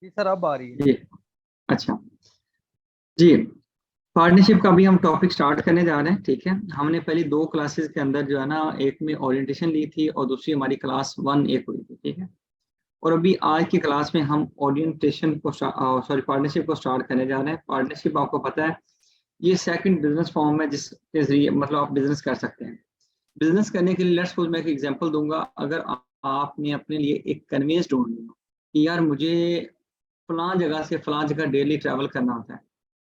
जी sir, अब आ रही है। जी। अच्छा। जी। पार्टनरशिप का भी हम टॉपिक स्टार्ट करने जा रहे हैं। ठीक है, हमने पहली दो क्लासेस के अंदर जो है ना, एक में ओरिएंटेशन ली थी और दूसरी हमारी क्लास 1 एक हुई थी। ठीक है। और अभी आज की क्लास में हम ओरिएंटेशन को सॉरी पार्टनरशिप को स्टार्ट करने जा रहे हैं। पार्टनरशिप आपको पता है, ये सेकंड बिजनेस फॉर्म है जिसके जरिए मतलब आप बिजनेस कर सकते हैं। बिजनेस करने के लिए लेट्स सपोज मैं एक एग्जांपल दूंगा। अगर आपने अपने लिए एक कन्वेंस ढूंढ लिया कि यार मुझे फलां जगह से फलां जगह डेली ट्रैवल करना होता है।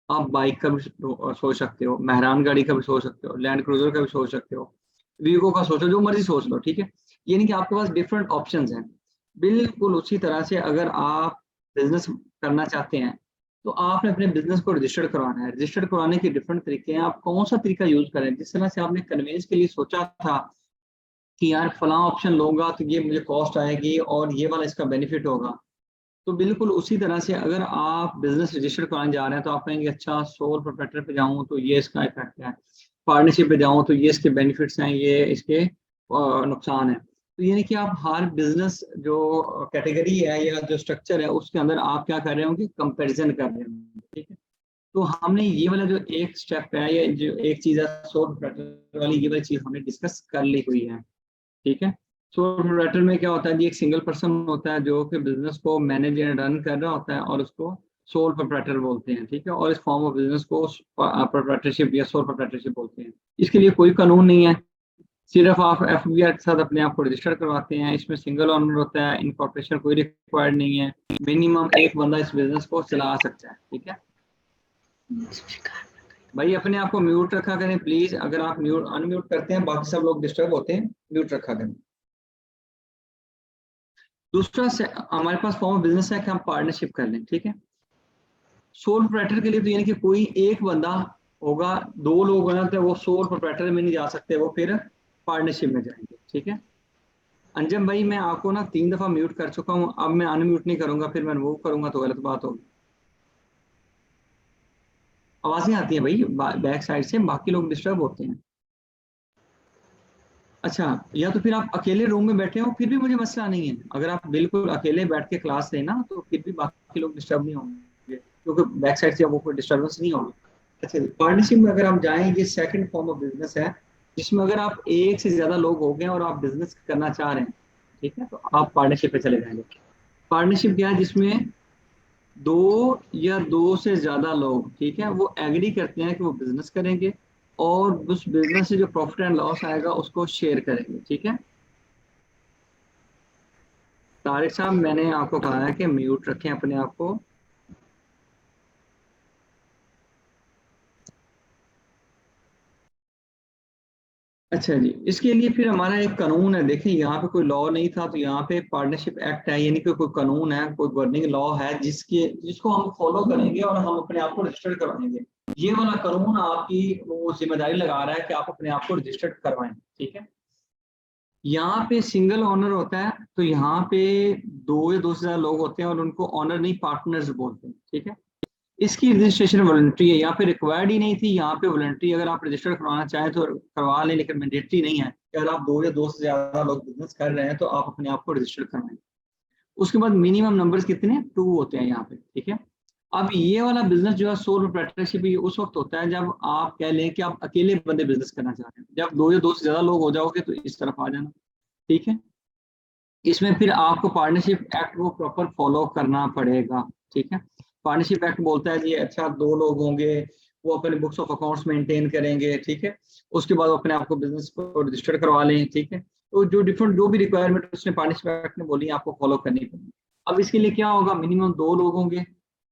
आप बाइक का भी सोच सकते हो, मेहरान गाड़ी का भी सोच सकते हो, लैंड क्रूजर का भी सोच सकते हो, वीगो का सोचो, जो मर्जी सोच लो। ठीक है। ये नहीं कि आपके पास डिफरेंट ऑप्शंस हैं। बिल्कुल उसी तरह से अगर आप बिजनेस करना चाहते हैं तो आपने अपने बिजनेस को रजिस्टर्ड करवाना है। रजिस्टर्ड करवाने के डिफरेंट तरीके हैं, आप कौन सा तरीका यूज करें। जिस तरह से आपने कन्वेंस के लिए सोचा था कि यार फलां ऑप्शन लूंगा तो ये मुझे कॉस्ट आएगी और ये वाला इसका बेनिफिट होगा, तो बिल्कुल उसी तरह से अगर आप बिजनेस रजिस्टर कराने जा रहे हैं तो आप कहेंगे अच्छा सोल प्रोप्राइटर पे जाऊं तो ये इसका इफेक्ट है, पार्टनरशिप पे जाऊं तो ये इसके बेनिफिट्स हैं, ये इसके नुकसान है। तो यानी कि आप हर बिजनेस जो कैटेगरी है या जो स्ट्रक्चर है उसके अंदर आप क्या कर रहे हो कि कंपैरिजन कर रहे हो। ठीक है। तो हमने ये वाला जो एक स्टेप है, ये जो एक चीज है सोल प्रोप्राइटर वाली, ये वाली चीज हमने डिस्कस कर ली हुई है। ठीक है। सोल प्रोप्राइटर में क्या होता है जी, एक सिंगल पर्सन होता है जो कि बिजनेस को मैनेज एंड रन कर रहा होता है और उसको सोल प्रोप्राइटर बोलते हैं। ठीक है। और इस फॉर्म ऑफ बिजनेस को प्रोप्राइटरशिप या सोल प्रोप्राइटरशिप बोलते हैं। इसके लिए कोई कानून नहीं है, सिर्फ आप एफबीआई के साथ अपने आप को रजिस्टर करवाते हैं। इसमें सिंगल ओनर होता है, इनकॉर्पोरेशन कोई रिक्वायर्ड नहीं है। मिनिमम एक बंदा इस बिजनेस को चला सकता है। ठीक है। भाई अपने आप को म्यूट रखा करें प्लीज, अगर आप म्यूट अनम्यूट करते हैं बाकी सब लोग डिस्टर्ब होते हैं। म्यूट रखा करें। दूसरा हमारे पास फॉर्म ऑफ बिजनेस है कि हम पार्टनरशिप कर लें। ठीक है। सोल प्रोप्राइटर के लिए तो यानी कि कोई एक बंदा होगा, दो लोग हैं तो वो सोल प्रोप्राइटर में नहीं जा सकते, वो फिर पार्टनरशिप में जाएंगे। ठीक है। अंजम भाई मैं आपको ना 3 दफा म्यूट कर चुका हूँ, अब मैं अनम्यूट नहीं करूंगा, फिर मैं वो करूंगा तो गलत बात होगी। आवाजें आती हैं भाई बैक साइड से, बाकी लोग डिस्टर्ब होते हैं। अच्छा, या तो फिर आप अकेले रूम में बैठे हो फिर भी मुझे मसला नहीं है। अगर आप बिल्कुल अकेले बैठ के क्लास लेना तो फिर भी बाकी लोग डिस्टर्ब नहीं होंगे, क्योंकि बैक साइड से वो कोई डिस्टर्बेंस नहीं होगी। अच्छा, पार्टनरशिप में अगर हम जाएं, ये सेकंड फॉर्म ऑफ बिजनेस है जिसमें अगर आप एक से ज्यादा लोग हो गए और आप बिजनेस करना चाह रहे हैं, ठीक है, तो आप पार्टनरशिप पे चले जाएंगे। पार्टनरशिप क्या है, जिसमें दो या दो से ज्यादा लोग, ठीक है, वो एग्री करते हैं कि वो बिजनेस करेंगे और उस बिजनेस से जो प्रॉफिट एंड लॉस आएगा उसको शेयर करेंगे। ठीक है। तारिक साहब मैंने आपको कहा है कि म्यूट रखें अपने आप को। अच्छा जी, इसके लिए फिर हमारा एक कानून है। देखिए यहाँ पे कोई लॉ नहीं था तो यहाँ पे पार्टनरशिप एक्ट है, यानी कि कोई कानून है, कोई गवर्निंग लॉ है जिसको हम फॉलो करेंगे और हम अपने आप को रजिस्टर्ड करवाएंगे। ये वाला कानून आपकी वो जिम्मेदारी लगा रहा है कि आप अपने आप को रजिस्टर्ड करवाएं। ठीक है। यहाँ पे सिंगल ओनर होता है तो यहाँ पे दो या दो से ज्यादा लोग होते हैं और उनको ओनर नहीं पार्टनर्स बोलते हैं। ठीक है। इसकी रजिस्ट्रेशन वॉलंटरी है, यहाँ पे रिक्वायर्ड ही नहीं थी, यहाँ पे वॉलंटरी अगर आप रजिस्टर करवाना चाहें तो करवा लें, लेकिन मैंडेटरी नहीं है कि अगर आप दो या दो से ज्यादा लोग बिजनेस कर रहे हैं तो आप अपने आप को रजिस्टर करवाएं। उसके बाद मिनिमम नंबर्स कितने, 2 होते हैं यहाँ पे। ठीक है। अब ये वाला बिजनेस जो है सोल प्रोप्राइटरशिप, ये उस वक्त होता है जब आप कह लें कि आप अकेले बंदे बिजनेस करना चाह रहे हैं। जब दो या दो से ज्यादा लोग हो जाओगे तो इस तरफ आ जाना। ठीक है। इसमें फिर आपको पार्टनरशिप एक्ट को प्रॉपर फॉलो करना पड़ेगा। ठीक है। पार्टनरशिप एक्ट बोलता है जी अच्छा, दो लोग होंगे, वो अपने बुक्स ऑफ अकाउंट्स मेंटेन करेंगे। ठीक है। उसके बाद वो अपने आप को बिजनेस को रजिस्टर करवा लें। ठीक है। तो जो डिफरेंट जो भी रिक्वायरमेंट उसने पार्टनरशिप एक्ट ने बोली है आपको फॉलो करनी पड़ेगी। अब इसके लिए क्या होगा, मिनिमम 2 लोग होंगे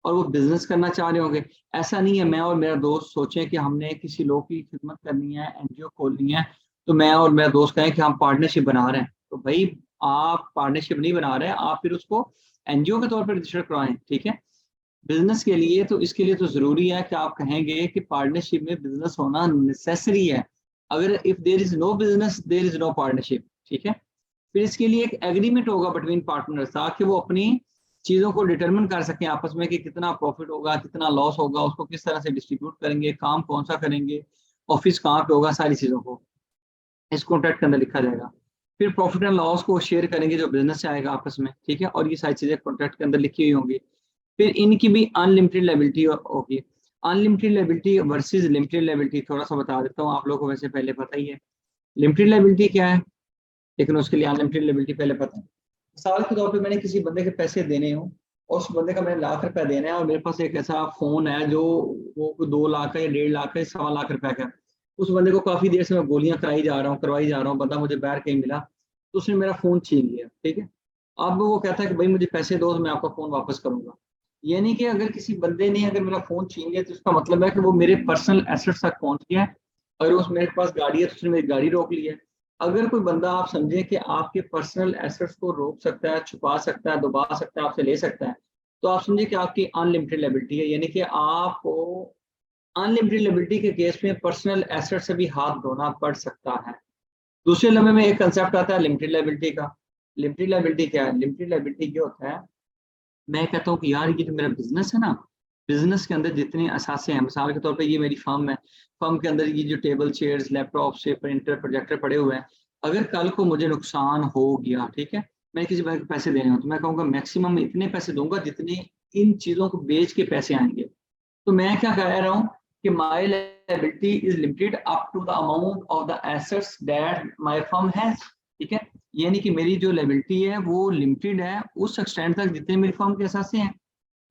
और वो बिजनेस करना चाह रहे होंगे। ऐसा नहीं है मैं और मेरा दोस्त सोचें कि हमने किसी लोग की खिदमत करनी है, एनजीओ खोलनी है, तो मैं और मेरा दोस्त कहें कि हम पार्टनरशिप बना रहे हैं, तो भाई आप पार्टनरशिप नहीं बना रहे हैं, आप फिर उसको एनजीओ के तौर पर रजिस्टर करवाएं। ठीक है। बिजनेस के लिए तो इसके लिए तो जरूरी है कि आप कहेंगे कि पार्टनरशिप में बिजनेस होना नेसेसरी है। अगर if there is no business there is no partnership. ठीक है। फिर इसके लिए एक एग्रीमेंट होगा बिटवीन पार्टनर्स ताकि वो अपनी चीजों को डिटरमिन कर सकें आपस में कि कितना प्रॉफिट होगा, कितना लॉस होगा, उसको किस तरह से डिस्ट्रीब्यूट करेंगे, काम कौन सा करेंगे, ऑफिस कहाँ पे होगा, सारी चीजों को इस कॉन्ट्रैक्ट के अंदर लिखा जाएगा। फिर प्रॉफिट एंड लॉस को शेयर करेंगे जो बिजनेस से आएगा आपस में। ठीक है। और ये सारी चीजें कॉन्ट्रैक्ट के अंदर लिखी हुई होंगी। फिर इनकी भी अनलिमिटेड लायबिलिटी होगी। Unlimited liability versus limited liability थोड़ा सा बता देता हूँ, आप लोगों को वैसे पहले पता ही है लिमिटेड लायबिलिटी क्या है, लेकिन उसके लिए अनलिमिटेड लायबिलिटी पहले पता है। मिसाल के तौर पे मैंने किसी बंदे के पैसे देने हो और उस बंदे का मैंने ₹1,00,000 देना है और मेरे पास एक ऐसा फोन है जो वो 2 लाख का या 1.5 लाख का या ₹1.25 लाख का है। उस बंदे को काफी देर से मैं गोलियां करवाई जा रहा हूँ, बंदा मुझे बाहर कहीं मिला तो उसने मेरा फोन छीन लिया, ठीक है। अब वो कहता है कि भाई मुझे पैसे दो तो मैं आपका फोन वापस करूंगा। यानी कि अगर किसी बंदे ने अगर मेरा फोन छीन लिया तो उसका मतलब है कि वो मेरे पर्सनल एसेट्स तक पहुंच गया है। अगर उस मेरे पास गाड़ी है तो उसने मेरी गाड़ी रोक ली है। अगर कोई बंदा आप समझे कि आपके पर्सनल एसेट्स को रोक सकता है, छुपा सकता है, दबा सकता है, आपसे ले सकता है, तो आप समझिए कि आपकी अनलिमिटेड लायबिलिटी है। यानी कि आपको अनलिमिटेड लायबिलिटी के केस में पर्सनल एसेट से भी हाथ धोना पड़ सकता है। दूसरे लम्हे में एक कंसेप्ट आता है लिमिटेड लायबिलिटी का। लिमिटेड लायबिलिटी क्या है? लिमिटेड लायबिलिटी ये होता है, मैं कहता हूँ कि यार ये जो मेरा बिजनेस है ना, बिजनेस के अंदर जितने असासे हैं, मिसाल के तौर पे ये मेरी फर्म है, फर्म के अंदर ये जो टेबल चेयर्स लैपटॉप से प्रिंटर प्रोजेक्टर पड़े हुए हैं, अगर कल को मुझे नुकसान हो गया, ठीक है, मैं किसी बैंक को पैसे देने हो तो मैं कहूँगा मैक्सिमम इतने पैसे दूंगा जितने इन चीजों को बेच के पैसे आएंगे। तो मैं क्या कह रहा हूँ कि my liability is limited up to the amount of the assets that my firm has, ठीक है। यानी कि मेरी जो लायबिलिटी है वो लिमिटेड है उस एक्सटेंट तक जितने मेरी फर्म के एसेट्स हैं।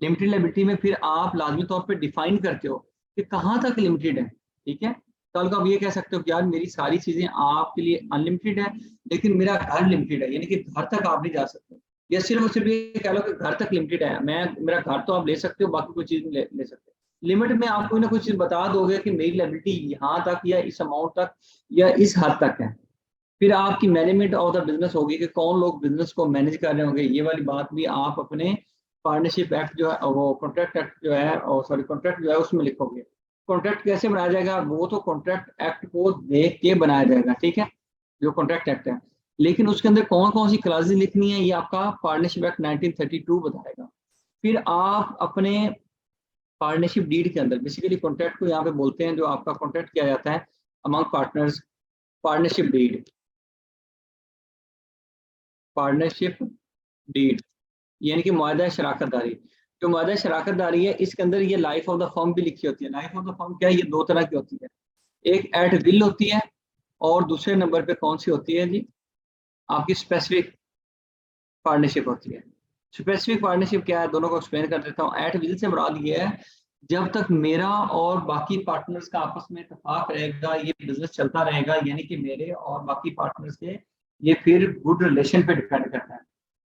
लिमिटेड लायबिलिटी में फिर आप लाजमी तौर पे डिफाइन करते हो कि कहाँ तक लिमिटेड है, ठीक है। कल को आप ये कह सकते हो कि यार मेरी सारी चीजें आपके लिए अनलिमिटेड है लेकिन मेरा घर लिमिटेड है, यानी कि घर तक आप नहीं जा सकते। या सिर्फ और सिर्फ ये कह लो कि घर तक लिमिटेड है, मैं मेरा घर तो आप ले सकते हो, बाकी कोई चीज नहीं ले सकते। लिमिट में आप कोई ना कोई चीज बता दोगे कि मेरी लायबिलिटी यहाँ तक या इस अमाउंट तक या इस हद तक है। फिर आपकी मैनेजमेंट ऑफ द बिजनेस होगी कि कौन लोग बिजनेस को मैनेज कर रहे होंगे, ये वाली बात भी आप अपने पार्टनरशिप एक्ट जो है वो कॉन्ट्रैक्ट एक्ट जो है, और सॉरी कॉन्ट्रैक्ट जो है उसमें लिखोगे। कॉन्ट्रैक्ट कैसे बनाया जाएगा? वो तो कॉन्ट्रैक्ट एक्ट को देख के बनाया जाएगा, ठीक है, जो कॉन्ट्रैक्ट एक्ट है। लेकिन उसके अंदर कौन कौन सी क्लासेस लिखनी है ये आपका पार्टनरशिप एक्ट 1932 बताएगा। फिर आप अपने पार्टनरशिप डीड के अंदर, बेसिकली कॉन्ट्रैक्ट को यहाँ पे बोलते हैं, जो आपका कॉन्ट्रैक्ट किया जाता है among partners, partnership deed, partnership deed यानी कि मुआहदा शराकत दारी। जो मुआहदा शराकत दारी है इसके अंदर ये लाइफ ऑफ द फर्म भी लिखी होती है। लाइफ ऑफ द फर्म क्या है? ये दो तरह की होती है, एक एट विल होती है और दूसरे नंबर पे कौन सी होती है जी? आपकी स्पेसिफिक पार्टनरशिप होती है। स्पेसिफिक पार्टनरशिप क्या है, दोनों को एक्सप्लेन कर देता हूँ। एट विल से मुराद ये है जब तक मेरा और बाकी पार्टनर्स का आपस में इत्तेफाक रहेगा ये बिजनेस चलता रहेगा, यानी कि मेरे और बाकी पार्टनर्स के ये फिर गुड रिलेशन पे डिपेंड करता है।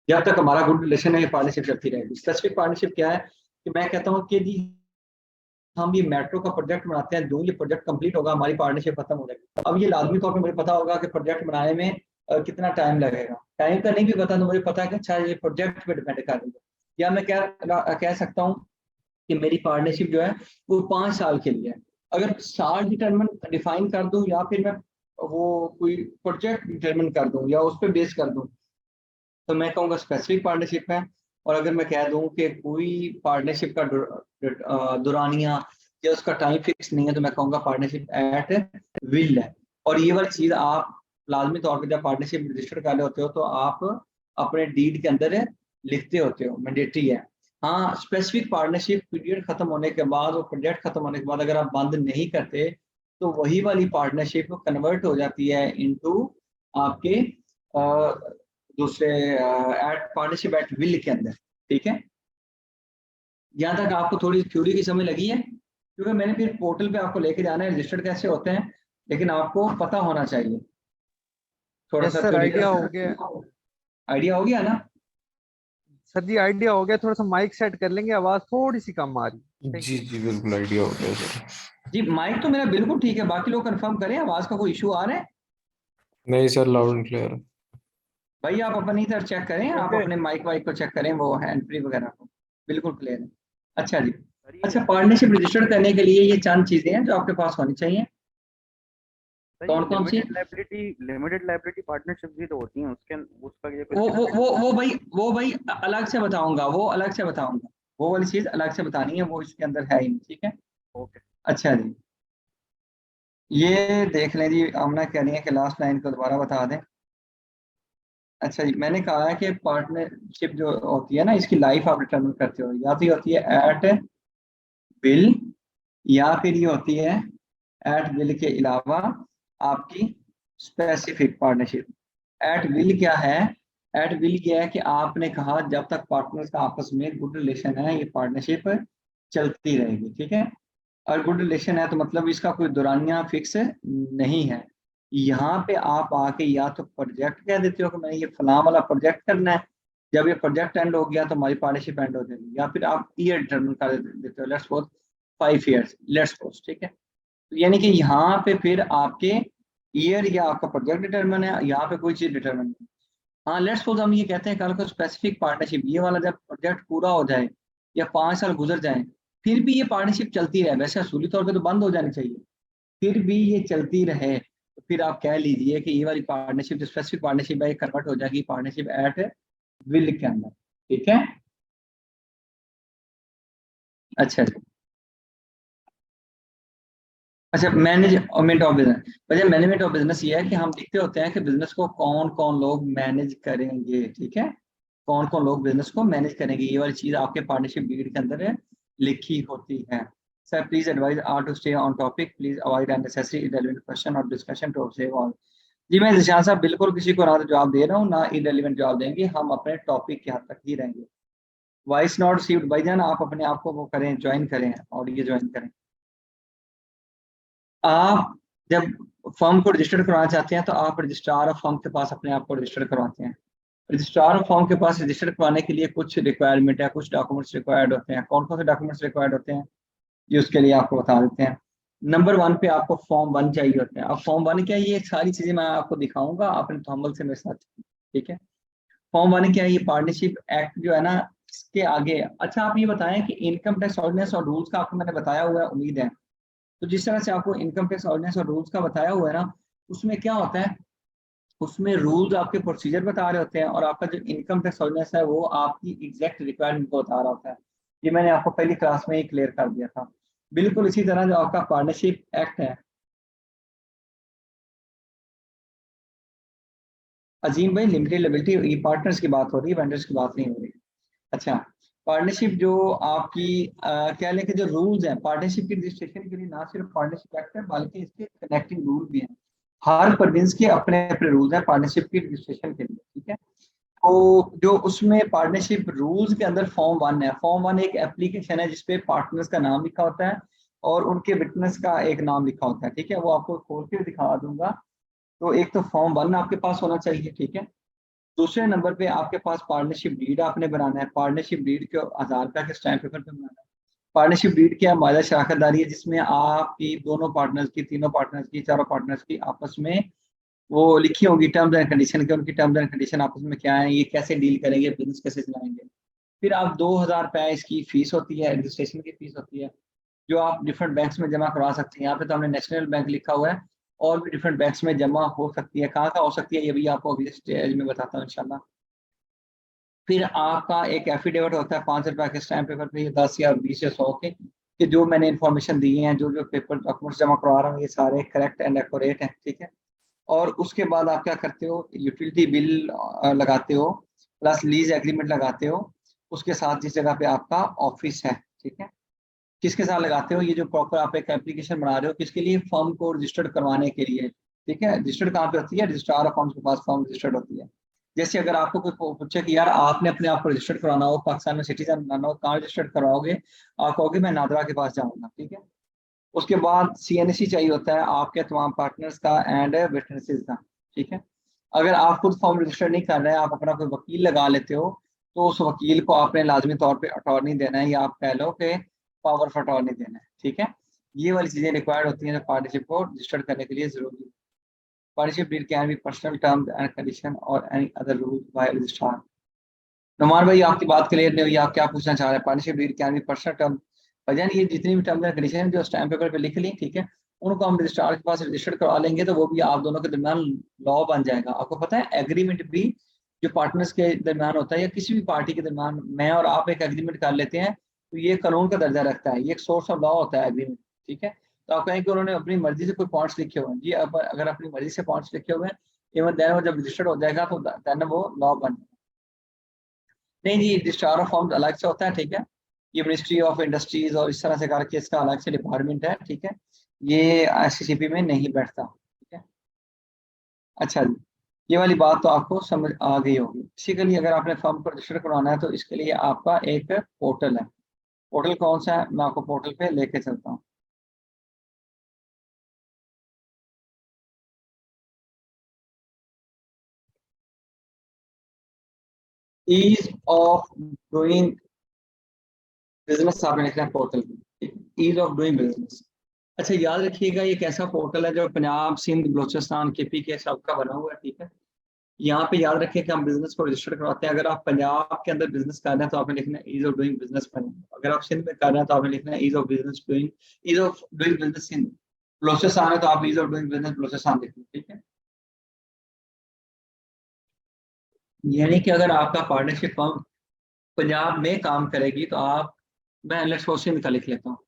जब तक हमारा गुड रिलेशन है ये पार्टनरशिप चलती रहेगी। स्पेसिफिक पार्टनरशिप क्या है कि मैं कहता हूँ कि जी हम ये मेट्रो का प्रोजेक्ट बनाते हैं, जो ये प्रोजेक्ट कंप्लीट होगा हमारी पार्टनरशिप खत्म हो जाएगी। अब ये लाजमी तौर पे मुझे पता होगा कि प्रोजेक्ट बनाने में कितना टाइम लगेगा। टाइम का नहीं भी पता तो मुझे पता है कि अच्छा ये प्रोजेक्ट पे डिपेंड कर रही है। या मैं क्या कह सकता हूँ कि मेरी पार्टनरशिप जो है वो 5 साल के लिए है। अगर साल डिटरमिन डिफाइन कर दूं या फिर मैं वो कोई प्रोजेक्ट डिटरमिन कर दूं या उस पर बेस कर दूं तो मैं कहूँगा स्पेसिफिक पार्टनरशिप है। और अगर मैं कह दूं कि कोई पार्टनरशिप का दुरानिया या उसका टाइम फिक्स नहीं है तो मैं कहूँगा पार्टनरशिप एट विल है। और ये वाली चीज आप लाजमी तौर पर जब पार्टनरशिप रजिस्टर कर रहे होते हो तो आप अपने डीड के अंदर लिखते होते हो, मैंडेटरी है। हाँ, स्पेसिफिक पार्टनरशिप पीरियड खत्म होने के बाद और प्रोजेक्ट खत्म होने के बाद अगर आप बंद नहीं करते तो वही वाली पार्टनरशिप कन्वर्ट हो जाती है इनटू आपके दूसरे एट पार्टनरशिप एट विल के अंदर, ठीक है। यहाँ तक आपको थोड़ी थ्योरी की समझ लगी है? क्योंकि मैंने फिर पोर्टल पे आपको लेके जाना है रजिस्टर्ड कैसे होते हैं, लेकिन आपको पता होना चाहिए थोड़ा यस सा सर, थ्योरी आइडिया हो गया। का आइडिया हो गया ना? सर जी आइडिया हो गया, थोड़ा सा माइक सेट कर लेंगे, आवाज थोड़ी सी कम आ रही। Thank ji you. जी बिल्कुल आइडिया हो गया सर। जी माइक तो मेरा बिल्कुल ठीक है, बाकी लोग कंफर्म करें आवाज का कोई इशू आ रहा है? नहीं सर, लाउड एंड क्लियर। भाई आप अपनी तरफ चेक करें, आप ओके अपने माइक वाइक को चेक करें, वो हैंड फ्री वगैरह को बिल्कुल क्लियर है। अच्छा जी। सर, अच्छा, पार्टनरशिप रजिस्टर करने के लिए ये चंद चीजें हैं जो आपके पास होनी चाहिए। ये कौन कौन सी? लिमिटेड लाइबिलिटी पार्टनरशिप भी तो होती हैं, उसके उसका ये कुछ वो भाई अलग से बताऊंगा, वो अलग से बताऊंगा, वो वाली चीज अलग से बतानी है, वो इसके अंदर है ही नहीं, ठीक है। ओके। अच्छा जी, ये देख लें जी, आमना कह रही है कि लास्ट लाइन को दोबारा बता दें। अच्छा जी, मैंने कहा है कि पार्टनरशिप जो होती है ना, इसकी लाइफ आप डिटरमिन करते हो, या तो ये होती है एट विल, या फिर ये होती है एट विल के अलावा आपकी स्पेसिफिक पार्टनरशिप। एट विल क्या है? एट विल क्या है कि आपने कहा जब तक पार्टनर्स का आपस में गुड रिलेशन है, ये पार्टनरशिप चलती रहेगी, ठीक है। और गुड रिलेशन है तो मतलब इसका कोई दौरानिया फिक्स नहीं है। यहाँ पे आप आके या तो प्रोजेक्ट कह देते हो कि मैंने ये फलां वाला प्रोजेक्ट करना है, जब ये प्रोजेक्ट एंड हो गया तो हमारी पार्टनरशिप एंड हो जाएगी, या फिर आप ईयर डिटरमिन कर देते हो, let's suppose 5 years, let's suppose, ठीक है। तो यानी कि यहाँ पे फिर आपके ईयर या आपका प्रोजेक्ट डिटरमिन है, यहाँ पे कोई चीज डिटरमिन है। हाँ, लेट्स सपोज हम ये कहते हैं कल को स्पेसिफिक पार्टनरशिप, ये वाला जब प्रोजेक्ट पूरा हो जाए या 5 साल गुजर जाए, फिर भी ये पार्टनरशिप चलती रहे, वैसे असूली तौर पे तो बंद हो जानी चाहिए, फिर भी ये चलती रहे, तो फिर आप कह लीजिए कि ये वाली पार्टनरशिप जो स्पेसिफिक पार्टनरशिप है, ये कन्वर्ट हो जाएगी पार्टनरशिप एट विल के अंदर, ठीक है। अच्छा जी। अच्छा, मैनेजमेंट ऑफ बिजनेस, वजह मैनेजमेंट ऑफ बिजनेस ये है कि हम देखते होते हैं कि बिजनेस को कौन कौन लोग मैनेज करेंगे, ठीक है। कौन कौन लोग बिजनेस को मैनेज करेंगे, ये वाली चीज आपके पार्टनरशिप डीड के अंदर लिखी होती है। Sir please advise are to stay on topic, please avoid unnecessary irrelevant question और डिस्कशन टू सेव ऑल। जी मैं जिशान साहब बिल्कुल किसी को ना तो जवाब दे रहा हूँ ना इररिलेवेंट जवाब देंगे, हम अपने टॉपिक के हद तक ही रहेंगे। वॉइस नॉट रिसीव्ड भाईजान, आप अपने आप को वो करें, ज्वाइन करें और ये ज्वाइन करें। आप जब फर्म को रजिस्टर्ड करवाना चाहते हैं तो आप रजिस्ट्रार ऑफ फर्म के पास अपने आप को रजिस्टर करवाते हैं। रजिस्ट्रार ऑफ फर्म के पास रजिस्टर करवाने के लिए कुछ रिक्वायरमेंट है, कुछ डॉक्यूमेंट्स रिक्वायर्ड होते हैं। कौन कौन से डॉक्यूमेंट्स रिक्वायर्ड होते हैं ये उसके लिए आपको बता देते हैं। नंबर 1 पे आपको फॉर्म 1 चाहिए होता है। अब फॉर्म 1 क्या है, ये सारी चीजें मैं आपको दिखाऊंगा, आपने थंबल से मेरे साथ, ठीक है। फॉर्म 1 क्या है, ये पार्टनरशिप एक्ट जो है ना, इसके आगे अच्छा आप ये बताएं कि इनकम टैक्स ऑर्डिनेंस और रूल्स का आपको मैंने बताया हुआ है, उम्मीद है। तो जिस तरह से आपको इनकम टैक्स ऑर्डिनेंस और रूल्स का बताया हुआ है ना, उसमें क्या होता है, उसमें रूल्स आपके प्रोसीजर बता रहे होते हैं और आपका जो इनकम टैक्स ऑर्डिनेंस है वो आपकी एग्जैक्ट रिक्वायरमेंट को बता रहा होता है। ये मैंने आपको पहली क्लास में ही क्लियर कर दिया था। बिल्कुल इसी तरह जो आपका पार्टनरशिप एक्ट है। अजीम भाई, लिमिटेड लिबिलिटी, ये पार्टनर्स की बात हो रही है, वेंडर्स की बात नहीं हो रही। अच्छा, पार्टनरशिप जो आपकी क्या लेके जो रूल्स हैं पार्टनरशिप की रजिस्ट्रेशन के लिए, ना सिर्फ पार्टनरशिप एक्ट है बल्कि इसके कनेक्टिंग रूल भी हैं। हर प्रोविंस के अपने अपने रूल्स हैं पार्टनरशिप की रजिस्ट्रेशन के लिए, ठीक है। तो जो उसमें पार्टनरशिप रूल्स के अंदर फॉर्म 1 है। फॉर्म 1 एक एप्लीकेशन है जिसपे पार्टनर्स का नाम लिखा होता है और उनके विटनेस का एक नाम लिखा होता है, ठीक है। वो आपको खोल के दिखा दूंगा। तो एक तो फॉर्म 1 आपके पास होना चाहिए, ठीक है। दूसरे नंबर पे आपके पास पार्टनरशिप डीड आपने बनाना है। पार्टनरशिप डीड को 1000 रुपया के स्टैम्प पेपर पे बनाना है। पार्टनरशिप डीड क्या है, मादा शराकतदारी है, जिसमें आपकी दोनों पार्टनर्स की, तीनों पार्टनर्स की, चारों पार्टनर्स की आपस में वो लिखी होगी टर्म्स एंड कंडीशन के, उनकी टर्म्स एंड कंडीशन आपस में क्या है, ये कैसे डील करेंगे, बिजनेस कैसे चलाएंगे। फिर आप 2000 रुपया इसकी फीस होती है, रजिस्ट्रेशन की फीस होती है, जो आप डिफरेंट बैंक्स में जमा करवा सकते हैं। यहाँ पे तो हमने नेशनल बैंक लिखा हुआ है, और भी डिफरेंट बैंक्स में जमा हो सकती है। कहाँ कहाँ हो सकती है ये भी आपको अगले स्टेज में बताता हूँ इंशाल्लाह। फिर आपका एक एफिडेविट होता है 5 रुपया के स्टैम्प पेपर पे, 10 या 20 या 100 के, कि जो मैंने इन्फॉर्मेशन दी है, जो जो पेपर डॉक्यूमेंट्स जमा करवा रहा हूँ, ये सारे करेक्ट एंड एक्यूरेट हैं, ठीक है। और उसके बाद आप क्या करते हो, यूटिलिटी बिल लगाते हो, प्लस लीज एग्रीमेंट लगाते हो, उसके साथ जिस जगह पे आपका ऑफिस है, ठीक है। किसके साथ लगाते हो, ये जो प्रॉपर आप एक एप्लीकेशन बना रहे हो, किसके लिए, फर्म को रजिस्टर्ड करवाने के लिए, ठीक है। रजिस्टर्ड कहाँ पे होती है, रजिस्ट्रार ऑफ फर्म्स के पास फर्म रजिस्टर्ड होती है। जैसे अगर आपको कोई पूछे कि यार आपने अपने आप को रजिस्टर्ड कराना हो, पाकिस्तान में सिटीजन बनाना हो, कहाँ रजिस्टर्ड करवाओगे, आप कहोगे मैं नादरा के पास जाऊंगा, ठीक है। उसके बाद सीएनसी चाहिए होता है आपके तमाम पार्टनर्स का एंड विटनेसेस का, ठीक है। अगर आप खुद फॉर्म रजिस्टर नहीं कर रहे हैं, आप अपना कोई वकील लगा लेते हो, तो उस वकील को आपने लाजमी तौर पे अटॉर्नी देना है, या आप कह लो कि पावर ऑफ अटॉर्नी देना है, ठीक है। ये वाली चीजें रिक्वायर्ड होती हैं जो पार्टनरशिप को रजिस्टर करने के लिए जरूरी है। Partnership deed can be personal terms and condition और any other rule by registrar. Numan भाई, आपकी बात क्लियर नहीं हुई, आप क्या पूछना चाह रहे हैं। Partnership deed can be personal term, Bhajan ये जितनी भी टर्म्स एंड कंडीशन जो स्टैम्प पेपर पे लिख ली, ठीक है, उनको हम रजिस्ट्रार के पास रजिस्टर्ड करवा लेंगे, तो वो भी आप दोनों के दरमियान लॉ बन जाएगा। आपको पता है एग्रीमेंट भी जो पार्टनर्स के दरमियान होता है या किसी भी पार्टी के दरमियान, मैं और आप एक एग्रीमेंट कर लेते हैं, तो ये कानून का दर्जा रखता है, ये एक सोर्स ऑफ लॉ होता है एग्रीमेंट, ठीक है। तो आप कहें कि उन्होंने अपनी मर्जी से कोई पॉइंट्स लिखे हुए हैं, जी अब अगर अपनी मर्जी से पॉइंट्स लिखे हुए हैं इवन देन वो जब रजिस्टर्ड हो जाएगा तो देन वो लॉ बन जाएगा। नहीं जी, रजिस्ट्रार ऑफ फर्म अलग से होता है, ठीक है। ये मिनिस्ट्री ऑफ इंडस्ट्रीज और इस तरह से करके इसका अलग से डिपार्टमेंट है, ठीक है। ये ICCP में नहीं बैठता, ठीक है। अच्छा जी, ये वाली बात तो आपको समझ आ गई होगी। बेसिकली अगर आपने फर्म को रजिस्टर करवाना है तो इसके लिए आपका एक पोर्टल है। पोर्टल कौन सा है, मैं आपको पोर्टल पे लेके चलता हूँ। ईज ऑफ डूइंग बिजनेस आपने लिखना है पोर्टल पे, ईज ऑफ डूइंग बिजनेस। अच्छा याद रखिएगा, ये कैसा पोर्टल है जो पंजाब, सिंध, बलोचिस्तान, KP के सबका बना हुआ है, ठीक है। यहाँ पे याद रखें कि हम बिजनेस को रजिस्टर करवाते हैं। अगर आप पंजाब के अंदर बिजनेस कर रहे हैं तो आपने लिखना है ease of doing business Punjab. अगर आप सिंध में कर रहे हैं तो आपने लिखना है ease of doing business Sindh. Balochistan है तो आप ease of doing business Balochistan लिखें, ठीक है। यानी कि अगर आपका पार्टनरशिप फर्म पंजाब में काम करेगी तो आप, मैं लेट्स सपोज सिंध का लिख लेता हूँ।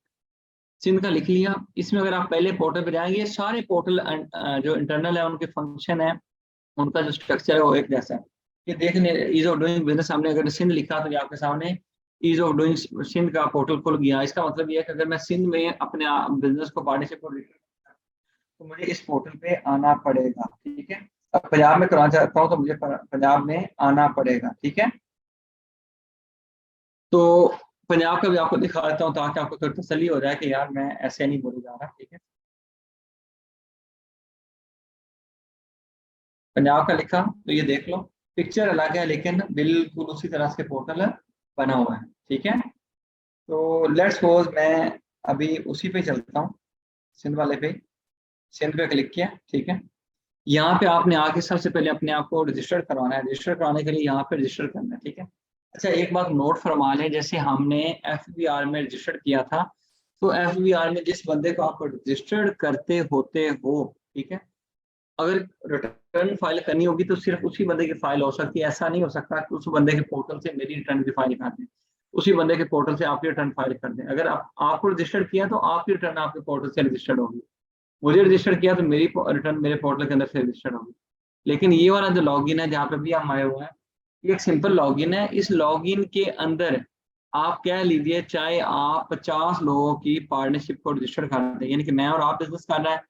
सिंध का लिख लिया। इसमें अगर आप पहले पोर्टल पे जाएंगे, सारे पोर्टल जो इंटरनल है उनके फंक्शन है, उनका जो स्ट्रक्चर है वो एक जैसा है। ये देखने ईज ऑफ डूइंग बिजनेस सामने अगर सिंध लिखा तो ये आपके सामने ईज ऑफ डूइंग सिंध का पोर्टल खुल गया। इसका मतलब ये है कि अगर मैं सिंध में अपने बिजनेस को पार्टनरशिप को तो मुझे इस पोर्टल पे आना पड़ेगा, ठीक है। अब पंजाब में कराना चाहता हूँ तो मुझे पंजाब में आना पड़ेगा, ठीक है। तो पंजाब का भी आपको दिखा देता हूँ ताकि आपको थोड़ी तसल्ली हो जाए कि यार मैं ऐसे नहीं बोले जा रहा, ठीक है। पंजाब का लिखा तो ये देख लो, पिक्चर अलग है लेकिन बिल्कुल उसी तरह से पोर्टल बना हुआ है, ठीक है। तो लेट्स सपोज मैं अभी उसी पे चलता हूँ, सिंध वाले पे। सिंध पे क्लिक किया, ठीक है। यहाँ पे आपने आके सबसे पहले अपने आप को रजिस्टर करवाना है। रजिस्टर कराने के लिए यहाँ पे रजिस्टर करना है, ठीक है। अच्छा एक बात नोट फरमा लें, जैसे हमने FBR में रजिस्टर किया था तो FBR में जिस बंदे को आप रजिस्टर्ड करते होते हो, ठीक है, अगर रिटर्न फाइल करनी होगी तो सिर्फ उसी बंदे की फाइल हो सकती है। ऐसा नहीं हो सकता कि उस बंदे के पोर्टल से मेरी रिटर्न की फाइल कर दें, उसी बंदे के पोर्टल से आपकी रिटर्न फाइल कर दें। अगर आपको रजिस्टर किया तो आपकी रिटर्न आपके पोर्टल से रजिस्टर्ड होगी, मुझे रजिस्टर किया तो मेरी रिटर्न मेरे पोर्टल के अंदर से रजिस्टर्ड होगी। लेकिन ये वाला जो लॉगिन है जहाँ पे भी हम आए हुए हैं, ये एक सिंपल लॉगिन है। इस लॉगिन के अंदर आप कह लीजिए चाहे आप 50 लोगों की पार्टनरशिप को रजिस्टर कर दें, यानी कि मैं और आप बिजनेस कर रहे हैं,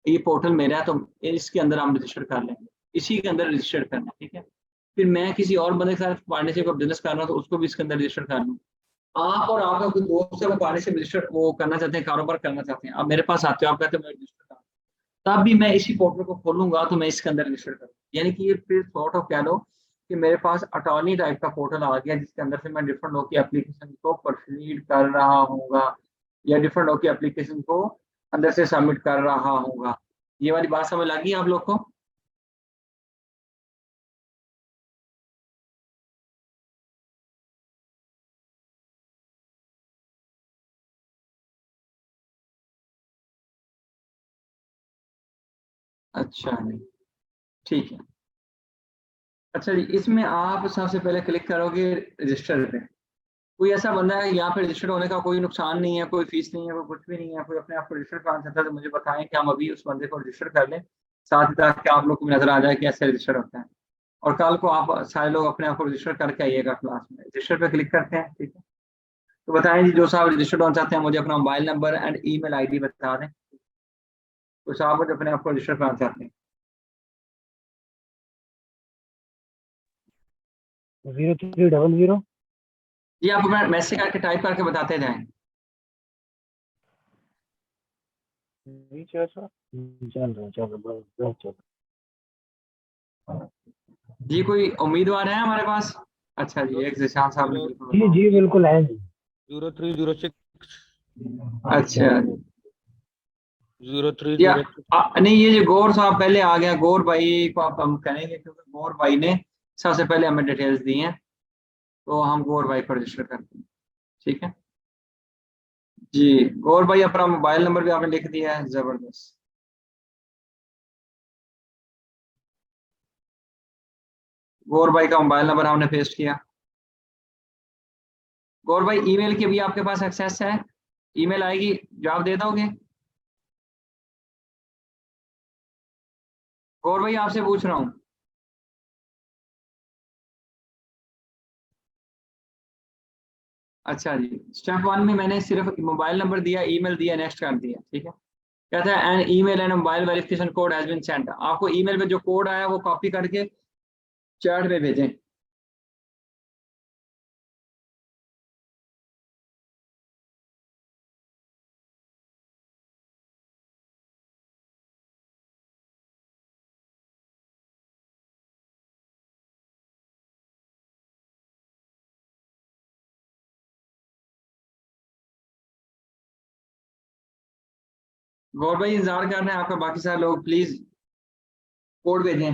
ये पोर्टल मेरा है तो इसके अंदर हम रजिस्टर कर लेंगे, इसी के अंदर रजिस्टर करना है, ठीक है। फिर मैं किसी और बंदे के साथ पार्टनरशिप का बिजनेस कर रहा हूँ तो उसको भी इसके अंदर रजिस्टर कर लूँ। आप और आपका कोई दोस्त है वो पार्टनरशिप रजिस्टर वो करना चाहते हैं, कारोबार करना चाहते हैं, आप मेरे पास आते हो, आप कहते हो मैं रजिस्टर कर, तब भी मैं इसी पोर्टल को खोलूंगा तो मैं इसके अंदर रजिस्टर करूँ। यानी कि ये फिर सॉर्ट ऑफ कह लो कि मेरे पास अटॉर्नी टाइप का पोर्टल आ गया जिसके अंदर से मैं डिफरेंट लोग की एप्लीकेशन को प्रोसीड कर रहा हूँगा या डिफरेंट लोग की एप्लीकेशन को अंदर से सबमिट कर रहा हूँगा। ये वाली बात समझ लगी आप लोग को? अच्छा जी, ठीक है। अच्छा जी, इसमें आप सबसे पहले क्लिक करोगे रजिस्टर पे। कोई ऐसा बंदा है यहाँ पे रजिस्टर्ड होने का कोई नुकसान नहीं है, कोई फीस नहीं है, कोई कुछ भी नहीं है, कोई अपने आप को रजिस्टर कराना चाहता है तो मुझे बताएं कि हम अभी उस बंदे को रजिस्टर कर लें, साथ ही साथ कि आप लोग को भी नजर आ जाए कि ऐसे रजिस्टर होता है। और कल को आप सारे लोग अपने आप को रजिस्टर करके आइएगा क्लास में। रजिस्टर पे क्लिक करते हैं, ठीक है। तो बताएं जी, जो साहब रजिस्टर्ड होना चाहते हैं मुझे अपना mobile number and email ID बता दें। तो साहब मुझे अपने आप को रजिस्टर कराना चाहते हैं। 0300। जी आप अपना मैसेज करके टाइप करके बताते जाएं। जी कोई उम्मीदवार है हमारे पास? अच्छा जी, एक जिशान साहब ने बिल्कुल जी जी बिल्कुल है जी। 0306 अच्छा 0306 नहीं, ये जो गौर साहब पहले आ गया, गौर भाई को आप हम कहेंगे क्योंकि गौर भाई ने सबसे पहले हमें डिटेल्स दी हैं तो हम गौर भाई को रजिस्टर करते हैं, ठीक है जी। गौर भाई अपना मोबाइल नंबर भी आपने लिख दिया है, जबरदस्त। गौर भाई का मोबाइल नंबर हमने पेस्ट किया। गौर भाई ईमेल की भी आपके पास एक्सेस है, ईमेल आएगी, जवाब दे दोगे? गौर भाई आपसे पूछ रहा हूँ। अच्छा जी, स्टेप 1 में मैंने सिर्फ मोबाइल नंबर दिया, ईमेल दिया, नेक्स्ट कर दिया, ठीक है। कहता है an email and mobile verification code has been sent. आपको ईमेल पे जो कोड आया वो कॉपी करके चैट में भेजें। गौर भाई इंतजार कर रहे हैं आपका, बाकी सारे लोग प्लीज कोड भेजें।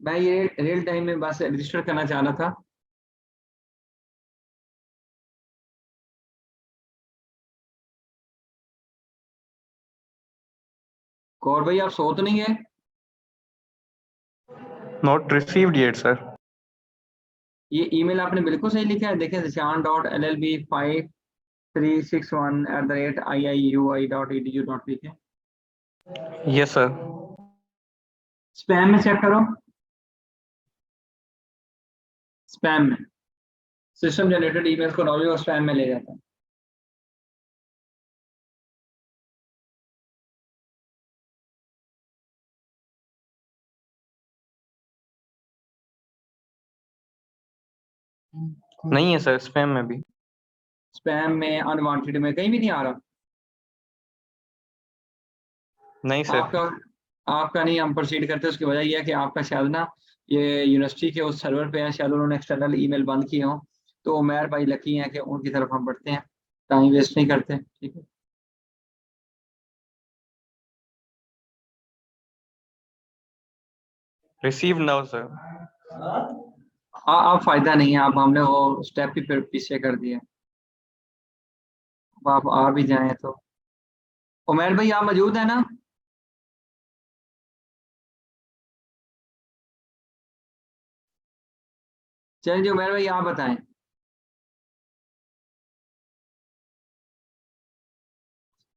मैं ये रियल टाइम में बस रजिस्टर करना चाह रहा था। गौर भाई आप सो तो नहीं है? Not received yet, sir. ये ईमेल आपने बिल्कुल सही लिखा है, देखें zishan.llb5361@iiui.edu.pk। Yes, sir. स्पैम में चेक करो, स्पैम में सिस्टम जनरेटेड ईमेल को नॉर्मली और स्पैम में ले जाता है। नहीं है सर, स्पैम में भी। स्पैम में, अनवांटेड में, कहीं भी नहीं आ रहा नहीं सर। आपका। आपका नहीं, हम प्रोसीड करते, उसकी वजह यह है कि आपका शायद ना ये यूनिवर्सिटी के उस सर्वर पे है, शायद उन्होंने एक्सटर्नल ईमेल बंद किए हों। तो उमैर भाई लकी हैं कि उनकी तरफ हम बढ़ते हैं, टाइम वेस्ट नहीं करते, ठीक है। Receive now sir. आप फायदा नहीं है, आप हमने वो स्टेप ही फिर पीछे कर दिया। अब आप आ भी जाएं तो। उमैर भाई आप मौजूद है ना? चलिए उमैर भाई आप बताएं।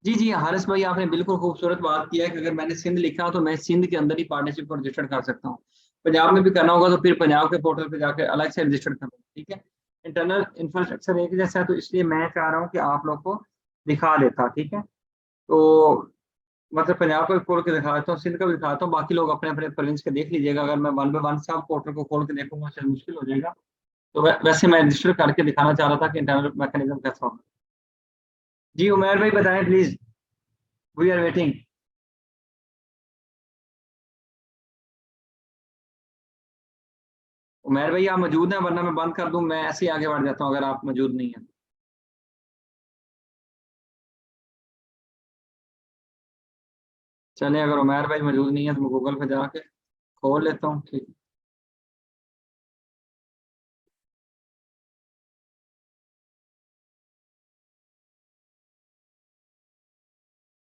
जी जी हारिस भाई, आपने बिल्कुल खूबसूरत बात किया है कि अगर मैंने सिंध लिखा तो मैं सिंध के अंदर ही पार्टनरशिप को रजिस्टर कर सकता हूँ। पंजाब में भी करना होगा तो फिर पंजाब के पोर्टल पे जाकर अलग से रजिस्टर करूँ, ठीक है। इंटरनल इंफ्रास्ट्रक्चर एक जैसा है, तो इसलिए मैं चाह रहा हूँ कि आप लोग को दिखा देता, ठीक है। तो मतलब पंजाब का भी खोल के दिखा देता हूँ, सिंध का भी दिखाता हूँ, बाकी लोग अपने अपने प्रेफरेंस के देख लीजिएगा। अगर मैं वन बाय वन सब पोर्टल को खोल के देखूंगा शायद मुश्किल हो जाएगा। तो वैसे मैं रजिस्टर करके दिखाना चाह रहा था कि इंटरनल मैकेनिज्म कैसा होगा। जी उमैर भाई बताएं please, we are waiting. Umair भाई आप मौजूद हैं, वरना मैं बंद कर दूं, मैं ऐसे ही आगे बढ़ जाता हूं अगर आप मौजूद नहीं हैं। चलिए अगर उमैर भाई मौजूद नहीं है तो मैं गूगल पे जाके खोल लेता हूँ, ठीक।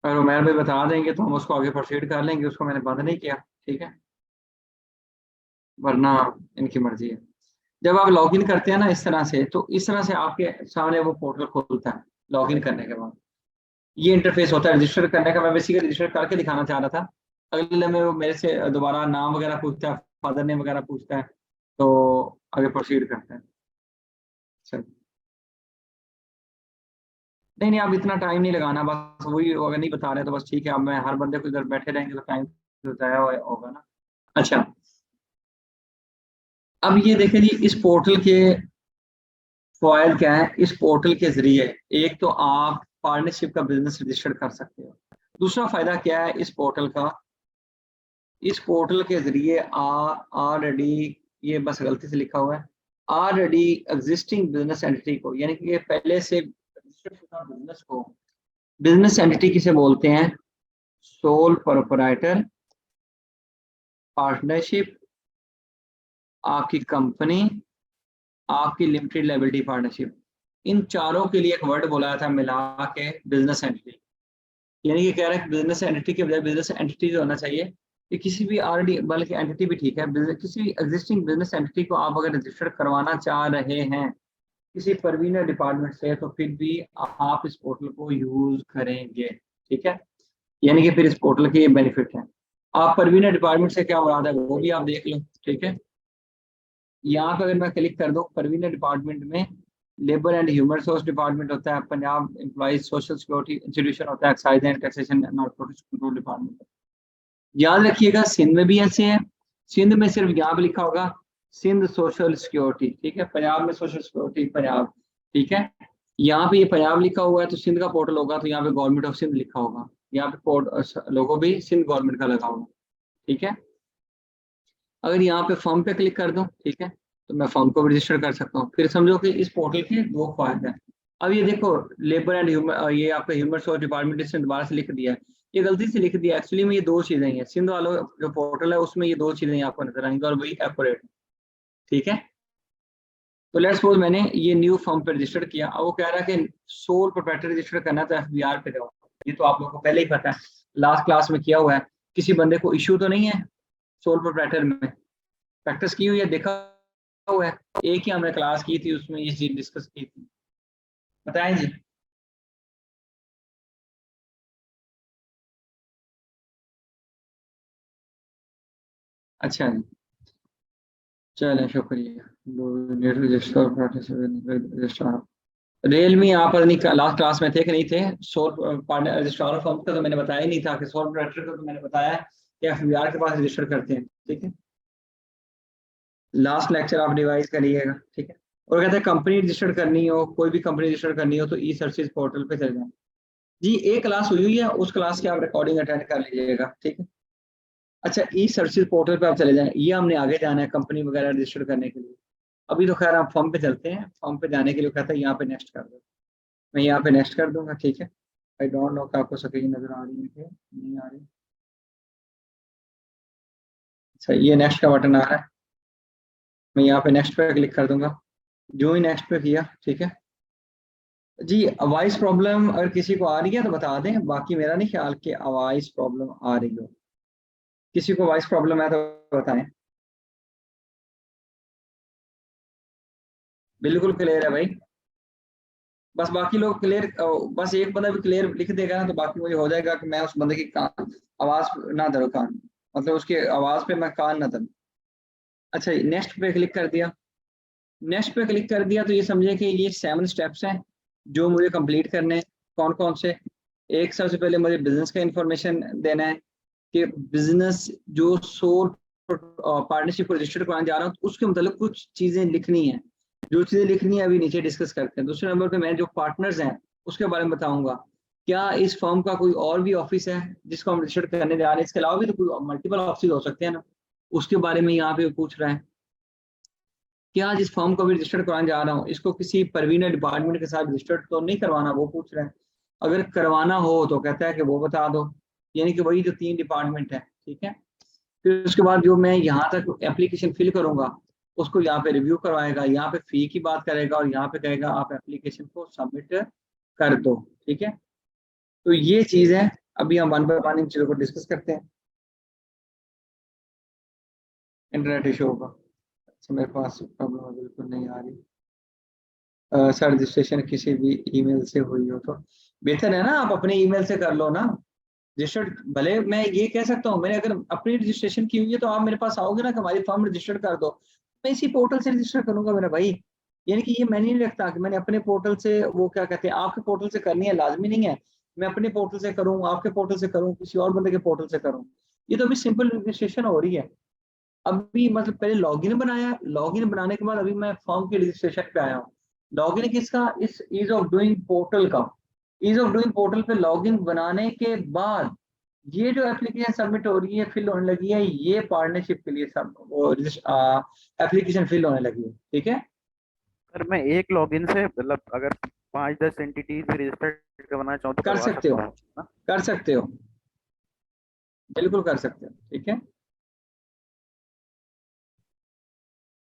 अगर उमैर भाई बता देंगे तो हम उसको आगे प्रोसीड कर लेंगे, उसको मैंने बंद नहीं किया, ठीक है, वरना इनकी मर्जी है। जब आप लॉगिन करते हैं ना इस तरह से, तो इस तरह से आपके सामने वो पोर्टल खुलता है लॉगिन करने के बाद। ये इंटरफेस होता है रजिस्टर करने का। मैं बेसिकली रजिस्टर करके दिखाना चाह रहा था। अगले में वो मेरे से दोबारा नाम वगैरह पूछता है, फादर नेम वगैरह पूछता है, तो आगे प्रोसीड करते हैं। चल नहीं नहीं, आप इतना टाइम नहीं लगाना, बस वही अगर नहीं बता रहे तो बस ठीक है। अब मैं हर बंदे को इधर बैठे रहेंगे तो टाइम तो जाया होगा ना। अच्छा, अब ये देखें जी, इस पोर्टल के फॉयल क्या है। इस पोर्टल के जरिए एक तो आप पार्टनरशिप का बिजनेस रजिस्टर कर सकते हो। दूसरा फायदा क्या है इस पोर्टल का, इस पोर्टल के जरिए ऑलरेडी, ये बस गलती से लिखा हुआ है, ऑलरेडी एग्जिस्टिंग बिजनेस एंटिटी को, यानी कि ये पहले से रजिस्टर्ड शुदा बिजनेस को, बिजनेस एंटिटी किसे बोलते हैं, सोल प्रोपराइटर, पार्टनरशिप, आपकी कंपनी, आपकी लिमिटेड लायबिलिटी पार्टनरशिप, इन चारों के लिए एक वर्ड बोला था मिला के बिजनेस एंटिटी। यानी कि कह रहा है बिजनेस एंटिटी के बजाय बिजनेस एंटिटी होना चाहिए, कि किसी भी ऑलरेडी, बल्कि एंटिटी भी ठीक है, किसी भी एग्जिस्टिंग बिजनेस एंटिटी को आप अगर रजिस्टर करवाना चाह रहे हैं किसी परवीनर डिपार्टमेंट से, तो फिर भी आप इस पोर्टल को यूज करेंगे, ठीक है। यानी कि फिर इस पोर्टल के ये बेनिफिट है। आप परवीन डिपार्टमेंट से क्या मुराद है वो भी आप देख लो, ठीक है। यहाँ पे अगर मैं क्लिक कर दूं, परवीन डिपार्टमेंट में labour and human resource department होता है, Punjab employees social security institution होता है, excise and taxation and narcotics control department. याद रखिएगा सिंध में भी ऐसे हैं, सिंध में सिर्फ यहाँ पे लिखा होगा सिंध सोशल सिक्योरिटी, ठीक है। पंजाब में सोशल सिक्योरिटी पंजाब, ठीक है। यहाँ पे ये पंजाब लिखा हुआ है तो सिंध का पोर्टल होगा तो यहाँ पे गवर्नमेंट ऑफ सिंध लिखा होगा, यहाँ पे पोर्ट लोगो भी सिंध गवर्नमेंट का लगा होगा, ठीक है। अगर यहाँ पे फॉर्म पे क्लिक कर दूं, ठीक है, तो मैं फॉर्म को भी रजिस्टर कर सकता हूँ। फिर समझो कि इस पोर्टल के दो फायदे हैं। अब ये देखो लेबर एंड ह्यूमन, ये आपका ह्यूमन रिसोर्स डिपार्टमेंट इसने दोबारा से लिख दिया है, ये गलती से लिख दिया। एक्चुअली में ये दो चीजें हैं, सिंध वालों जो पोर्टल है उसमें ये दो चीजें आपको नजर आएंगी और वही एक्यूरेट, ठीक है। तो लेट्स सपोज मैंने ये न्यू फॉर्म पे रजिस्टर किया, अब वो कह रहा है कि सोल प्रोप्राइटर रजिस्टर करना तो FBR पे जाओ। ये तो आप लोगों को पहले ही पता है, लास्ट क्लास में किया हुआ है। किसी बंदे को इश्यू तो नहीं है सोल प्रोप्राइटर में, प्रैक्टिस की हुई है, देखा हुआ है, एक ही हमने क्लास की थी उसमें ये चीज डिस्कस की थी, बताएं जी। अच्छा जी, चलें शुक्रिया। रेल में आप पता नहीं लास्ट क्लास में थे कि नहीं थे, सोल रजिस्ट्रार फॉर्म का तो मैंने बताया ही नहीं था कि सोल प्रोप्राइटर का तो मैंने बताया है कि FBR के पास रजिस्टर करते हैं, ठीक है। लास्ट लेक्चर आप रिवाइज करिएगा, ठीक है। और कहते हैं कंपनी रजिस्टर करनी हो, कोई भी कंपनी रजिस्टर करनी हो तो ई सर्विस पोर्टल पे चले जाएं जी। एक क्लास हुई है, उस क्लास की आप रिकॉर्डिंग अटेंड कर लीजिएगा, ठीक है। अच्छा, ई सर्विस पोर्टल पे आप चले जाएं, ये हमने आगे जाना है कंपनी वगैरह रजिस्टर करने के लिए। अभी तो खैर आप फॉर्म पे चलते हैं, फॉर्म पे जाने के लिए कहता है यहाँ पे नेक्स्ट कर दो, मैं यहाँ पे नेक्स्ट कर दूंगा, ठीक है। आई डोंट नो कि आपको स्क्रीन नजर आ रही है कि नहीं आ रही। अच्छा, ये नेक्स्ट का बटन आ रहा है, मैं यहाँ पे नेक्स्ट पे क्लिक कर दूंगा। जो ही नेक्स्ट पे किया, ठीक है जी। वॉइस प्रॉब्लम अगर किसी को आ रही है तो बता दें, बाकी मेरा नहीं ख्याल कि वॉइस प्रॉब्लम आ रही हो। किसी को वॉइस प्रॉब्लम है तो बताएं। बिल्कुल क्लियर है भाई, बस बाकी लोग क्लियर, बस एक बंदा भी क्लियर लिख देगा ना तो बाकी मुझे हो जाएगा कि मैं उस बंदे की कान आवाज ना धरो, कान मतलब उसकी आवाज पे मैं कान ना धरूं। अच्छा, नेक्स्ट पे क्लिक कर दिया, नेक्स्ट पे क्लिक कर दिया तो ये समझे कि ये 7 स्टेप्स हैं जो मुझे कंप्लीट करने हैं। कौन कौन से? एक, सबसे पहले मुझे बिजनेस का इंफॉर्मेशन देना है कि बिजनेस जो सोल पार्टनरशिप को रजिस्टर कराने जा रहा हूँ तो उसके मतलब कुछ चीजें लिखनी है, जो चीजें लिखनी है अभी नीचे डिस्कस करते हैं। दूसरे नंबर पे मैं जो पार्टनर्स हैं उसके बारे में बताऊंगा, क्या इस फर्म का कोई और भी ऑफिस है जिसको हम रजिस्टर करने जा रहे हैं, इसके अलावा भी तो कोई मल्टीपल ऑफिस हो सकते हैं ना, उसके बारे में यहाँ पे पूछ रहा है। क्या जिस फॉर्म को भी रजिस्टर कराने जा रहा हूँ इसको किसी परवीन डिपार्टमेंट के साथ रजिस्टर्ड तो नहीं करवाना, वो पूछ रहे हैं। अगर करवाना हो तो कहता है कि वो बता दो, यानी कि वही जो 3 डिपार्टमेंट है, ठीक है। फिर उसके बाद जो मैं यहाँ तक एप्लीकेशन फिल करूंगा उसको यहाँ पे रिव्यू करवाएगा, यहाँ पे फी की बात करेगा और यहाँ पे कहेगा आप एप्लीकेशन को सबमिट कर दो, ठीक है। तो ये चीज है, अभी हम वन बाय वन इन चीजों को डिस्कस करते हैं। इंटरनेट इशू होगा, अच्छा मेरे पास प्रॉब्लम बिल्कुल नहीं आ रही। सर रजिस्ट्रेशन किसी भी ईमेल से हुई हो तो बेहतर है ना, आप अपने ईमेल से कर लो ना रजिस्टर्ड। भले मैं ये कह सकता हूँ मैंने अगर अपनी रजिस्ट्रेशन की हुई है तो आप मेरे पास आओगे ना कि हमारी फॉर्म रजिस्टर्ड कर दो, मैं इसी पोर्टल से रजिस्टर करूंगा मेरा भाई। यानी कि ये मैंने नहीं रखता कि मैंने अपने पोर्टल से, वो क्या कहते हैं, आपके पोर्टल से करनी है, लाजमी नहीं है मैं अपने पोर्टल से करूँ, आपके पोर्टल से करूँ, किसी और बंदे के पोर्टल से करूँ। ये तो अभी सिंपल रजिस्ट्रेशन हो रही है। अभी मतलब पहले लॉगिन बनाया, लॉगिन बनाने के बाद अभी मैं फॉर्म के रजिस्ट्रेशन पे आया हूँ। लॉगिन किसका? इस ईज ऑफ डूइंग पोर्टल का। ईज ऑफ डूइंग पोर्टल पे लॉगिन बनाने के बाद ये जो एप्लीकेशन सबमिट हो रही है, फिल होने लगी है, ये पार्टनरशिप के लिए सब वो एप्लीकेशन फिल होने लगी है, ठीक है। सर मैं एक लॉगिन से मतलब अगर 5-10 एंटिटीज रजिस्टर्ड करवाना चाहूँ तो कर करवा सकते हो, सकता हूँ ना? कर सकते हो, बिल्कुल कर सकते हो, ठीक है।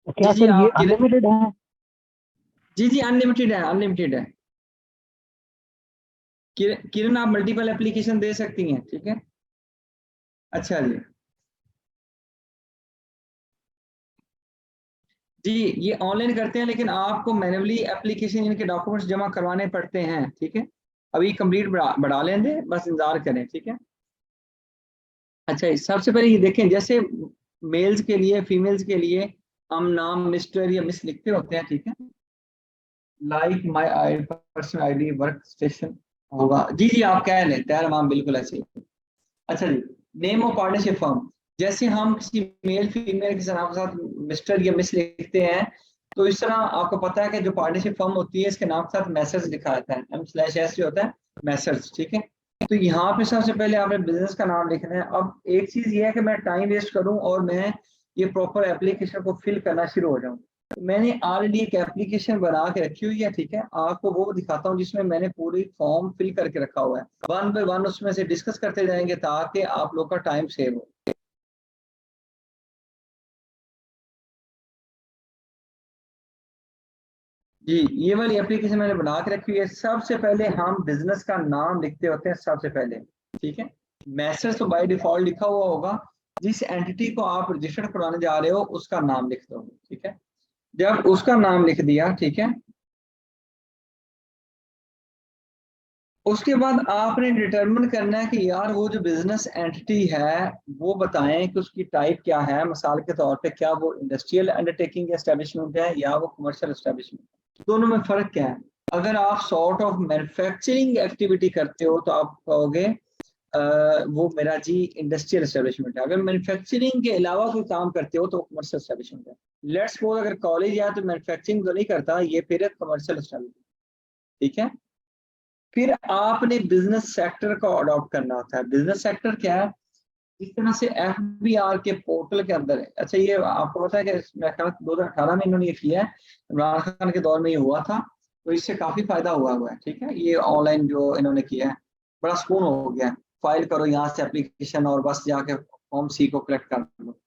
तो क्या जी जी सर ये आप अनलिमिटेड है? जी जी अनलिमिटेड है, अनलिमिटेड है। किरण आप मल्टीपल एप्लीकेशन दे सकती हैं, ठीक है। अच्छा जी, जी ये ऑनलाइन करते हैं लेकिन आपको मैन्युअली एप्लीकेशन इनके डॉक्यूमेंट्स जमा करवाने पड़ते हैं, ठीक है। अभी कंप्लीट बढ़ा लें दे, बस इंतजार करें, ठीक है। अच्छा, सबसे पहले ये देखें, जैसे मेल्स के लिए, फीमेल्स के लिए हम नाम मिस्टर या मिस लिखते होते हैं, ठीक है। Like my I person ID work station होगा। जी जी, आप कह रहे हैं तैयार, बिल्कुल ऐसे ही। अच्छा जी, नेम ऑफ पार्टनरशिप फर्म, जैसे हम किसी मेल फीमेल के नाम के साथ मिस्टर या मिस लिखते हैं, तो इस तरह आपको पता है कि जो पार्टनरशिप फर्म होती है इसके नाम के साथ मैसेज लिखा जाता है, M/S जो होता है मैसेज, ठीक है। तो यहाँ पे सबसे पहले आपने बिजनेस का नाम लिखना है। अब एक चीज ये है कि मैं टाइम वेस्ट करूं और मैं ये प्रॉपर एप्लीकेशन को फिल करना शुरू हो जाऊं, तो मैंने ऑलरेडी एक एप्लीकेशन बना के रखी हुई है, ठीक है। आपको वो दिखाता हूँ जिसमें मैंने पूरी फॉर्म फिल करके रखा हुआ है, 1 बाय 1 उसमें से डिस्कस करते जाएंगे ताकि आप लोग का टाइम सेव हो। जी, ये वाली एप्लीकेशन मैंने बना के रखी हुई है। सबसे पहले हम बिजनेस का नाम लिखते होते हैं सबसे पहले, ठीक है। मैसेज तो बाय डिफॉल्ट लिखा हुआ होगा, जिस एंटिटी को आप रजिस्टर्ड करवाने जा रहे हो उसका नाम लिख दो, ठीक है। जब उसका नाम लिख दिया, ठीक है, उसके बाद आपने डिटरमिन करना है कि यार वो जो बिजनेस एंटिटी है वो बताएं कि उसकी टाइप क्या है। मिसाल के तौर पे क्या वो इंडस्ट्रियल अंडरटेकिंग एस्टेब्लिशमेंट है या वो कमर्शियल एस्टेब्लिशमेंट, दोनों में फर्क क्या है। अगर आप सॉर्ट ऑफ मैन्युफैक्चरिंग एक्टिविटी करते हो तो आप कहोगे वो मेरा जी इंडस्ट्रियल एस्टेब्लिशमेंट है। अगर मैन्युफैक्चरिंग के अलावा कोई काम करते हो तो कमर्शियल एस्टेब्लिशमेंट है। लेट्स सपोज अगर कॉलेज है तो मैन्युफैक्चरिंग तो नहीं करता, ये फिर कमर्शियल एस्टेब्लिशमेंट, ठीक है। फिर आपने बिजनेस सेक्टर को अडॉप्ट करना होता है। बिजनेस सेक्टर क्या है, इस तरह से FBR के पोर्टल के अंदर है। अच्छा, ये आपको पता है कि 2018 में इन्होंने ये किया है, इमरान खान के दौर में ये हुआ था, तो इससे काफी फायदा हुआ है, ठीक है। ये ऑनलाइन जो इन्होंने किया है बड़ा सुकून हो गया है। फाइल करो यहाँ से एप्लीकेशन और बस जाके फॉर्म C को कलेक्ट कर लो।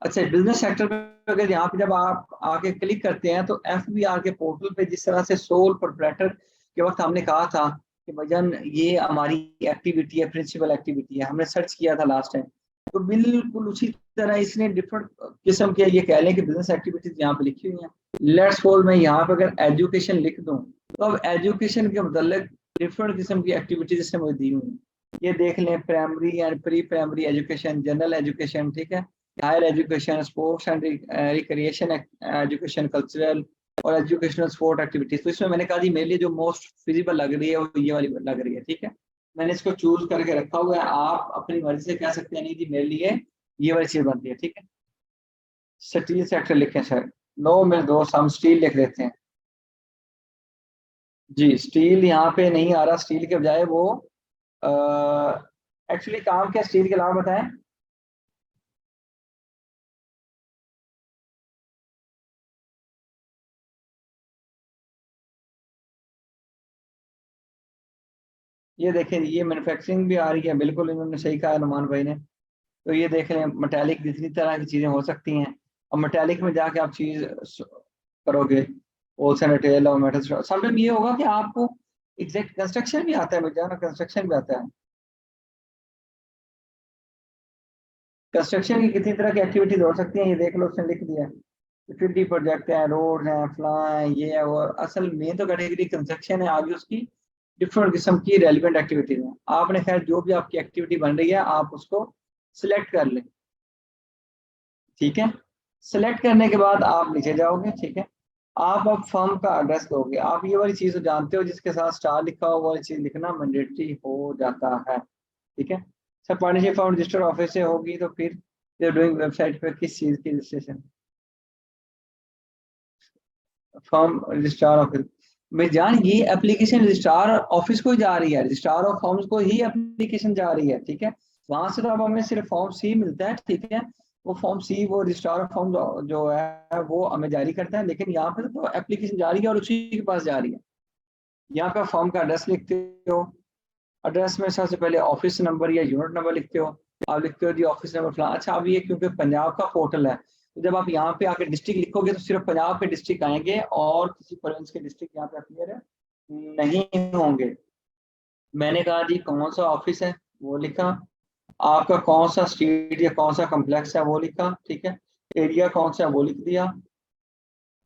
अच्छा, बिजनेस सेक्टर पे अगर यहाँ पे जब आप आके क्लिक करते हैं तो FBR के पोर्टल पे जिस तरह से सोल प्रोप्राइटर के वक्त हमने कहा था कि भजन ये हमारी एक्टिविटी है, प्रिंसिपल एक्टिविटी है, हमने सर्च किया था लास्ट टाइम, तो बिल्कुल उसी तरह इसने डिफरेंट किस्म के, ये कह लें कि बिजनेस एक्टिविटीज यहाँ पे लिखी हुई हैं। लेट्स सपोज मैं यहाँ पे अगर एजुकेशन लिख दूँ तो अब एजुकेशन के मतलब डिफरेंट किस्म की एक्टिविटीज इसने मुझे दी हुई हैं। ये देख लें, primary and pre primary education, general education, ठीक है, higher education, sports and recreation education, cultural और एजुकेशनल स्पोर्ट एक्टिविटीज। तो इसमें मैंने कहा जी मेरे लिए जो मोस्ट फिजिबल लग रही है वो ये वाली लग रही है, ठीक है। मैंने इसको चूज करके रखा हुआ है। आप अपनी मर्जी से कह सकते हैं नहीं जी मेरे लिए ये वाली चीज बनती है, ठीक है। स्टील सेक्टर लिखें सर, नो मेरे दोस्त हम स्टील लिख देते हैं जी। स्टील यहाँ पे नहीं आ रहा, स्टील के बजाय वो एक्चुअली काम क्या स्टील के अलावा बताएं। ये देखें, ये मैन्युफैक्चरिंग भी आ रही है, बिल्कुल इन्होंने सही कहा नुमान भाई ने। तो ये देख लें, मेटालिक जितनी तरह की चीजें हो सकती हैं, और मेटालिक में जाके आप चीज करोगे होलसेल रिटेल और मेटल। समटाइम ये होगा कि आपको एग्जैक्ट कंस्ट्रक्शन भी आता है, मुझे जाना कंस्ट्रक्शन भी आता है। कंस्ट्रक्शन की कितनी तरह की एक्टिविटीज हो सकती हैं ये देख लो, उसने लिख दिया है। यूटिलिटी प्रोजेक्ट है, रोड है, फलां है, ये है, और असल में तो कैटेगरी कंस्ट्रक्शन है, आगे उसकी डिफरेंट किस्म की रेलिवेंट एक्टिविटीज हैं। आपने खैर जो भी आपकी एक्टिविटी बन रही है आप उसको सिलेक्ट कर लें, ठीक है। सिलेक्ट करने के बाद आप नीचे जाओगे, ठीक है। आप अब फर्म का एड्रेस दोगे। आप ये वाली चीज जानते हो जिसके साथ स्टार लिखा हो वो वाली चीज लिखना मैंडेटरी हो जाता है, ठीक है। सब पार्टनरशिप फर्म रजिस्टर ऑफिस से होगी तो फिर डूइंग वेबसाइट पर किस चीज की रजिस्ट्रेशन, फर्म रजिस्ट्रार ऑफिस में जान, ये एप्लीकेशन रजिस्ट्रार ऑफिस को ही जा रही है, रजिस्ट्रार ऑफ फर्म्स को ही एप्लीकेशन जा रही है, ठीक है। वहां से तो अब हमें सिर्फ फॉर्म C मिलता है, ठीक है। वो फॉर्म C वो रजिस्ट्रार ऑफ फर्म जो है वो हमें जारी करता है, लेकिन यहाँ पे तो एप्लीकेशन जा रही है और उसी के पास जा रही है। यहाँ पे फॉर्म का एड्रेस लिखते हो, एड्रेस में सबसे पहले ऑफिस नंबर या यूनिट नंबर लिखते हो। आप लिखते हो जी ऑफिस नंबर फलाना। अच्छा, अब ये क्योंकि पंजाब का पोर्टल है तो जब आप यहाँ पे आके डिस्ट्रिक्ट लिखोगे तो सिर्फ पंजाब के डिस्ट्रिक्ट आएंगे और किसी प्रोविंस के डिस्ट्रिक्ट यहाँ पे अपीयर नहीं होंगे। मैंने कहा जी कौन सा ऑफिस है वो लिखा, आपका कौन सा स्ट्रीट या कौन सा कम्प्लेक्स है वो लिखा, ठीक है। एरिया कौन सा है वो लिख दिया,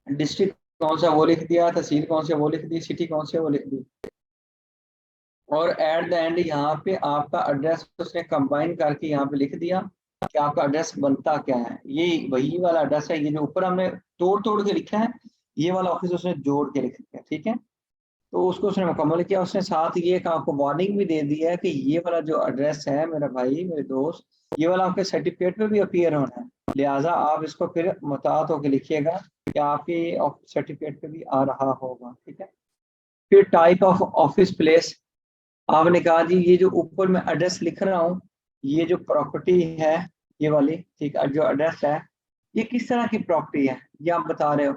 डिस्ट्रिक्ट कौन सा वो लिख दिया, तहसील कौन सी है वो लिख दी, सिटी कौन सी है वो लिख दी। और एट द एंड यहाँ पे आपका एड्रेस उसने कंबाइन करके यहाँ पे लिख दिया कि आपका एड्रेस बनता क्या है। ये वही वाला एड्रेस है, ये जो ऊपर हमने तोड़ तोड़ के लिखा है, ये वाला ऑफिस उसने जोड़ के लिख दिया, ठीक है। तो उसको उसने मुकम्मल किया। उसने साथ ये एक आपको वार्निंग भी दे दी है कि ये वाला जो एड्रेस है मेरा भाई, मेरे दोस्त, ये वाला आपके सर्टिफिकेट पे भी अपीयर होना है, लिहाजा आप इसको फिर मुताहत होकर लिखिएगा कि आपके सर्टिफिकेट पे भी आ रहा होगा, ठीक है। फिर टाइप ऑफ ऑफिस प्लेस, आपने कहा जी ये जो ऊपर मैं एड्रेस लिख रहा हूँ, ये जो प्रॉपर्टी है ये वाली, ठीक है, जो एड्रेस है ये किस तरह की प्रॉपर्टी है, ये आप बता रहे हो।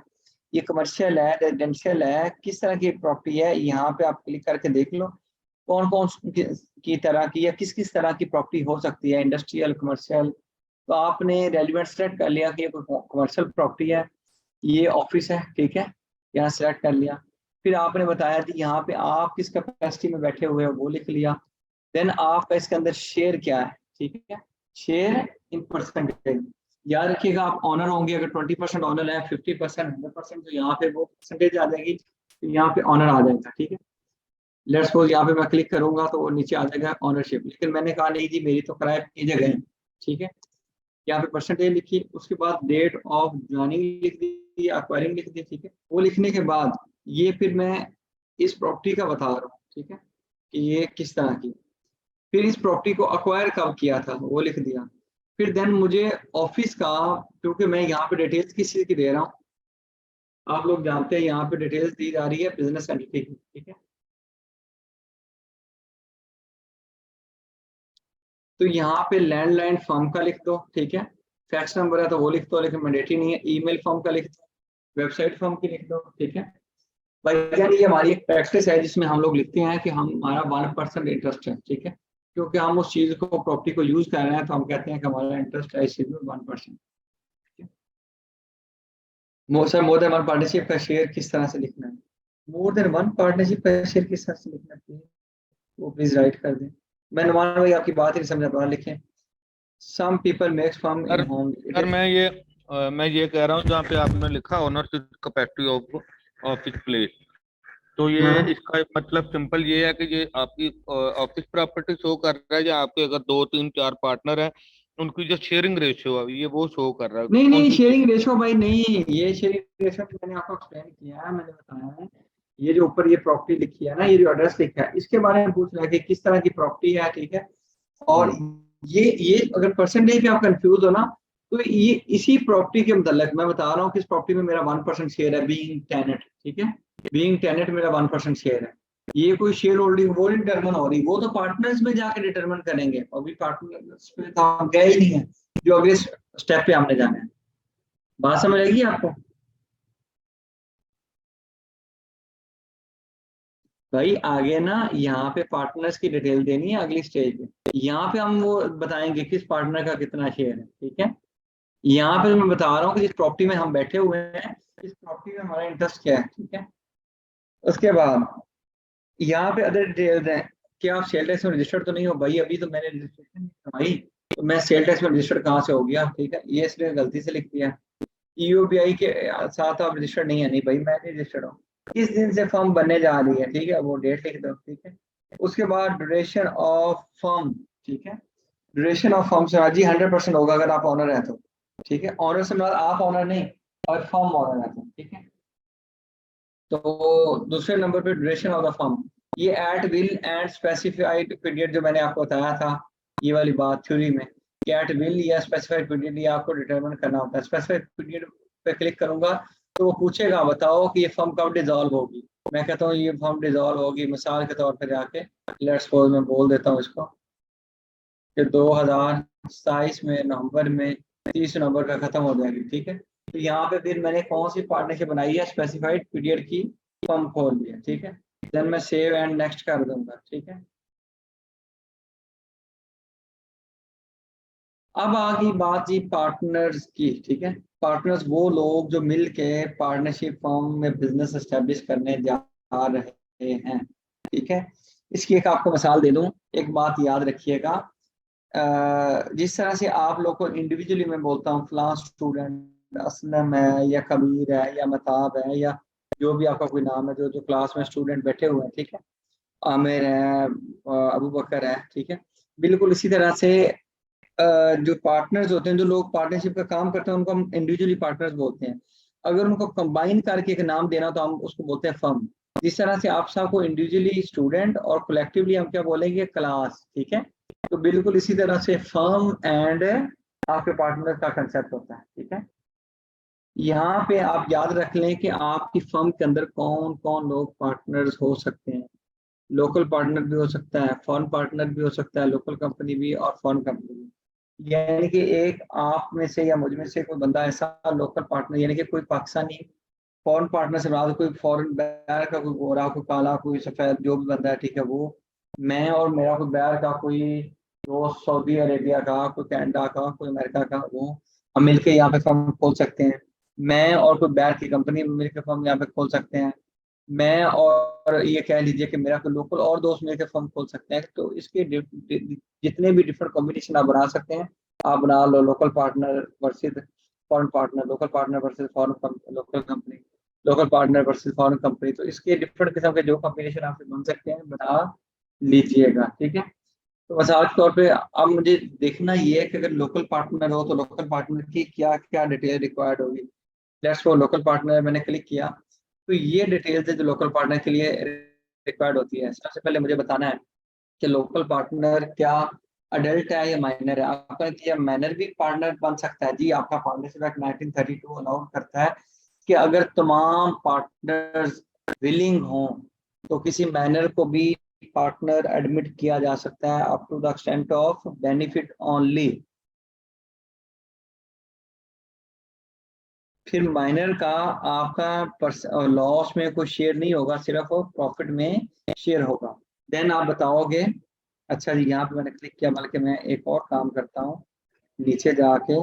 ये कमर्शियल है, रेजिडेंशियल है, किस तरह की प्रॉपर्टी है, यहाँ पे आप क्लिक करके देख लो कौन कौन की तरह की या किस किस तरह की प्रॉपर्टी हो सकती है, इंडस्ट्रियल, कमर्शियल। तो आपने रेलिवेंट सेलेक्ट कर लिया कि ये कमर्शियल प्रॉपर्टी है, ये ऑफिस है, ठीक है, यहाँ सेलेक्ट कर लिया। फिर आपने बताया कि यहाँ पे आप किस कैपेसिटी में बैठे हुए हो वो लिख लिया। देन आपका इसके अंदर शेयर क्या है, ठीक है, शेयर इन परसेंटेज। याद रखिएगा आप ऑनर होंगे, अगर 20% ऑनर है, 50%, 100%, तो यहाँ पे वो परसेंटेज आ जाएगी, तो यहाँ पे ऑनर आ जाएगा, ठीक है। लेट्स सपोज यहाँ पे मैं क्लिक करूंगा तो वो नीचे आ जाएगा ऑनरशिप, लेकिन मैंने कहा नहीं जी मेरी तो किराए की जगह है, ठीक है। यहाँ पे परसेंटेज लिखी, उसके बाद डेट ऑफ ज्वाइनिंग लिख दी, एक्वायरिंग लिख दी, ठीक है। वो लिखने के बाद ये फिर मैं इस प्रॉपर्टी का बता रहा हूँ, ठीक है, कि ये किस तरह की। फिर इस प्रॉपर्टी को अक्वायर कब किया था वो लिख दिया। फिर देन मुझे ऑफिस का, क्योंकि मैं यहाँ पे डिटेल्स किस चीज की दे रहा हूँ, आप लोग जानते हैं यहाँ पे डिटेल्स दी जा रही है बिजनेस एंटिटी की, ठीक है। तो यहाँ पे लैंडलाइन फर्म का लिख दो, ठीक है। फैक्स नंबर है तो वो लिख दो, लेकिन मैंडेटरी नहीं है। ईमेल फर्म का लिख दो, वेबसाइट फर्म की लिख दो, ठीक है। भाई ये हमारी एक प्रैक्टिस है जिसमें हम लोग लिखते हैं कि हमारा 1% इंटरेस्ट है, ठीक है, क्योंकि हम उस चीज को, प्रॉपर्टी को यूज कर रहे हैं, तो हम कहते हैं कि हमारा इंटरेस्ट है इस चीज में 1%। Sir more than one partnership का शेयर किस तरह से लिखना है, मोर देन वन पार्टनरशिप का शेयर किस तरह से लिखना है, वो प्लीज राइट कर दें। मैं नुमान भाई आपकी बात ही समझा पा, लिखें सम पीपल मेक्स फर्म इन होम। सर मैं ये कह रहा हूँ जहाँ पे आपने लिखा ownership capacity of office place, तो ये इसका मतलब सिंपल ये है कि ये आपकी ऑफिस प्रॉपर्टी शो कर रहा है, या आपके अगर 2 3 4 पार्टनर हैं उनकी जो शेयरिंग रेशियो है ये वो शो कर रहा है? नहीं कौन नहीं, सी शेयरिंग रेशो भाई नहीं, ये शेयरिंग रेशो मैंने आपको एक्सप्लेन किया है, मैंने बताया है। ये जो ऊपर ये प्रॉपर्टी लिखी है ना, ये जो एड्रेस लिखा है, इसके बारे में पूछ रहा है कि किस तरह की प्रॉपर्टी है, ठीक है। और ये अगर परसेंटेज पे आप कंफ्यूज हो ना, तो ये इसी प्रॉपर्टी के मतलब मैं बता रहा हूँ कि इस प्रॉपर्टी में मेरा 1% शेयर है, बीइंग टेनेंट, ठीक है, बीइंग टेनेंट मेरा 1% शेयर है। ये कोई शेयर होल्डिंग वो डिटरमिन हो रही, वो तो पार्टनर्स में जाके डिटरमिन करेंगे, अभी पार्टनर्स पे तो हम गए ही नहीं है, जो अगले स्टेप पे हमने जाना है। बात समझ आएगी आपको भाई? आगे ना यहाँ पे पार्टनर्स की डिटेल देनी है अगली स्टेज पे, यहाँ पे हम वो बताएंगे किस पार्टनर का कितना शेयर है, ठीक है। यहाँ पे मैं बता रहा हूँ कि जिस प्रॉपर्टी में हम बैठे हुए हैं, इस प्रॉपर्टी में हमारा इंटरेस्ट क्या है, ठीक है। उसके बाद यहाँ पे अदर डिटेल्स हैं कि आप सेल टैक्स में रजिस्टर्ड तो नहीं हो भाई, अभी तो मैंने रजिस्ट्रेशन नहीं करवाई, तो मैं सेल टैक्स में रजिस्टर्ड कहाँ से हो गया, ठीक है, ये इसने गलती से लिख दिया। ईओबीआई के साथ आप रजिस्टर्ड नहीं है, नहीं भाई मैं नहीं रजिस्टर्ड हूँ। किस दिन से फर्म बनने जा रही है, ठीक है, वो डेट लिख दो, ठीक है। उसके बाद ड्यूरेशन ऑफ फर्म, ठीक है, ड्यूरेशन ऑफ फर्म से जी 100% होगा अगर आप ऑनर है तो, ठीक है। ऑनर से मतलब आप ऑनर नहीं और फर्म ऑनर है तो, ठीक है। तो दूसरे नंबर पे ड्यूरेशन ऑफ द फर्म, ये at will and specified period जो मैंने आपको बताया था, ये वाली बात थ्योरी में कि एट विल या स्पेसिफाइड पीरियड ये आपको डिटरमिन करना होता है। स्पेसिफाइड पीरियड पे क्लिक करूंगा तो वो पूछेगा बताओ कि ये फर्म कब डिजॉल्व होगी, मैं कहता हूँ ये फर्म डिजॉल्व होगी मिसाल के तौर पर जाके लेट्स सपोज मैं बोल देता हूँ इसको कि 2027 में नवंबर में 30 नवंबर का खत्म हो जाएगी, ठीक है। तो यहाँ पे फिर मैंने कौन सी पार्टनरशिप बनाई है, स्पेसिफाइड पीरियड की फर्म खोल दिया, ठीक है। देन मैं सेव एंड नेक्स्ट कर दूंगा, ठीक है। अब आ गई बात जी पार्टनर्स की, ठीक है। पार्टनर्स वो लोग जो मिल के पार्टनरशिप फर्म में बिजनेस एस्टेब्लिश करने जा रहे हैं, ठीक है। इसकी एक आपको मिसाल दे दूं, एक बात याद रखिएगा, जिस तरह से आप लोग को इंडिविजुअली मैं बोलता हूँ फलां स्टूडेंट असलम है या कबीर है या मताब है या जो भी आपका कोई नाम है, जो जो क्लास में स्टूडेंट बैठे हुए हैं, ठीक है। आमिर है, अबू बकर है, ठीक है। बिल्कुल इसी तरह से जो पार्टनर्स होते हैं, जो लोग पार्टनरशिप का काम करते हैं, उनको हम इंडिविजुअली पार्टनर्स बोलते हैं। अगर उनको कंबाइन करके एक नाम देना तो हम उसको बोलते हैं फर्म। जिस तरह से आप सबको इंडिविजुअली स्टूडेंट और कलेक्टिवली हम क्या बोलेंगे, क्लास, ठीक है। तो बिल्कुल इसी तरह से फर्म एंड आपके पार्टनर का कंसेप्ट होता है, ठीक है। यहाँ पे आप याद रख लें कि आपकी फर्म के अंदर कौन कौन लोग पार्टनर्स हो सकते हैं। लोकल पार्टनर भी हो सकता है, फॉरेन पार्टनर भी हो सकता है, लोकल कंपनी भी और फॉरेन कंपनी भी। यानी कि एक आप में से या मुझ में से कोई बंदा ऐसा लोकल पार्टनर, यानी कि कोई पाकिस्तानी फॉरेन पार्टनर से बना, कोई फॉरेन बैर का, कोई गोरा, कोई काला, कोई सफेद, जो भी बंदा है, ठीक है, वो मैं और मेरा कोई बैर का कोई दोस्त सऊदी अरेबिया का, कोई कनाडा का, कोई अमेरिका का, वो हम मिलके यहाँ पे फर्म खोल सकते हैं। मैं और कोई बैर की कंपनी मिलकर फर्म यहाँ पे खोल सकते हैं। मैं और ये कह लीजिए कि मेरा कोई लोकल और दोस्त मिलकर फर्म खोल सकते हैं। तो इसके जितने भी डिफरेंट कॉम्बिनेशन आप बना सकते हैं, आप बना लो। Local partner versus foreign partner, local partner versus foreign local company, local partner versus foreign company. तो इसके डिफरेंट किस्म के जो कॉम्बिनेशन आप बन सकते हैं, बना लीजिएगा, ठीक है। तो मिसाल के तौर पे अब मुझे देखना ये है कि अगर लोकल पार्टनर हो तो लोकल पार्टनर की क्या क्या डिटेल रिक्वायर्ड होगी। लेट्स वो लोकल पार्टनर मैंने क्लिक किया, तो ये डिटेल्स है जो लोकल पार्टनर के लिए रिक्वायर्ड होती है। सबसे पहले मुझे बताना है कि लोकल पार्टनर क्या अडल्ट है या माइनर है। आपका क्या माइनर भी पार्टनर बन सकता है? जी, आपका पार्टनरशिप एक्ट 1932 अलाउ करता है कि अगर तमाम पार्टनर्स विलिंग हों तो किसी माइनर को भी पार्टनर एडमिट किया जा सकता है, up to the extent of benefit only. फिर माइनर का आपका लॉस में कोई शेयर नहीं होगा, सिर्फ प्रॉफिट में शेयर होगा। देन आप बताओगे, अच्छा जी, यहाँ पे मैंने क्लिक किया, बल्कि मैं एक और काम करता हूँ, नीचे जाके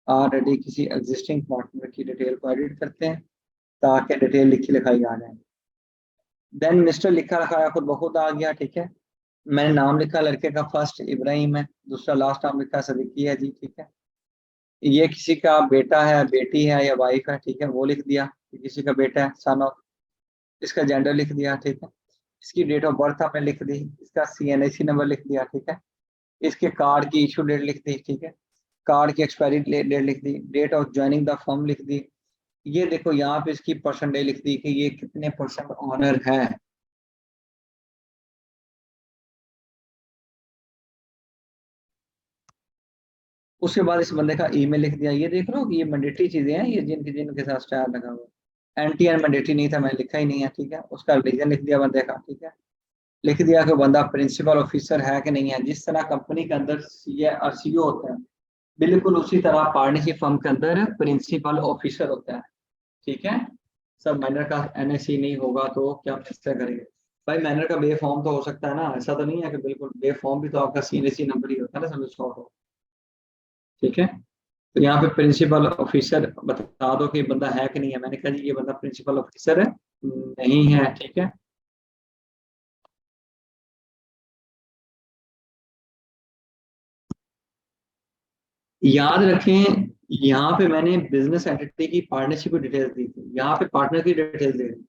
ऑलरेडी किसी एग्जिस्टिंग पार्टनर की डिटेल को एडिट करते हैं ताकि डिटेल लिखी लिखाई आ जाए। देन मिस्टर लिखा रखा खुद बहुत आ गया, ठीक है। मैंने नाम लिखा लड़के का, फर्स्ट इब्राहिम है, दूसरा लास्ट नाम लिखा सदीकी है जी, ठीक है। ये किसी का बेटा है, बेटी है या वाइफ है, ठीक है, वो लिख दिया कि किसी का बेटा है, सन ऑफ। इसका जेंडर लिख दिया, ठीक है। इसकी डेट ऑफ बर्थ आपने लिख दी, इसका CNAC नंबर लिख दिया, ठीक है। इसके कार्ड की इशू डेट लिख दी, ठीक है। कार्ड की एक्सपायरी डेट लिख दी, date of joining the firm लिख दी। ये देखो यहाँ पे इसकी परसेंटेज लिख दी कि ये कितने परसेंट ऑनर है। उसके बाद इस बंदे का ईमेल लिख दिया। ये देख लो कि ये मैंडेटरी चीजें हैं, ये जिनके जिनके साथ स्टार लगा हुआ। एंटी एंड मैंडेटरी नहीं था, मैंने लिखा ही नहीं है, ठीक है। उसका रिलीजन लिख दिया बंदे का, ठीक है। लिख दिया कि बंदा प्रिंसिपल ऑफिसर है कि नहीं है। जिस तरह कंपनी के अंदर CA और CEO होता है, बिल्कुल उसी तरह पार्टनरशिप फर्म के अंदर प्रिंसिपल ऑफिसर होता है, ठीक है। सब माइनर का NSE नहीं होगा तो क्या मिस्टर करेंगे भाई। माइनर का बे फॉर्म तो हो सकता है ना, ऐसा तो नहीं है कि बिल्कुल बे फॉर्म भी तो आपका CNSE नंबर ही होता है ना, सब शॉर्ट हो, ठीक है। तो यहाँ पे प्रिंसिपल ऑफिसर बता दो कि बंदा है कि नहीं है। मैंने कहा जी ये बंदा प्रिंसिपल ऑफिसर है, नहीं है, ठीक है। याद रखें, यहाँ पे मैंने बिजनेस एंटिटी की पार्टनरशिप की डिटेल्स दी थी, यहाँ पे पार्टनर की डिटेल्स दे दी।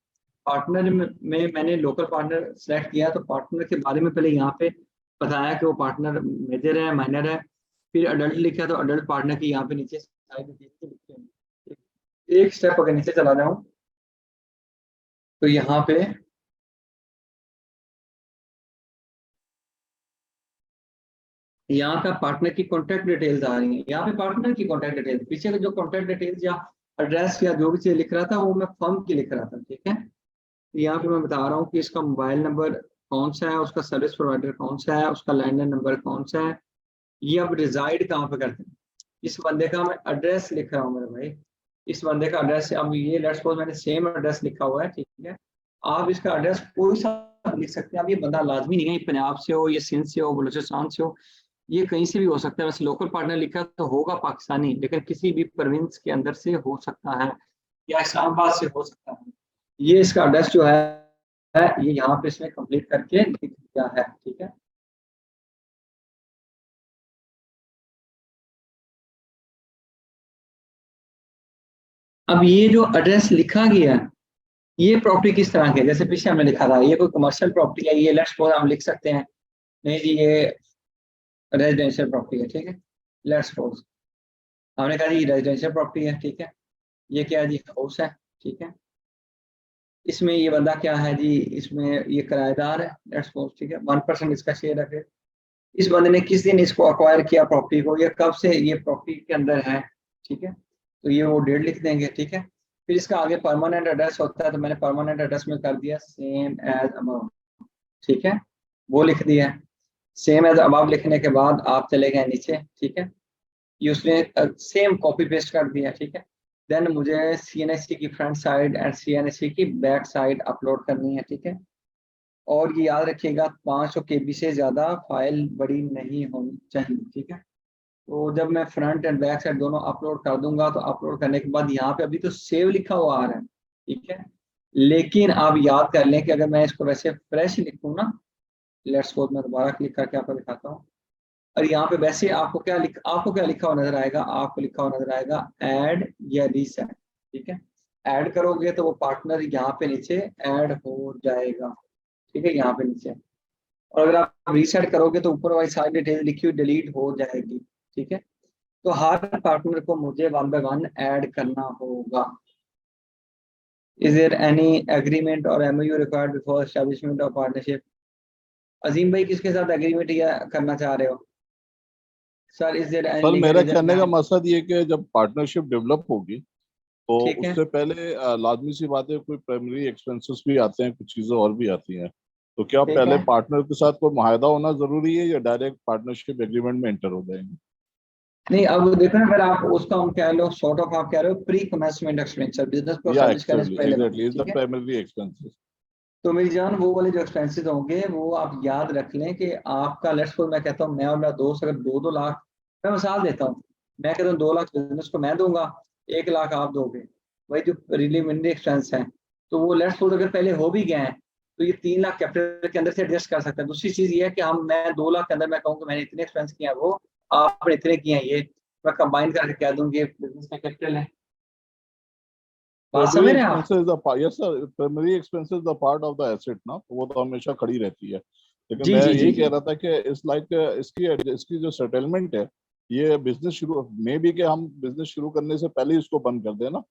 पार्टनर में मैंने लोकल पार्टनर सेलेक्ट किया, तो पार्टनर के बारे में पहले यहाँ पे बताया कि वो पार्टनर मेजर है, माइनर है। फिर अडल्ट लिखा तो अडल्ट पार्टनर की यहाँ पे नीचे साइड लिखे हैं। एक स्टेप अगर नीचे चला जाऊं तो यहाँ पे यहाँ का पार्टनर की कॉन्टैक्ट डिटेल्स आ रही हैं। यहाँ पे पार्टनर की कॉन्टैक्ट डिटेल्स, पीछे का जो कॉन्टैक्ट डिटेल्स या एड्रेस या जो भी चीज लिख रहा था वो मैं फर्म की लिख रहा था, ठीक है। यहाँ पे मैं बता रहा हूँ कि इसका मोबाइल नंबर कौन सा है, उसका सर्विस प्रोवाइडर कौन सा है, उसका लैंडलाइन नंबर कौन सा है, ये अब रिजाइड कहाँ पे करते हैं। इस बंदे का मैं एड्रेस लिख रहा हूँ मेरे भाई, इस बंदे का एड्रेस। अब ये लेट्स सपोज मैंने सेम एड्रेस लिखा हुआ है, ठीक है। आप इसका एड्रेस कोई सा लिख सकते हैं। अब ये बंदा लाजमी नहीं है पंजाब से हो, ये सिंध से हो, बलूचिस्तान से हो, ये कहीं से भी हो सकता है। वैसे लोकल पार्टनर लिखा तो होगा पाकिस्तानी, लेकिन किसी भी प्रोविंस के अंदर से हो सकता है या इस्लामाबाद से हो सकता है। ये इसका एड्रेस जो है ये यहाँ पे इसमें कंप्लीट करके लिख दिया है, ठीक है। अब ये जो एड्रेस लिखा गया है ये प्रॉपर्टी किस तरह की है, जैसे पीछे हमने लिखा था ये कोई कमर्शियल प्रॉपर्टी है, ये लेट्स सपोज हम लिख सकते हैं नहीं जी ये रेजिडेंशियल प्रॉपर्टी है, ठीक है। लेट्स सपोज हमने कहा जी रेजिडेंशियल प्रॉपर्टी है, ठीक है। ये क्या है जी, हाउस है, ठीक है। इसमें ये बंदा क्या है जी, इसमें ये किराएदार है, लेट्स सपोज, ठीक है। 1% इसका शेयर है। फिर इस बंदे ने किस दिन इसको अक्वायर किया प्रॉपर्टी को, या कब से ये प्रॉपर्टी के अंदर है, ठीक है। तो ये वो डेट लिख देंगे, ठीक है। फिर इसका आगे परमानेंट एड्रेस होता है, तो मैंने परमानेंट एड्रेस में कर दिया सेम एज अबाव, ठीक है, वो लिख दिया। सेम एज अबाव लिखने के बाद आप चले गए नीचे, ठीक है। ये उसने सेम कॉपी पेस्ट कर दिया, ठीक है। देन मुझे CNSC की फ्रंट साइड एंड CNSC की बैक साइड अपलोड करनी है, ठीक है। और ये याद रखिएगा 500 KB से ज़्यादा फाइल बड़ी नहीं होनी चाहिए, ठीक है। तो जब मैं फ्रंट एंड बैक साइड दोनों अपलोड कर दूंगा, तो अपलोड करने के बाद यहाँ पे अभी तो सेव लिखा हुआ आ रहा है, ठीक है। लेकिन आप याद कर लें कि अगर मैं इसको वैसे फ्रेश लिखूँ ना, लेट्स सपोज मैं दोबारा क्लिक करके आपको दिखाता हूँ, और यहाँ पे वैसे आपको क्या लिखा हुआ नजर आएगा, आपको लिखा हुआ नजर आएगा ऐड या रीसेट, ठीक है। ऐड करोगे तो वो पार्टनर यहाँ पे नीचे ऐड हो जाएगा, ठीक है, यहाँ पे नीचे। और अगर आप रीसेट करोगे तो ऊपर वाली सारी डिटेल लिखी हुई डिलीट हो जाएगी, ठीक है। तो हर पार्टनर को मुझे 1 by 1 ऐड करना होगा। इज देयर एनी एग्रीमेंट और MOU required before establishment of partnership? Azeem भाई किसके साथ एग्रीमेंट या करना चाह रहे हो sir? Is there sir any मेरा कहने का मकसद ये कि जब पार्टनरशिप डेवलप होगी तो ठीक है। उससे पहले लाजमी सी बात है, कोई प्राइमरी एक्सपेंसेस भी आते हैं, कुछ चीजें और भी आती हैं। तो क्या ठीक पहले है। पार्टनर के साथ कोई मुआहदा होना जरूरी है या डायरेक्ट पार्टनरशिप एग्रीमेंट में एंटर हो जाएंगे? नहीं, अब देखो ना, अगर आप उसका हम कह लो सॉर्ट ऑफ, आप कह रहे हो प्री कमेंसमेंट एक्सपेंडिचर, बिजनेस को या एस्टैब्लिश करने से पहले, एग्जैक्टली इज द ठीक है। Primary expenses. तो मेरी जान वो वाले जो एक्सपेंसेस होंगे वो आप याद रख लें कि आपका, लेट्स सपोज मैं कहता हूँ मैं और मेरा दोस्त अगर 2-2 लाख, मैं मिसाल देता हूँ, मैं कहता हूँ 2 लाख बिजनेस को मैं दूंगा, 1 लाख आप दोगे, वही जो प्रीलिमिनरी एक्सपेंस है। तो वो लेट्स सपोज अगर पहले हो भी गए हैं तो ये 3 लाख कैपिटल के अंदर से एडजस्ट कर सकते हैं। दूसरी चीज ये है कि मैं 2 लाख के अंदर मैं कहूँ कि मैंने इतने एक्सपेंस किए हैं, वो आपने इतने किए हैं, ये मैं कंबाइन करके कह दूँ कि बिजनेस का कैपिटल है। बात समझ रहे हैं आप? Yes sir, primary expenses the part of the asset ना, तो वो तो हमेशा खड़ी रहती है। लेकिन जी मैं जी यही जी कह जी रहा था कि इस लाइक इसकी जो सेटलमेंट है, ये बिजनेस शुरू में भी कि हम बिजनेस शुरू करने से पहले ही इसको बंद कर दें ना,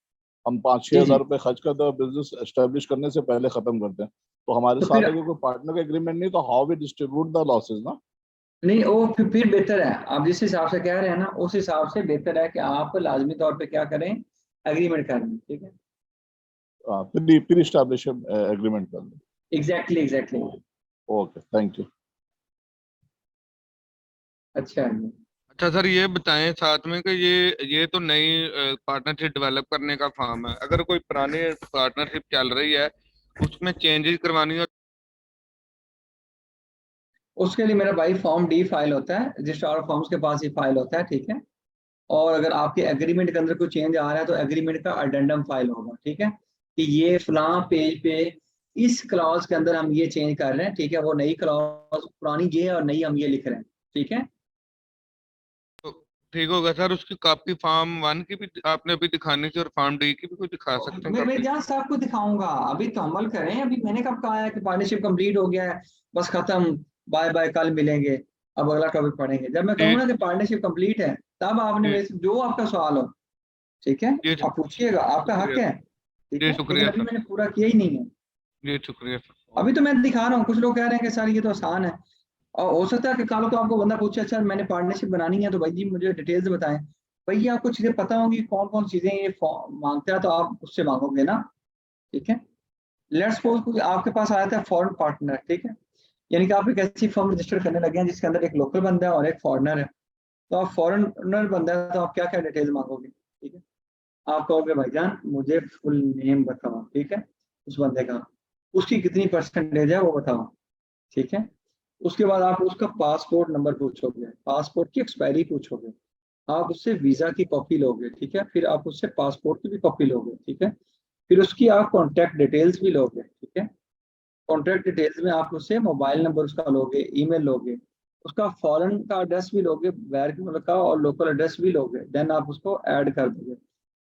हम 5-6 जी हज़ार जी। रुपए खर्च कर दें, बिजनेस एस्टेब्लिश करने से पहले खत्म कर दें। तो हमारे तो साथ फिर अगर कोई पार्टनर का एग्रीमेंट नहीं, तो how we distribute the losses ना। नहीं, वो फिर बेहतर है, आप जिस हिसाब से कह रहे हैं ना उस हिसाब से बेहतर है कि आप लाजमी तौर पे क्या करें, एग्रीमेंट कर लें, ठीक है। फिर इस्टेब्लिश एग्रीमेंट कर दें। Exactly exactly. Okay, thank you. अच्छा जी। अच्छा सर, ये बताएं साथ में कि ये तो नई पार्टनरशिप डेवलप करने का फॉर्म है, अगर कोई पुरानी पार्टनरशिप चल रही है उसमें चेंजेस करवानी हो? उसके लिए मेरा भाई फॉर्म D फाइल होता है, रजिस्ट्रार फॉर्म्स के पास ही फाइल होता है, ठीक है। और अगर आपके एग्रीमेंट के अंदर कोई चेंज आ रहा है तो एग्रीमेंट का अडेंडम फाइल होगा, ठीक है, कि ये फलां पेज पे इस क्लॉज के अंदर हम ये चेंज कर रहे हैं, ठीक है। वो नई क्लॉज, पुरानी ये है और नई हम ये लिख रहे हैं, ठीक है। तो ठीक होगा सर, उसकी कॉपी फॉर्म 1 की भी आपने अभी दिखानी थी और फॉर्म D की भी कोई दिखा सकते हैं मैं कॉपी? जहाँ से आपको दिखाऊंगा, अभी तो अमल करें, अभी मैंने कब कहा है कि पार्टनरशिप कंप्लीट हो गया है, बस खत्म, बाय बाय, कल मिलेंगे, अब अगला टॉपिक पढ़ेंगे। जब मैं जी कहूँ ना कि पार्टनरशिप कंप्लीट है, तब आपने जी मेरे से जो आपका सवाल हो, ठीक है, जी आप पूछिएगा, आपका हक शुक्रिया। है, ठीक जी है। लेकिन शुक्रिया अभी सर। मैंने पूरा किया ही नहीं है, जी शुक्रिया सर। अभी तो मैं दिखा रहा हूँ। कुछ लोग कह रहे हैं कि सर ये तो आसान है, और हो सकता है कि कल को आपको बंदा पूछे अच्छा मैंने पार्टनरशिप बनानी है तो भाई जी मुझे डिटेल्स बताएं। भाई आपको चीजें पता होंगी कौन कौन चीजें ये मांगता है, तो आप उससे मांगोगे ना, ठीक है। लेट्स सपोज कोई आपके पास आया था फॉरेन पार्टनर, ठीक है, यानी कि आप एक ऐसी फर्म रजिस्टर करने लगे हैं जिसके अंदर एक लोकल बंदा है और एक फॉरेनर है। तो आप फॉरेनर बंदा है तो आप क्या क्या डिटेल्स मांगोगे, ठीक है। आप कहोगे भाईजान मुझे फुल नेम बताओ, ठीक है, उस बंदे का, उसकी कितनी परसेंटेज है वो बताओ, ठीक है। उसके बाद आप उसका पासपोर्ट नंबर पूछोगे, पासपोर्ट की एक्सपायरी पूछोगे, आप उससे वीजा की कॉपी लोगे, ठीक है, फिर आप उससे पासपोर्ट की भी कॉपी लोगे, ठीक है। फिर उसकी आप कॉन्टैक्ट डिटेल्स भी लोगे, ठीक है। कॉन्टैक्ट डिटेल्स में आप उससे मोबाइल नंबर उसका लोगे, ईमेल लोगे, उसका फॉरेन का एड्रेस भी लोगे, बैर के मुल्क का, और लोकल एड्रेस भी लोगे। देन आप उसको ऐड कर दोगे।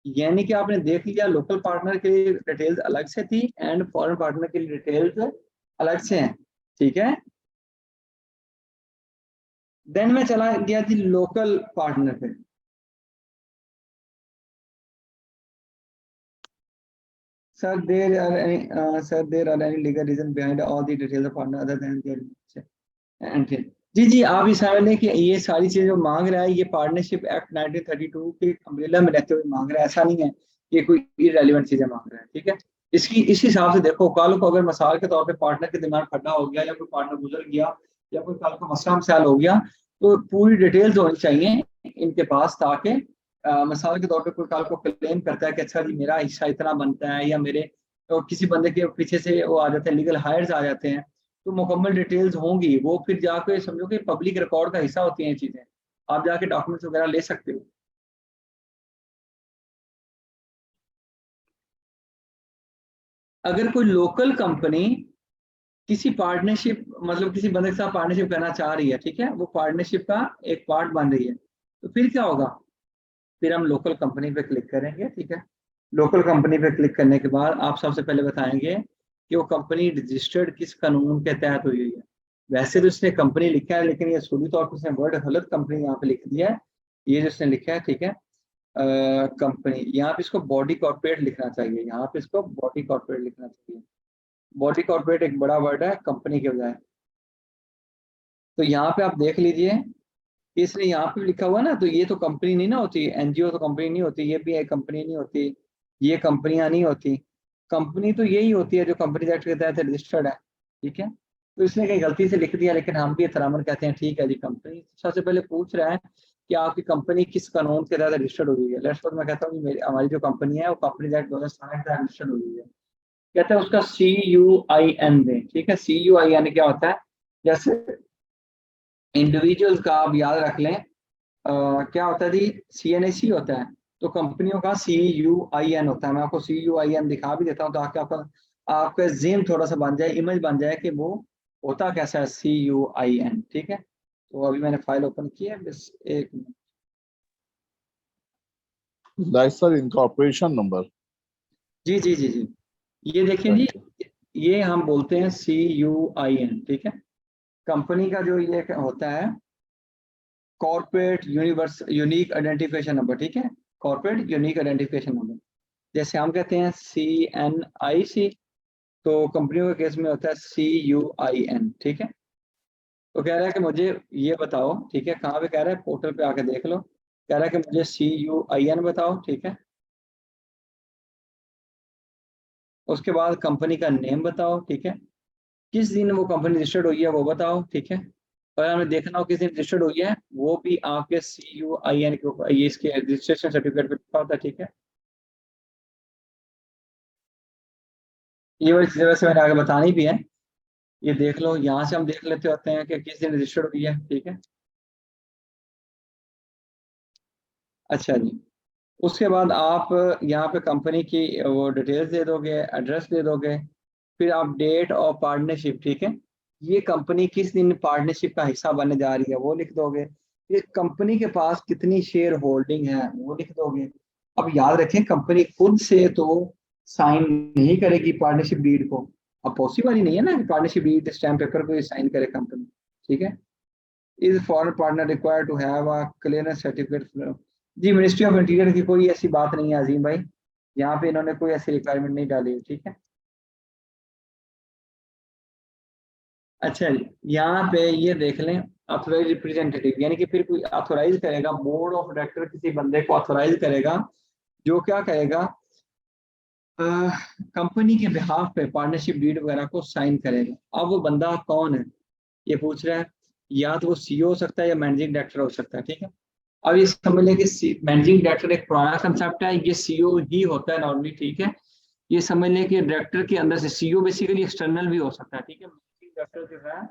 यानी कि आपने देख लिया लोकल पार्टनर के लिए डिटेल्स अलग से थी एंड फॉरेन पार्टनर के लिए डिटेल्स अलग से हैं, ठीक है। देन मैं चला गया जी लोकल पार्टनर पे। Sir, there are any legal reason behind all the details of partner other than their entry? जी आप ये समझ लें कि ये सारी चीजें जो मांग रहा है ये पार्टनरशिप एक्ट 1932 के अम्ब्रेला में रहते हुए मांग रहा है, ऐसा नहीं है कि कोई इररेलेवेंट चीजें मांग रहा है, ठीक है। इस हिसाब से देखो, कल को अगर मिसाल के तौर पे पार्टनर के दिमाग खड्डा हो गया या कोई पार्टनर गुजर गया या कोई कल को मसला मसाइल हो गया तो पूरी डिटेल्स होनी चाहिए इनके पास, ताकि मिसाल के तौर पे कोई कल को क्लेम करता है कि अच्छा जी मेरा हिस्सा इतना बनता है, या मेरे तो किसी बंदे के पीछे से वो आ जाते हैं, लीगल हायर्स आ जाते हैं, तो मुकम्मल डिटेल्स होंगी, वो फिर जाके समझो कि पब्लिक रिकॉर्ड का हिस्सा होती हैं ये चीजें, आप जाके डॉक्यूमेंट्स वगैरह ले सकते हो। अगर कोई लोकल कंपनी किसी पार्टनरशिप मतलब किसी बंदे के साथ पार्टनरशिप करना चाह रही है, ठीक है, वो पार्टनरशिप का एक पार्ट बन रही है, तो फिर क्या होगा, फिर हम लोकल कंपनी पे क्लिक करेंगे, ठीक है। लोकल कंपनी पे क्लिक करने के बाद आप सबसे पहले बताएंगे कि वो कंपनी रजिस्टर्ड किस कानून के तहत हुई है। वैसे तो उसने कंपनी लिखा है लेकिन ये सूली तौर पर उसने वर्ड गलत कंपनी यहाँ पे लिख दिया है, ये जो उसने लिखा है, ठीक है, कंपनी, यहाँ पे इसको बॉडी कॉर्पोरेट लिखना चाहिए, यहाँ पे इसको बॉडी कॉर्पोरेट लिखना चाहिए। बॉडी कॉर्पोरेट एक बड़ा वर्ड है कंपनी के बजाय। तो यहाँ पे आप देख लीजिए इसने यहाँ पे लिखा हुआ ना, तो ये तो कंपनी नहीं ना होती, एनजीओ तो कंपनी नहीं होती, ये भी एक कंपनी नहीं होती, ये कंपनियां नहीं होती। कंपनी तो यही होती है जो कंपनी एक्ट के तहत रजिस्टर्ड है, ठीक है। तो इसने कहीं गलती से लिख दिया, लेकिन हम भी एहतरामन कहते हैं ठीक है जी कंपनी। सबसे पहले पूछ रहा है कि आपकी कंपनी किस कानून के तहत रजिस्टर्ड हुई है। लेट्स सपोज मैं कहता हूँ हमारी जो कंपनी है वो कंपनी एक्ट 2007 के तहत रजिस्टर्ड हुई है, कहता है उसका CUIN दें, ठीक है। CUIN क्या होता है, जैसे इंडिविजुअल्स का आप याद रख लें क्या होता है जी, CNAC होता है, तो कंपनियों का CUIN होता है। मैं आपको CUIN दिखा भी देता हूँ ताकि आपका ज़हन थोड़ा सा बन जाए, इमेज बन जाए कि वो होता कैसा है CUIN, ठीक है। तो अभी मैंने फाइल ओपन की है, बस एक मिनट। सर इनकॉर्पोरेशन नंबर, जी जी जी जी, ये देखिए जी, ये हम बोलते हैं CUIN, ठीक है। कंपनी का जो ये होता है कॉर्पोरेट यूनिक आइडेंटिफिकेशन नंबर, ठीक है, कॉर्पोरेट यूनिक आइडेंटिफिकेशन नंबर। जैसे हम कहते हैं CNIC, तो कंपनियों के केस में होता है CUIN, ठीक है। तो कह रहा है कि मुझे ये बताओ, ठीक है, कहाँ पे कह रहा है, पोर्टल पे आके देख लो, कह रहा है कि मुझे CUIN बताओ, ठीक है। उसके बाद कंपनी का नेम बताओ, ठीक है, किस दिन वो कंपनी रजिस्टर्ड हुई है वो बताओ, ठीक है। और हमें देखना हो किस दिन रजिस्टर्ड हुई है, वो भी आपके CUIN के ऊपर, ये इसके रजिस्ट्रेशन सर्टिफिकेट पे लिखा होता है, ठीक है। ये वाली चीजें वैसे मैंने आगे बतानी भी है, ये देख लो, यहाँ से हम देख लेते होते हैं कि किस दिन रजिस्टर्ड हुई है, ठीक है। अच्छा जी, उसके बाद आप यहाँ पे कंपनी की वो डिटेल्स दे दोगे, एड्रेस दे दोगे, फिर आप डेट और पार्टनरशिप, ठीक है, ये कंपनी किस दिन पार्टनरशिप का हिस्सा बनने जा रही है वो लिख दोगे, फिर कंपनी के पास कितनी शेयर होल्डिंग है वो लिख दोगे। अब याद रखें कंपनी खुद से तो साइन नहीं करेगी पार्टनरशिप डीड को, अब पॉसिबल ही नहीं है ना कि पार्टनरशिप डीड स्टैम्प पेपर को साइन करे कंपनी, ठीक है। Is foreign partner required to have a clearance certificate. जी मिनिस्ट्री ऑफ इंटीरियर की कोई ऐसी बात नहीं है अजीम भाई, यहाँ पे इन्होंने कोई ऐसी रिक्वायरमेंट नहीं डाली है, ठीक है। अच्छा जी, यहाँ पे ये देख लें ऑथोराइज रिप्रेजेंटेटिव, यानी कि फिर कोई ऑथोराइज करेगा, बोर्ड ऑफ डायरेक्टर किसी बंदे को ऑथोराइज करेगा जो क्या करेगा, कंपनी के बिहाफ पे पार्टनरशिप डीड वगैरह को साइन करेगा। अब वो बंदा कौन है ये पूछ रहा है, या तो वो CEO हो सकता है या मैनेजिंग डायरेक्टर हो सकता है, ठीक है। अब ये समझ लें कि मैनेजिंग डायरेक्टर एक पुराना कंसेप्ट है, ये CEO ही होता है नॉर्मली, ठीक है। ये समझ लें कि डायरेक्टर के अंदर से CEO बेसिकली एक्सटर्नल भी हो सकता है, ठीक है। मैनेजिंग डायरेक्टर जो है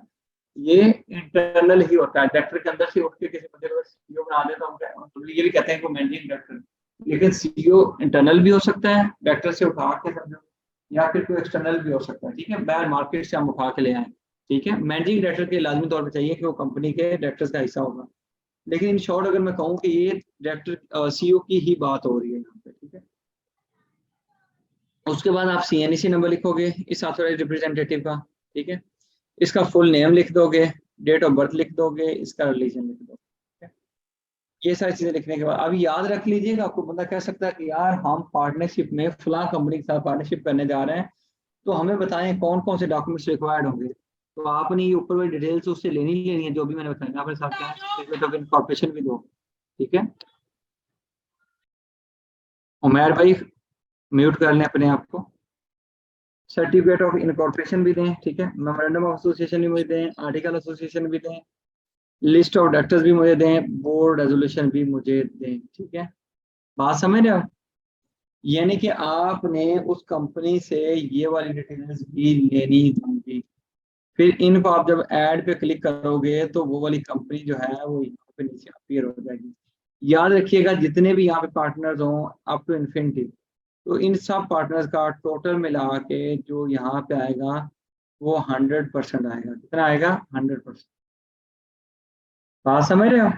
ये इंटरनल ही होता है, डायरेक्टर के अंदर से उठ के किसी बंदे को CEO बना देता हम ये भी कहते हैं कि मैनेजिंग डायरेक्टर, लेकिन CEO इंटरनल भी हो सकता है डायरेक्टर से उठा के समझो, या फिर कोई एक्सटर्नल भी हो सकता है, ठीक है, बाहर मार्केट से हम उठा के ले आए, ठीक है। मैनेजिंग डायरेक्टर के लाजमी तौर पर चाहिए कि वो कंपनी के डायरेक्टर्स का हिस्सा होगा, लेकिन इन शॉर्ट अगर मैं कहूँ कि ये डायरेक्टर CEO की ही बात हो रही है यहाँ पे, ठीक है। उसके बाद आप CNEC नंबर लिखोगे इस ऑथराइज रिप्रेजेंटेटिव का, ठीक है। इसका फुल नेम लिख दोगे, डेट ऑफ बर्थ लिख दोगे, इसका रिलीजन लिख दोगे, ठीक है। ये सारी चीजें लिखने के बाद अभी याद रख लीजिएगा, आपको बंदा कह सकता है कि यार हम पार्टनरशिप में फला कंपनी के साथ पार्टनरशिप करने जा रहे हैं, तो हमें बताएं कौन कौन से डॉक्यूमेंट्स रिक्वायर्ड होंगे। तो आपने ये ऊपर वाली डिटेल्स उससे लेनी ही लेनी है, जो भी मैंने बताया। आपने साथ क्या सर्टिफिकेट ऑफ इनकॉर्पोरेशन भी दो, ठीक है। उमैर भाई म्यूट कर लें अपने आप को। सर्टिफिकेट ऑफ इनकॉर्पोरेशन भी दें, ठीक है। मेमोरेंडम ऑफ एसोसिएशन भी मुझे दें, आर्टिकल एसोसिएशन भी दें, लिस्ट ऑफ डायरेक्टर्स भी मुझे दें, बोर्ड रेजोल्यूशन भी मुझे दें, ठीक है। बात समझ रहे हो? यानी कि आपने उस कंपनी से ये वाली डिटेल्स भी लेनी होंगी। फिर इनको आप जब ऐड पे क्लिक करोगे तो वो वाली कंपनी जो है वो यहाँ पे नीचे अपीयर हो जाएगी। याद रखिएगा जितने भी यहाँ पे पार्टनर्स हों अप टू इन्फिनिटी, तो इन सब पार्टनर्स का टोटल मिला के जो यहाँ पे आएगा वो 100% आएगा। कितना आएगा? 100%। बात समझ रहे हो?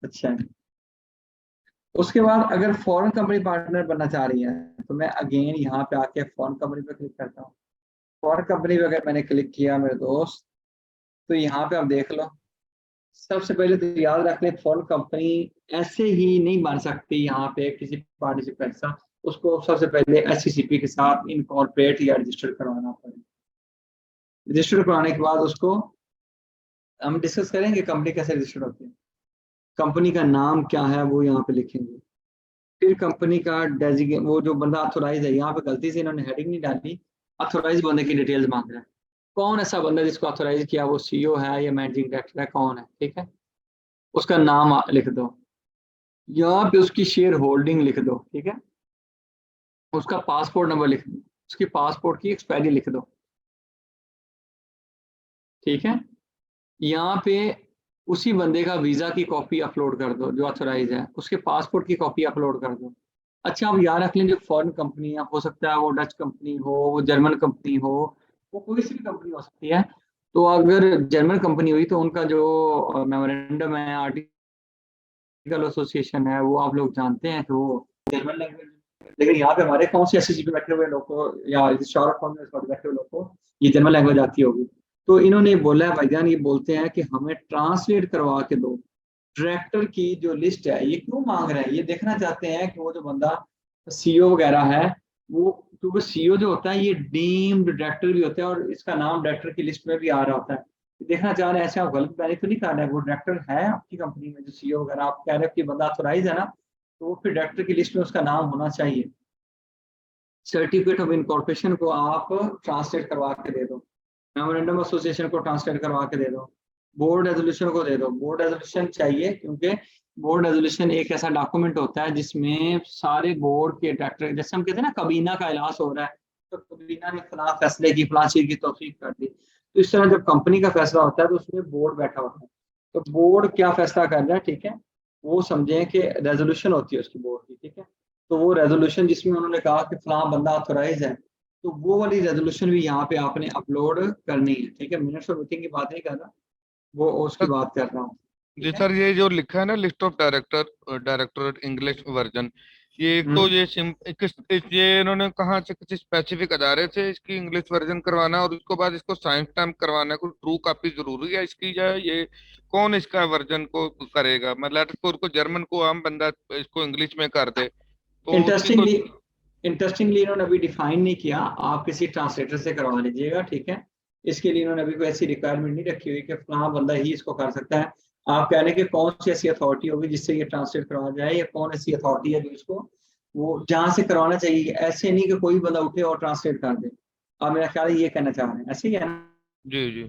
अच्छा, उसके बाद अगर फॉरेन कंपनी पार्टनर बनना चाह रही है तो मैं अगेन यहाँ पे आके फॉरेन कंपनी पे क्लिक करता हूँ। फॉरेन कंपनी पे अगर मैंने क्लिक किया मेरे दोस्त, तो यहाँ पे आप देख लो। सबसे पहले तो याद रख ले, फॉरेन कंपनी ऐसे ही नहीं बन सकती यहाँ पे किसी पार्टनरशिप के साथ। उसको सबसे पहले SCCP के साथ इनकॉर्पोरेट या रजिस्टर करवाना पड़ेगा। रजिस्टर करवाने के बाद उसको हम डिस्कस करेंगे कंपनी कैसे रजिस्टर्ड होती है। कंपनी का नाम क्या है वो यहाँ पे लिखेंगे। फिर कंपनी का डेजिग्नेट, वो जो बंदा अथोराइज है, यहाँ पे गलती से इन्होंने हेडिंग नहीं डाली, अथोराइज बंदे की डिटेल्स मांग रहा है। कौन ऐसा बंदा जिसको अथोराइज किया, वो CEO है या मैनेजिंग डायरेक्टर है, कौन है, ठीक है। उसका नाम लिख दो, यहाँ पे उसकी शेयर होल्डिंग लिख दो, ठीक है। उसका पासपोर्ट नंबर लिख दो, उसकी पासपोर्ट की एक्सपायरी लिख दो, ठीक है। यहाँ पे उसी बंदे का वीजा की कॉपी अपलोड कर दो जो अथोराइज है, उसके पासपोर्ट की कॉपी अपलोड कर दो। अच्छा, अब याद रख लें जो फॉरेन कंपनी है, हो सकता है वो डच कंपनी हो, वो जर्मन कंपनी हो, वो कोई सी भी कंपनी हो सकती है। तो अगर जर्मन कंपनी हुई तो उनका जो मेमोरेंडम है, आर्टिकल एसोसिएशन है, वो आप लोग जानते हैं कि वो जर्मन लैंग्वेज। लेकिन यहाँ पे हमारे कौन से SCCP बैठे हुए लोग को या शाहरुख खान बैठे हुए लोग को ये जर्मन लैंग्वेज आती होगी। तो इन्होंने बोला है भाईजान, ये बोलते हैं कि हमें ट्रांसलेट करवा के दो। डायरेक्टर की जो लिस्ट है, ये क्यों मांग रहे हैं? ये देखना चाहते हैं कि वो जो बंदा CEO वगैरह है, वो, क्योंकि CEO जो होता है ये डीम्ड डायरेक्टर भी होता है और इसका नाम डायरेक्टर की लिस्ट में भी आ रहा होता है। देखना चाह रहे हैं ऐसे आप गलत बैनी तो नहीं कर रहे हैं। वो डायरेक्टर है आपकी कंपनी में जो CEO वगैरह, आप कह रहे हो कि बंदा अथोराइज है ना, तो वो फिर डायरेक्टर की लिस्ट में उसका नाम होना चाहिए। सर्टिफिकेट ऑफ इनकॉर्पोरेशन को आप ट्रांसलेट करवा के दे दो, मेमोरेंडम एसोसिएशन को ट्रांसलेट करवा के दे दो, बोर्ड रेजोल्यूशन को दे दो। बोर्ड रेजोल्यूशन चाहिए क्योंकि बोर्ड रेजोल्यूशन एक ऐसा डॉक्यूमेंट होता है जिसमें सारे बोर्ड के डायरेक्टर, जैसे हम कहते हैं ना कबीना का इजलास हो रहा है, तो कबीना ने फला फैसले की, फला चीज की तौफीक कर दी। तो इस तरह जब कंपनी का फैसला होता है तो उसमें बोर्ड बैठा होता है। तो बोर्ड क्या फैसला कर रहा है, ठीक है, वो समझें कि रेजोल्यूशन होती है उसकी बोर्ड की, ठीक है। तो वो रेजोल्यूशन जिसमें उन्होंने कहा कि फला बंदा ऑथोराइज है, तो वो वाली रेजोल्यूशन भी यहाँ पे आपने अपलोड करनी है, ठीक है। मिनट्स और मीटिंग की बात नहीं कर रहा, वो उसकी बात कर रहा हूँ। जी सर, ये जो लिखा है ना list of director English version, ये तो ये इन्होंने कहाँ से, किसी स्पेसिफिक अदारे से इसकी इंग्लिश वर्जन करवाना और उसके बाद इसको साइन स्टैम्प करवाना है? कोई ट्रू कॉपी जरूरी है इसकी, या ये कौन इसका वर्जन को करेगा? मतलब को जर्मन को आम बंदा इसको इंग्लिश में कर दे तो इंटरेस्टिंगली इन्होंने अभी डिफाइन नहीं किया, आप किसी ट्रांसलेटर से करवा लीजिएगा, ठीक है। इसके लिए इन्होंने अभी कोई ऐसी रिक्वायरमेंट नहीं रखी हुई कि फलां बंदा ही इसको कर सकता है। आप कह रहे हैं कि कौन सी ऐसी अथॉरिटी होगी जिससे ये ट्रांसलेट करवाया जाए, या कौन ऐसी अथॉरिटी है जो इसको वो जहाँ से करवाना चाहिए। ऐसे नहीं कि कोई बंदा उठे और ट्रांसलेट कर दे। आप मेरा ख्याल है ये कहना चाह रहे हैं, ऐसे ही है ना? जी जी,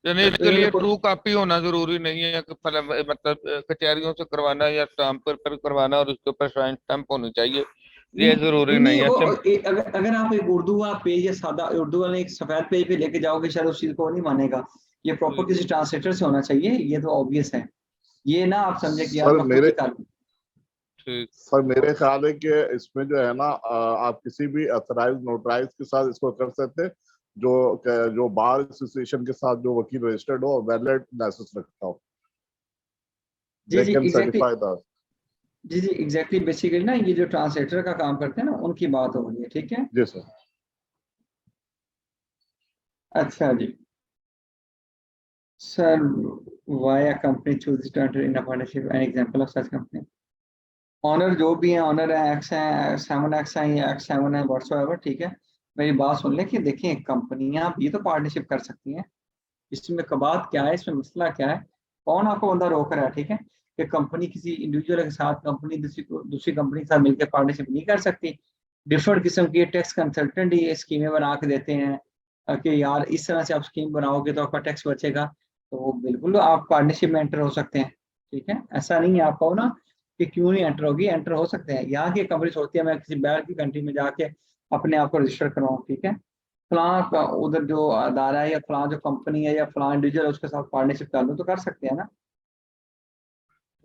यानी इसके लिए ट्रू कॉपी होना जरूरी नहीं है कि मतलब कचहरियों से करवाना या स्टाम्प पर करवाना और उसके ऊपर साइन स्टैम्प होनी चाहिए, ये जरूरी नहीं है। अगर आप एक उर्दू वाला पेज या सादा उर्दू वाले एक सफेद पेज पे लेके जाओगे शायद उस चीज को नहीं मानेगा। ये प्रॉपर किसी ट्रांसलेटर से होना चाहिए, ये तो ऑब्वियस है। ये ना आप समझे कि यार सर मेरे ख्याल है कि इसमें जो है ना आप किसी भी अथराइज नोटराइज के साथ इसको कर सकते हैं जो बार एसोसिएशन के साथ जो वकील रजिस्टर्ड हो और वैलिड लाइसेंस रखता हो। जी they जी can एग्जैक्टली, certify the जी जी एग्जैक्टली, बेसिकली ना ये जो ट्रांसलेटर का काम करते हैं ना उनकी बात हो रही है, ठीक है। जी सर। अच्छा जी sir, why a company chooses to enter in a partnership, an example of such company। Owner जो भी है, ऑनर है, एक्स है, 7x है या X7 है, व्हाट्सएवर, ठीक है। मेरी बात सुन ले कि देखिए कंपनियां भी तो पार्टनरशिप कर सकती हैं, इसमें कबात क्या है, इसमें मसला क्या है, कौन आपको बंदा रोक रहा है, ठीक है। कि कंपनी किसी इंडिविजुअल के साथ, कंपनी दूसरी कंपनी के साथ मिलकर पार्टनरशिप नहीं कर सकती। डिफरेंट किस्म की टैक्स कंसल्टेंट ये स्कीमें बना के देते हैं कि यार इस तरह से आप स्कीम बनाओगे तो आपका टैक्स बचेगा, तो वो बिल्कुल आप पार्टनरशिप में एंटर हो सकते हैं, ठीक है। ऐसा नहीं है आप कहो ना कि क्यों नहीं एंटर होगी, एंटर हो सकते हैं। यहाँ की कंपनी सोचती है मैं किसी बाहर की कंट्री में जाके अपने आप को रजिस्टर करवाऊँ, ठीक है। फलां का उधर जो अदारा है या फलां जो कंपनी है या फलां इंडिविजुअल है उसके साथ पार्टनरशिप कर लो तो कर सकते हैं ना।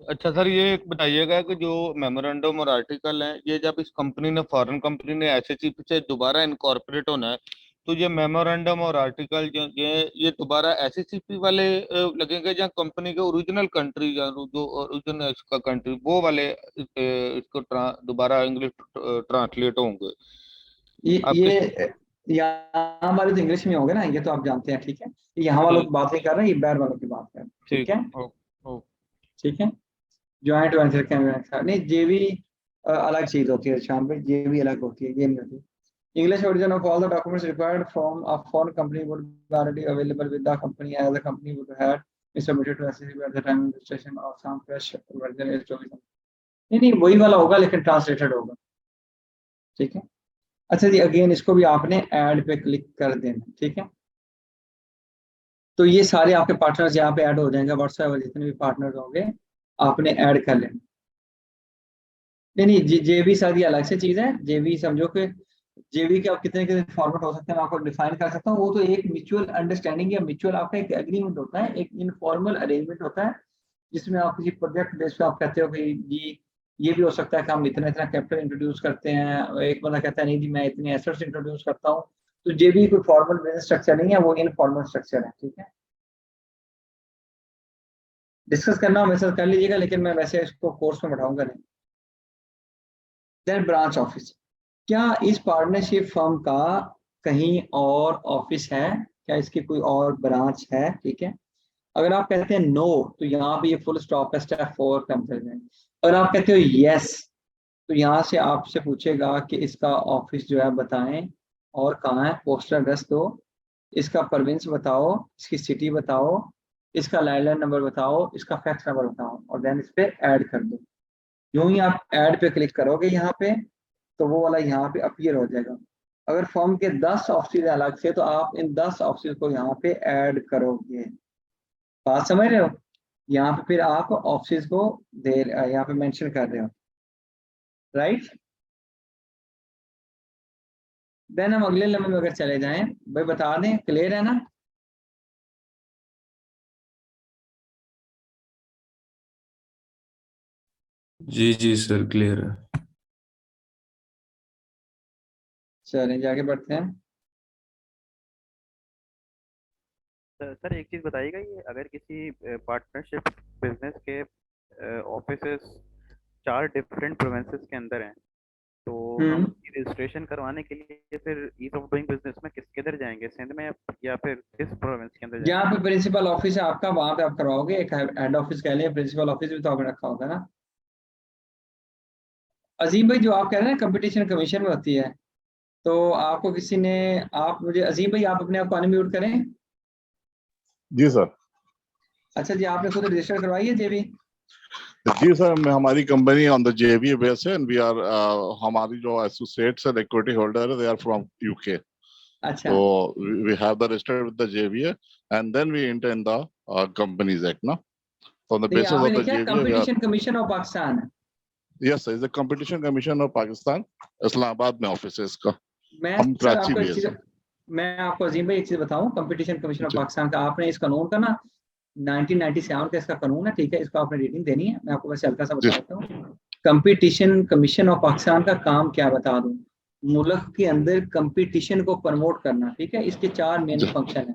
अच्छा सर, ये एक बताइएगा कि जो मेमोरेंडम और आर्टिकल है, ये जब इस कंपनी ने, फॉरेन कंपनी ने एसएचसीपी से दोबारा इनकॉर्पोरेट होना है, तो ये मेमोरेंडम और आर्टिकल ये दोबारा एसएचसीपी वाले लगेंगे या कंपनी के ओरिजिनल कंट्री या जो ओरिजिनल इसका कंट्री वो वाले इसको दोबारा इंग्लिश ट्रांसलेट होंगे? आप किस ये यहाँ वाले तो इंग्लिश में होंगे ना, ये तो आप जानते हैं, ठीक है। यहाँ वालों ठीक की बात नहीं कर रहे हैं, ये बैर वालों की बात कर रहे हैं, ठीक ठीक है। ओ, ओ, ठीक है, ज्वाइंट वेंचर के नहीं, जेवी अलग चीज होती है शाम पे, जेवी अलग होती है, ये नहीं होती। English version of all the documents required from a foreign company would be already available with the company, as the company would have been submitted to SEC at the time of registration, or some fresh version is to be। नहीं नहीं वही वाला होगा लेकिन translated होगा, ठीक है। अच्छा जी, अगेन इसको भी आपने ऐड पे क्लिक कर देना, ठीक है। तो ये सारे आपके पार्टनर्स यहाँ पे ऐड हो जाएंगे, व्हाट्सएप जितने भी पार्टनर्स होंगे आपने ऐड कर लेना। नहीं नहीं जेवी सारी अलग से चीज है, जेवी समझो कि जेवी के आप कितने कितने फॉर्मेट हो सकते हैं, मैं आपको डिफाइन कर सकता हूँ। वो तो एक म्यूचुअल अंडरस्टैंडिंग या म्यूचुअल आपका एक एग्रीमेंट होता है, एक इनफॉर्मल अरेंजमेंट होता है, जिसमें आप किसी प्रोजेक्ट बेस पे आप कहते हो कि जी ये भी हो सकता है कि हम इतना इतना कैपिटल इंट्रोड्यूस करते हैं, एक बंदा कहता है नहीं जी मैं इतने एसेट्स इंट्रोड्यूस करता हूँ। तो जेवी कोई फॉर्मल बिजनेस स्ट्रक्चर नहीं है, वो इनफॉर्मल स्ट्रक्चर है, ठीक है। डिस्कस करना हो मैसेज कर लीजिएगा, लेकिन मैं वैसे इसको कोर्स में बढ़ाऊंगा नहीं। देन ब्रांच ऑफिस, क्या इस पार्टनरशिप फर्म का कहीं और ऑफिस है, क्या इसकी कोई और ब्रांच है, ठीक है। अगर आप कहते हैं नो तो यहाँ पे ये फुल स्टॉप है, स्टेप 4 पे हम चल जाएंगे। अगर आप कहते हो यस तो यहाँ से आपसे पूछेगा कि इसका ऑफिस जो है बताएं और कहाँ है, पोस्टल एड्रेस दो, इसका प्रोविंस बताओ, इसकी सिटी बताओ, इसका लैंडलाइन नंबर बताओ, इसका फैक्स नंबर बताओ, और देन इस पे ऐड कर दो। यूं ही आप ऐड पे क्लिक करोगे यहाँ पे तो वो वाला यहाँ पे अपीयर हो जाएगा। अगर फॉर्म के 10 ऑफिस अलग से तो आप इन 10 ऑफिस को यहाँ पे ऐड करोगे, बात समझ रहे हो। यहाँ पे फिर आप ऑफिस को यहाँ पे मेंशन कर रहे हो, राइट। देन हम अगले लेवल में अगर चले जाएं, भाई बता दें, क्लियर है ना। जी जी सर, क्लियर है। चलें जाके बढ़ते हैं। सर एक चीज बताइएगा, ये अगर किसी पार्टनरशिप बिजनेस के ऑफिसेस 4 डिफरेंट प्रोविंसेस के अंदर हैं, तो हम रजिस्ट्रेशन करवाने के लिए फिर ईज ऑफ डूइंग बिजनेस में किसके इधर जाएंगे, सिंध में या फिर किस प्रोविंस के अंदर जाएंगे? जहाँ पे प्रिंसिपल ऑफिस है आपका वहां पे आप करवाओगे। एक हेड ऑफिस कह लें, प्रिंसिपल ऑफिस भी तो आपने रखा होगा ना। अजीम भाई जो आप कह रहे हैं कंपटीशन कमीशन में होती है, तो आपको किसी ने, आप मुझे अजीम भाई आप अपने आप को अनम्यूट करें। जी सर। अच्छा जी, आपने खुद रजिस्टर करवाई है जेबी? जी सर, मैं हमारी company on the JB base है एंड वी आर हमारी जो एसोसिएट्स है, इक्विटी होल्डर है, दे आर फ्रॉम यूके। अच्छा, So we have the registered with the JVA and then we enter in the Companies Act, ना? So on the तो ये basis आपने of the लिखा JVA, we are, competition commission of Pakistan है। yes, sir, is the Competition Commission of Pakistan, Islamabad में office है इसका। मैं हम सर कराची आपको भी एक है चीज, सर। मैं आपको अजीम भाई एक चीज बताऊं, कंपटीशन कमीशन ऑफ जी। पाकिस्तान का आपने इस कानून का ना 1997 का इसका कानून है, ठीक है। इसको आपने रीडिंग देनी है, मैं आपको वैसे हल्का सा जी। बता देता हूँ। कंपटीशन कमीशन ऑफ पाकिस्तान का काम क्या बता दूं, मुल्क के अंदर कंपटीशन को प्रमोट करना, ठीक है। इसके 4 मेन जी। फंक्शन है। जी,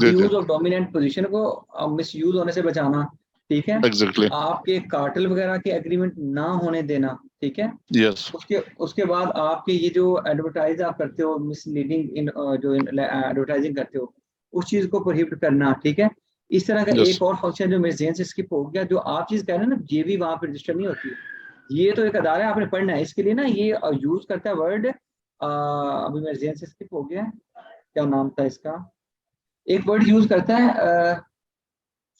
जी। अब्यूज ऑफ डोमिनेंट पोजीशन को मिसयूज होने से बचाना, ठीक है, एग्जैक्टली, आपके कार्टेल वगैरह के एग्रीमेंट ना होने देना, ठीक है। यस, उसके बाद आपके ये जो एडवर्टाइज आप करते हो, मिसलीडिंग जो एडवर्टाइजिंग करते हो, उस चीज को प्रोहिबिट करना, ठीक है। इस तरह का यस, एक और फंक्शन जो मेरे ज़हन से स्किप हो गया, जो आप चीज कह रहे हैं ना, ये भी वहां पर रजिस्टर नहीं होती है। ये तो एक अदारा है, आपने पढ़ना है। इसके लिए ना ये यूज करता है वर्ड, अभी मेरे ज़हन से स्किप हो गया, क्या नाम था इसका, एक वर्ड यूज करता है,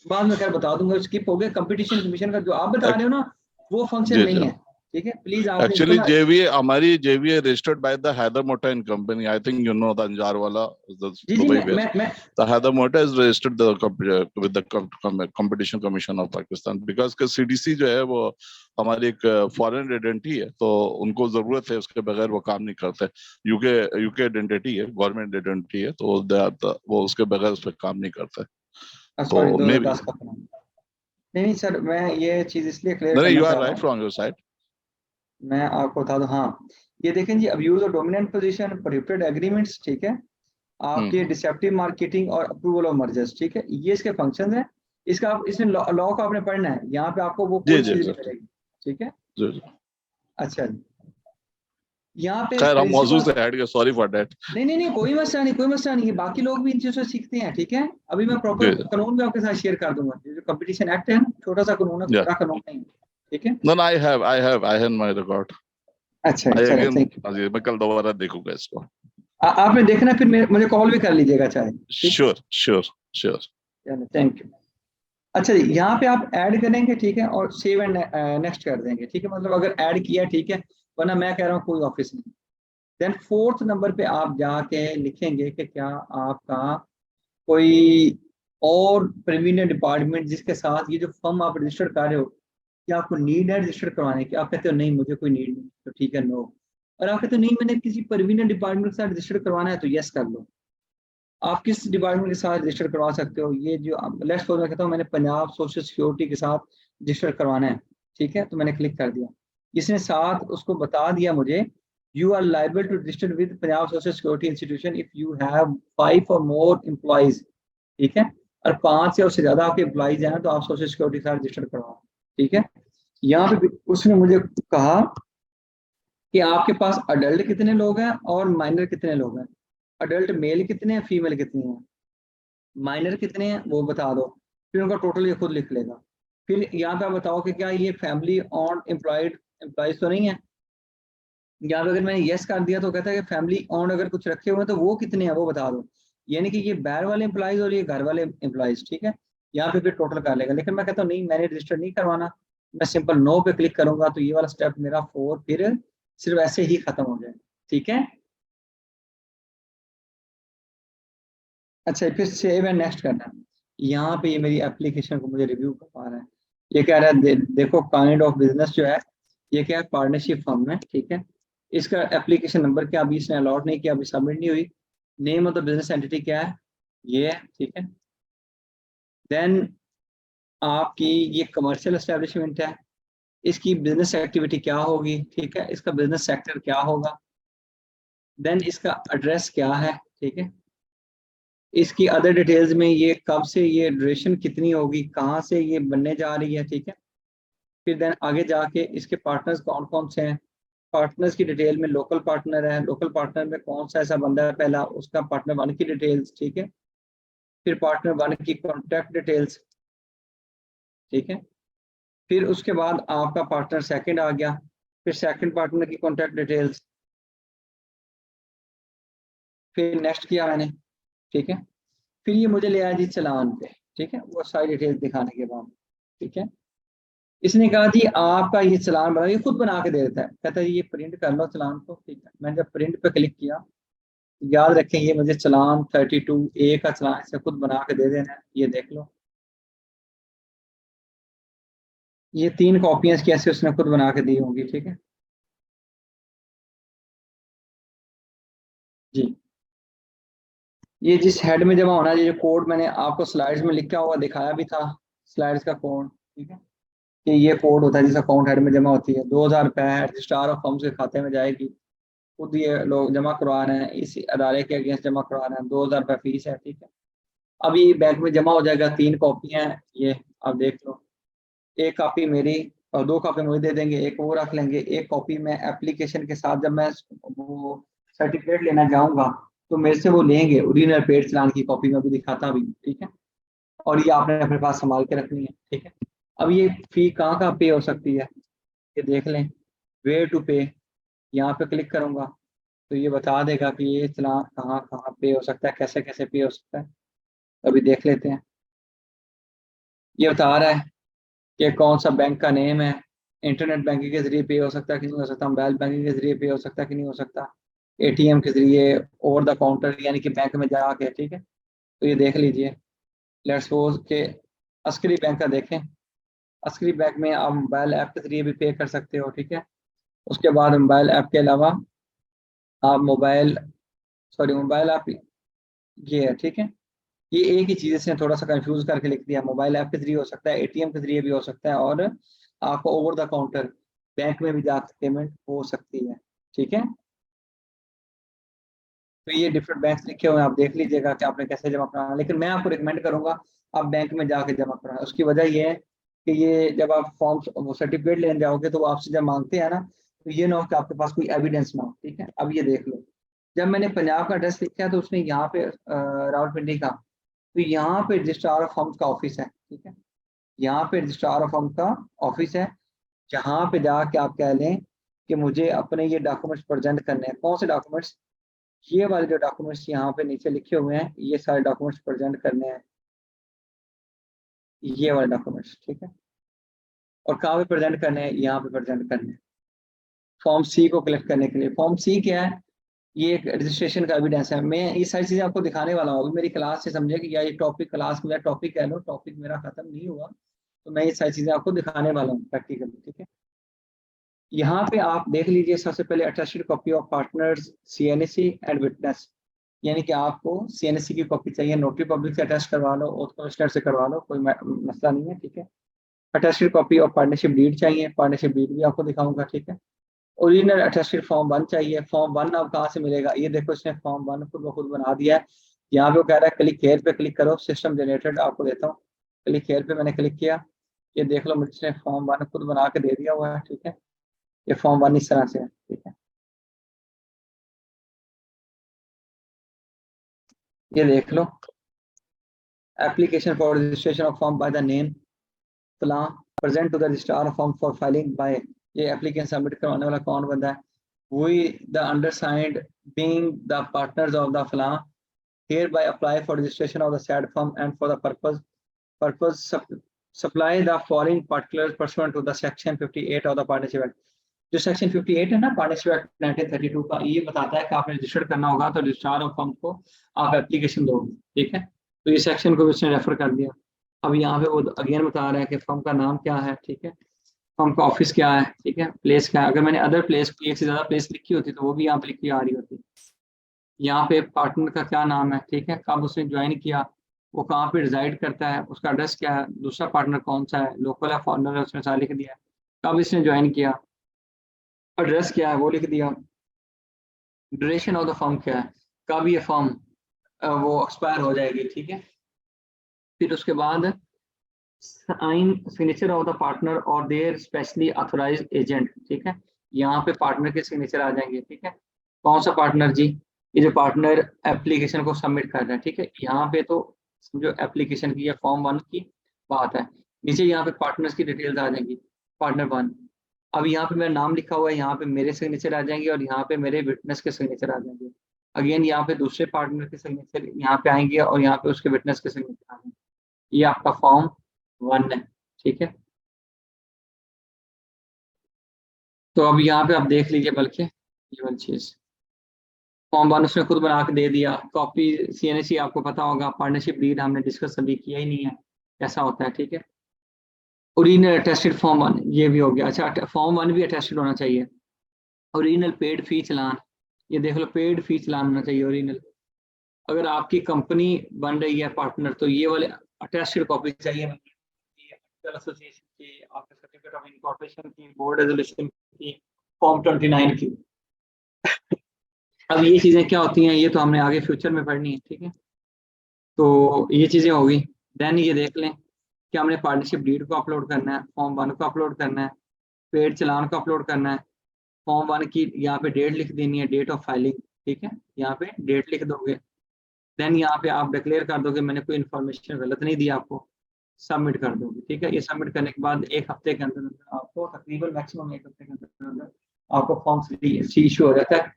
बाद में खैर बता दूंगा, स्किप हो गया। कंपटीशन कमीशन का जो आप बता रहे हो ना, वो फंक्शन जी नहीं जी। है, ठीक है। प्लीज आपने इसको Actually, ना, JVA, हमारी JVA registered by the Heather Motor and Company. I think you know the Anjarwala, the जी जी, Dubai base. मैं The Heather Motor is registered with the Competition Commission of Pakistan because के CDC जो है वो हमारी एक foreign identity है, तो उनको जरूरत है, उसके बगैर वो काम नहीं करते। यूके आइडेंटिटी है, गवर्नमेंट आइडेंटिटी है, तो वो उसके बगैर उस पर काम नहीं करते। सॉरी, तो मे बी 2010 का था। नहीं सर, मैं ये चीज इसलिए क्लियर नहीं, करना यू आर चाह रहा राइट हूँ, फ्रॉम योर साइड। मैं आपको बता दूं। हाँ, ये देखें जी, abuse of dominant position, prohibited agreements, ठीक है, आपके डिसेप्टिव मार्केटिंग और अप्रूवल ऑफ मर्जर्स, ठीक है, ये इसके फंक्शंस हैं। इसका इसमें लॉ को आपने पढ़ना है, यहाँ पे आपको वो जी कोई जी चीज जी नहीं मिलेगी, ठीक है। जी जी। अच्छा जी, यहाँ पे खैर हम मौजूद प्रिंसिपल, से हट गए, सॉरी फॉर दैट। नहीं, कोई मसला नहीं, कोई मसला नहीं, ये बाकी लोग भी इन चीजों से सीखते हैं, ठीक है। अभी मैं प्रॉपर जी कानून भी आपके साथ शेयर कर दूंगा। ये जो कंपटीशन एक्ट है ना, छोटा सा कानून है, या बड़ा कानून नहीं है, ठीक है। No, no, I have my record. अच्छा I चलो, again, थैंक यू। जी, मैं कल दोबारा देखूंगा इसको। आपने देखना, फिर मुझे कॉल भी कर लीजिएगा चाहे, ठीक है। Sure sure sure. चलो, थैंक यू। अच्छा जी, यहाँ पे आप ऐड करेंगे, ठीक है, और सेव एंड नेक्स्ट कर देंगे, ठीक है। मतलब अगर ऐड किया, ठीक है, वरना मैं कह रहा हूँ कोई ऑफिस नहीं। देन 4th नंबर पे आप जाके लिखेंगे कि क्या आपका कोई और प्रीमियम डिपार्टमेंट जिसके साथ ये जो फर्म आप रजिस्टर कर रहे हो, क्या आपको नीड है रजिस्टर करवाने की। आप कहते हो नहीं, मुझे कोई नीड नहीं, तो ठीक है, नो। और आप कहते हो नहीं, मैंने किसी प्रीमियम डिपार्टमेंट के साथ रजिस्टर करवाना है, तो यस कर लो। आप किस डिपार्टमेंट के साथ रजिस्टर करवा सकते हो, ये जो लेट्स सपोज मैं कहता हूँ मैंने पंजाब सोशल सिक्योरिटी के साथ रजिस्टर करवाना है, ठीक है, तो मैंने क्लिक कर दिया। इसने साथ उसको बता दिया मुझे, you are liable to register with Punjab social security institution if you have 5 और मोर एम्प्लॉइज, ठीक है। और 5 या उससे ज्यादा आपके एम्प्लॉइज हैं, तो आप सोशल सिक्योरिटी के साथ रजिस्टर करवाओ, ठीक है। यहाँ पे उसने मुझे कहा कि आपके पास अडल्ट कितने लोग हैं और माइनर कितने लोग हैं। अडल्ट मेल कितने हैं, फीमेल कितनी हैं, माइनर कितने हैं, वो बता दो। फिर उनका टोटल ये खुद लिख लेगा। फिर यहाँ पे आप बताओ कि क्या ये फैमिली ऑन एम्प्लॉयज तो नहीं है। यहाँ पे अगर मैंने यस कर दिया तो कहता है कि फैमिली ऑन अगर कुछ रखे हुए हैं तो वो कितने हैं वो बता दो। यानी कि ये बाहर वाले एम्प्लॉयज और ये घर वाले एम्प्लॉयज, ठीक है। यहाँ पे फिर टोटल कर लेगा। लेकिन मैं कहता हूँ नहीं, मैंने रजिस्टर नहीं करवाना, मैं सिंपल नो पे क्लिक करूंगा, तो ये वाला स्टेप मेरा 4 फिर सिर्फ ऐसे ही खत्म हो जाए, ठीक है। अच्छा, फिर सेव एंड नेक्स्ट करना है। यहाँ पे ये मेरी एप्लीकेशन को मुझे रिव्यू करवा रहा है। ये कह रहा है देखो काइंड ऑफ बिजनेस जो है ये क्या है, पार्टनरशिप फर्म है, ठीक है। इसका एप्लीकेशन नंबर क्या, अभी इसने अलॉट नहीं किया, अभी सबमिट नहीं हुई। Name of the business entity क्या है, ये है, ठीक है। देन आपकी ये कमर्शियल एस्टेब्लिशमेंट है, इसकी बिजनेस एक्टिविटी क्या होगी, ठीक है। इसका बिजनेस सेक्टर क्या होगा। देन इसका एड्रेस क्या है, ठीक है। इसकी अदर डिटेल्स में ये कब से ये ड्यूरेशन कितनी होगी, कहाँ से ये बनने जा रही है, ठीक है। फिर देन आगे जाके इसके पार्टनर्स कौन कौन से हैं। पार्टनर्स की डिटेल में लोकल पार्टनर है, लोकल पार्टनर में कौन सा ऐसा बंदा है पहला, उसका पार्टनर 1 की डिटेल्स, ठीक है। फिर पार्टनर 1 की कॉन्टैक्ट डिटेल्स, ठीक है। फिर उसके बाद आपका पार्टनर 2 आ गया, फिर 2 पार्टनर की कॉन्टैक्ट डिटेल्स। फिर नेक्स्ट किया मैंने, ठीक है। फिर ये मुझे ले आया जी चलान पे, ठीक है, वो सारी डिटेल्स दिखाने के बाद, ठीक है। इसने कहा जी आपका ये चलान बना, ये खुद बना के दे देता है, कहता है ये प्रिंट कर लो चलान को, ठीक है। मैंने जब प्रिंट पे क्लिक किया, याद रखें ये मुझे चलान 32A का चलान इसे खुद बना के दे देना है। ये देख लो, ये 3 कॉपियां कैसे उसने खुद बना के दी होंगी, ठीक है जी। ये जिस हेड में जमा होना है, ये जो कोड मैंने आपको स्लाइड्स में लिखा हुआ दिखाया भी था, स्लाइड्स का कोड, ठीक है, कि ये कोड होता है जिस अकाउंट हेड में जमा होती है। 2000 रुपये रजिस्ट्रार ऑफ फर्म्स के खाते में जाएगी, खुद ये लोग जमा करवा रहे हैं, इस अदारे के अगेंस्ट जमा करवा रहे हैं। 2000 रुपये फीस है, ठीक है। अभी बैंक में जमा हो जाएगा, 3 कॉपियां हैं ये, आप देख लो। एक कॉपी मेरी और 2 कॉपी मुझे दे देंगे, एक वो रख लेंगे। एक कॉपी मैं एप्लीकेशन के साथ जब मैं वो सर्टिफिकेट लेना जाऊंगा तो मेरे से वो लेंगे, ओरिजिनल पेड चलान की कॉपी में भी दिखाता भी, ठीक है। और ये आपने अपने पास संभाल के रखनी है, ठीक है। अब ये फी कहाँ पे हो सकती है ये देख लें। वेयर टू पे, यहाँ पे क्लिक करूंगा तो ये बता देगा कि ये चलान कहाँ कहाँ पे हो सकता है, कैसे कैसे पे हो सकता है। अभी देख लेते हैं। ये बता रहा है कि कौन सा बैंक का नेम है, इंटरनेट बैंकिंग के जरिए पे हो सकता है कि नहीं हो सकता, मोबाइल बैंकिंग के जरिए पे हो सकता है कि नहीं हो सकता, एटीएम के जरिए, ओवर द काउंटर यानी कि बैंक में जाके, ठीक है। तो ये देख लीजिए। लेट्स सपोज के अस्करी बैंक का देखें। अस्करी बैंक में आप मोबाइल ऐप के जरिए भी पे कर सकते हो, ठीक है। उसके बाद मोबाइल ऐप के अलावा आप मोबाइल ऐप ये है, ठीक है। ये एक ही चीज़ इसने थोड़ा सा कंफ्यूज करके लिख दिया। मोबाइल ऐप के जरिए हो सकता है, एटीएम के जरिए भी हो सकता है, और आपको ओवर द काउंटर बैंक में भी जाकर पेमेंट हो सकती है, ठीक है। तो ये डिफरेंट बैंक लिखे हुए हैं, आप देख लीजिएगा कि आपने कैसे जमा कराना है। लेकिन मैं आपको रिकमेंड करूंगा आप बैंक में जाके जमा कराना। उसकी वजह ये है कि ये जब आप फॉर्म वो सर्टिफिकेट लेने जाओगे तो वो आपसे जब मांगते हैं ना, तो ये ना हो कि आपके पास कोई एविडेंस ना हो, ठीक है। अब ये देख लो, जब मैंने पंजाब का एड्रेस लिखा है तो उसने यहाँ पे रावलपिंडी का, तो यहाँ पे रजिस्ट्रार ऑफ फॉर्म्स का ऑफिस है, ठीक है। यहाँ पे रजिस्ट्रार ऑफ फॉर्म्स का ऑफिस है, जहाँ पे जाके आप कह लें कि मुझे अपने ये डॉक्यूमेंट्स प्रेजेंट करने हैं। कौन से डॉक्यूमेंट्स? ये वाले जो डॉक्यूमेंट्स यहाँ पे नीचे लिखे हुए हैं, ये सारे डॉक्यूमेंट्स प्रेजेंट करने हैं, ये वाले डॉक्यूमेंट्स, ठीक है। और कहाँ पे प्रेजेंट करने हैं? यहाँ पे प्रेजेंट करने हैं। फॉर्म सी को कलेक्ट करने के लिए, फॉर्म सी क्या है? ये एक रजिस्ट्रेशन का एविडेंस है। मैं ये सारी चीजें आपको दिखाने वाला हूँ। अभी मेरी क्लास से समझे कि या ये टॉपिक क्लास में टॉपिक कह लो, टॉपिक मेरा खत्म नहीं हुआ, तो मैं ये सारी चीजें आपको दिखाने वाला हूँ प्रैक्टिकली, ठीक है। यहाँ पे आप देख लीजिए, सबसे पहले attested copy of partners CNC and witness, यानी कि आपको सीएनसी की कॉपी चाहिए, नोटरी पब्लिक से अटेस्ट करवा लो, ओथ कमिश्नर से करवा लो, कोई मसला नहीं है, ठीक है। Attested copy of partnership deed चाहिए, पार्टनरशिप डीड भी आपको दिखाऊंगा, ठीक है। ओरिजिनल अटेस्टेड फॉर्म 1 चाहिए। फॉर्म 1 अब कहाँ से मिलेगा? ये देखो, इसने फॉर्म 1 खुद ब खुद बना दिया है। यहाँ पे वो कह रहा है क्लिक हेयर पे क्लिक करो, सिस्टम जनरेटेड आपको देता हूँ। क्लिक हेयर पे मैंने क्लिक किया, ये देख लो मुझे फॉर्म 1 खुद बना के दे दिया हुआ है, ठीक है। ये फॉर्म 1 इस तरह से है, ठीक है। ये देख लो, application for registration of form by the name फलां present to the registrar of form for filing by. ये एप्लीकेशन सबमिट करवाने वाला कौन बंदा है? वही the undersigned being the partners of the फलां hereby apply for registration of the said firm and for the purpose supply the following particulars pursuant to the section 58 of the partnership act। जो section 58 है ना partnership act 1932 का, ये बताता है कि आपने रजिस्टर करना होगा तो रजिस्ट्रार ऑफ फर्म को आप एप्लीकेशन दोगे, ठीक है। तो ये सेक्शन को उसने रेफर कर दिया। अब यहाँ पे वो अगेन बता रहा है कि फर्म का नाम क्या है, ठीक है, फर्म का ऑफिस क्या है, ठीक है, प्लेस क्या है। अगर मैंने अदर प्लेस एक से ज्यादा प्लेस लिखी होती तो वो भी यहाँ पे लिखी आ रही होती। यहाँ पे पार्टनर का क्या नाम है, ठीक है, कब उसने ज्वाइन किया, वो कहाँ पे रिजाइड करता है, उसका एड्रेस क्या है, दूसरा पार्टनर कौन सा है, लोकल है फॉरेनर है, उसने सारा लिख दिया। कब इसने ज्वाइन किया, एड्रेस क्या है वो लिख दिया। ड्यूरेशन ऑफ द फर्म क्या है, कब ये फर्म वो एक्सपायर हो जाएगी, ठीक है। फिर उसके बाद sign signature of the partner और देयर स्पेशली ऑथोराइज्ड एजेंट, ठीक है। यहाँ पे पार्टनर के सिग्नेचर आ जाएंगे, ठीक है। कौन सा पार्टनर जी? ये जो पार्टनर एप्लीकेशन को सबमिट कर रहा है, ठीक है। यहाँ पे तो समझो एप्लीकेशन की या फॉर्म 1 की बात है। नीचे यहाँ पे पार्टनर्स की डिटेल्स आ जाएंगी, पार्टनर 1। अब यहाँ पे मेरा नाम लिखा हुआ है, यहाँ पे मेरे सिग्नेचर आ जाएंगे और यहाँ पे मेरे विटनेस के सिग्नेचर आ जाएंगे। अगेन यहाँ पे दूसरे पार्टनर के सिग्नेचर यहाँ पे आएंगे और यहाँ पे उसके विटनेस के सिग्नेचर आएंगे। ये आपका फॉर्म 1 है, ठीक है। तो अब यहाँ पे आप देख लीजिए, बल्कि ये वाली चीज फॉर्म 1 उसने खुद बना के दे दिया। कॉपी सीएनसी आपको पता होगा, पार्टनरशिप डीड हमने डिस्कस अभी किया ही नहीं है कैसा होता है, ठीक है। ओरिजिनल अटेस्टेड फॉर्म 1 ये भी हो गया। अच्छा, फॉर्म 1 भी अटेस्टेड होना चाहिए। ओरिजिनल पेड फी चलान, ये देख लो, पेड फी चलान होना चाहिए ओरिजिनल। अगर आपकी कंपनी बन रही है पार्टनर तो ये वाले अटेस्टेड कॉपी चाहिए, एसोसिएशन की, आपके सर्टिफिकेट ऑफ इनकॉर्पोरेशन की, बोर्ड रेजोल्यूशन की, फॉर्म 29 की। अब ये चीजें क्या होती हैं ये तो हमने आगे फ्यूचर में पढ़नी है, ठीक है। तो ये चीजें होगी। देन ये देख लें कि हमने पार्टनरशिप डीड को अपलोड करना है, फॉर्म 1 को अपलोड करना है, पेड चलान को अपलोड करना है, फॉर्म 1 की यहाँ पे डेट लिख देनी है, डेट ऑफ फाइलिंग, ठीक है, यहाँ पे डेट लिख दोगे। देन यहाँ पे आप डिक्लेयर कर दोगे मैंने कोई इन्फॉर्मेशन गलत नहीं दी आपको, सबमिट कर दोगे, ठीक है। ये सबमिट करने के बाद 1 हफ्ते के अंदर आपको, तकरीबन मैक्सिमम 1 हफ्ते के अंदर आपको फॉर्म सी इशू हो जाता है।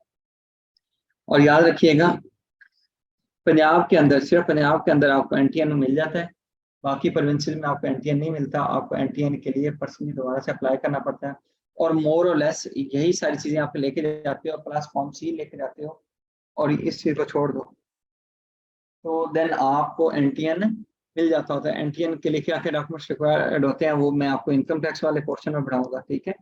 और याद रखिएगा पंजाब के अंदर, सिर्फ पंजाब के अंदर आपको NTN मिल जाता है, बाकी प्रोविंसेस में आपको NTN नहीं मिलता। आपको NTN के लिए पर्सनली दोबारा से अप्लाई करना पड़ता है, और मोर और लेस यही सारी चीजें आप लेके जाते हो, प्लस फॉर्म सी लेके जाते हो, और इस चीज को छोड़ दो तो देन आपको NTN मिल जाता होता है। NTN के लिए क्या क्या डॉक्यूमेंट्स रिक्वायर्ड होते हैं वो मैं आपको इनकम टैक्स वाले पोर्शन में बढ़ाऊंगा, ठीक है।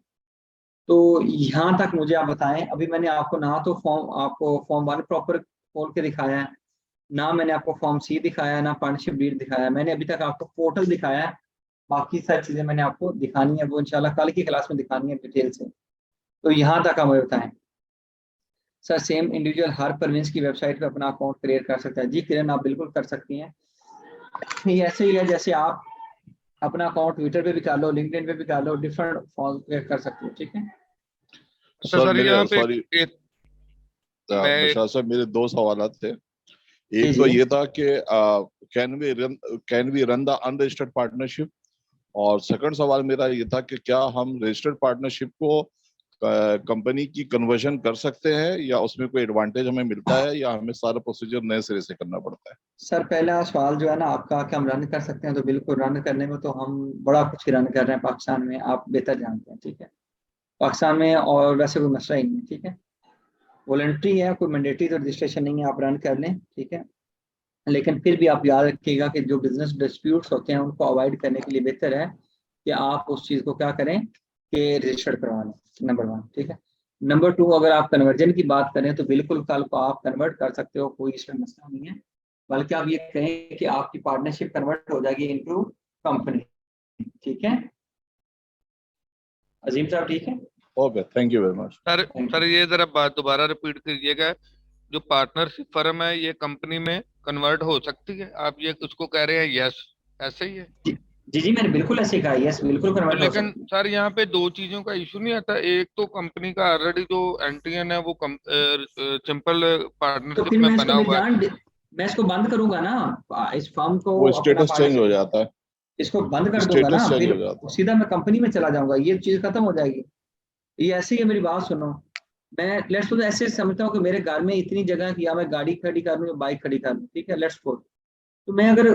तो यहाँ तक मुझे आप बताएं, अभी मैंने आपको ना तो आपको फॉर्म 1 प्रॉपर खोल के दिखाया है, ना मैंने आपको फॉर्म सी दिखाया है, ना पार्टनरशिप डीड दिखाया है, मैंने अभी तक आपको पोर्टल दिखाया है। बाकी सारी चीजें मैंने आपको दिखानी है, वो इंशाल्लाह कल की क्लास में दिखानी है डिटेल से। तो यहाँ तक हमें बताएं सर, सेम इंडिविजुअल हर प्रोविंस की वेबसाइट पे अपना अकाउंट क्रिएट कर सकता है? जी किरण, आप बिल्कुल कर सकती हैं। ये ऐसे ही है जैसे आप अपना अकाउंट ट्विटर पे भी कर लो, लिंक्डइन पे भी कर लो, डिफरेंट फॉर्म पे कर सकते हो, ठीक है। सर यहाँ पे सॉरी सर, मेरे 2 सवाल थे। जी, एक तो जी। ये था कि can we run the unregistered partnership, और सेकंड सवाल मेरा ये था कि क्या हम रजिस्टर्ड पार्टनरशिप को कंपनी की कन्वर्जन कर सकते हैं, या उसमें कोई एडवांटेज हमें मिलता है, या हमें सारा प्रोसीजर नए सिरे से करना पड़ता है? सर पहला सवाल जो है ना आपका कि हम रन कर सकते हैं, तो बिल्कुल रन करने में तो हम बड़ा कुछ रन कर रहे हैं पाकिस्तान में, आप बेहतर जानते हैं, ठीक है। पाकिस्तान में और वैसे कोई मसला ही नहीं है, ठीक है। वॉलंटरी है, कोई मैंडेटरी तो रजिस्ट्रेशन नहीं है, आप रन कर लें, ठीक है। लेकिन फिर भी आप याद रखिएगा कि जो बिजनेस डिस्प्यूट्स होते हैं उनको अवॉइड करने के लिए बेहतर है कि आप उस चीज़ को क्या करें कि रजिस्टर्ड करवा लें, नंबर 1, ठीक है। नंबर 2, अगर आप कन्वर्जन की बात करें तो बिल्कुल कल को आप कन्वर्ट कर सकते हो, कोई इसमें मसला नहीं है। बल्कि आप ये कहें कि आपकी पार्टनरशिप कन्वर्ट हो जाएगी इनटू कंपनी, ठीक है। अजीम साहब ठीक है, okay, thank you very much sir ये जरा बात दोबारा रिपीट कीजिएगा, जो पार्टनरशिप फर्म है ये कंपनी में कन्वर्ट हो सकती है? आप ये उसको कह रहे हैं यस, ऐसे ही है? जी जी मैंने बिल्कुल ऐसे कहा, यस बिल्कुल कन्वर्ट हो लेकिन सकती है। सर यहाँ पे 2 चीजों का इशू नहीं आता, एक तो कंपनी का ऑलरेडी जो NTN है वो सिंपल तो पार्टनरशिप फिर में मैं बना हुआ है, मैं इसको बंद करूंगा ना, इस फर्म को वो अपना स्टेटस चेंज हो partnership- जाता है, इसको बंद कर दूंगा ना, स्टेटस चेंज फिर हो जाता है। सीधा मैं कंपनी में चला जाऊंगा, ये चीज खत्म हो जाएगी। ये ऐसे ही है, मेरी बात सुनो, मैं लेट्स सपोज ऐसे समझता हूँ कि मेरे घर में इतनी जगह है कि या मैं गाड़ी खड़ी कर लूँ या बाइक खड़ी कर लूँ, ठीक है, लेट्स सपोज। तो मैं अगर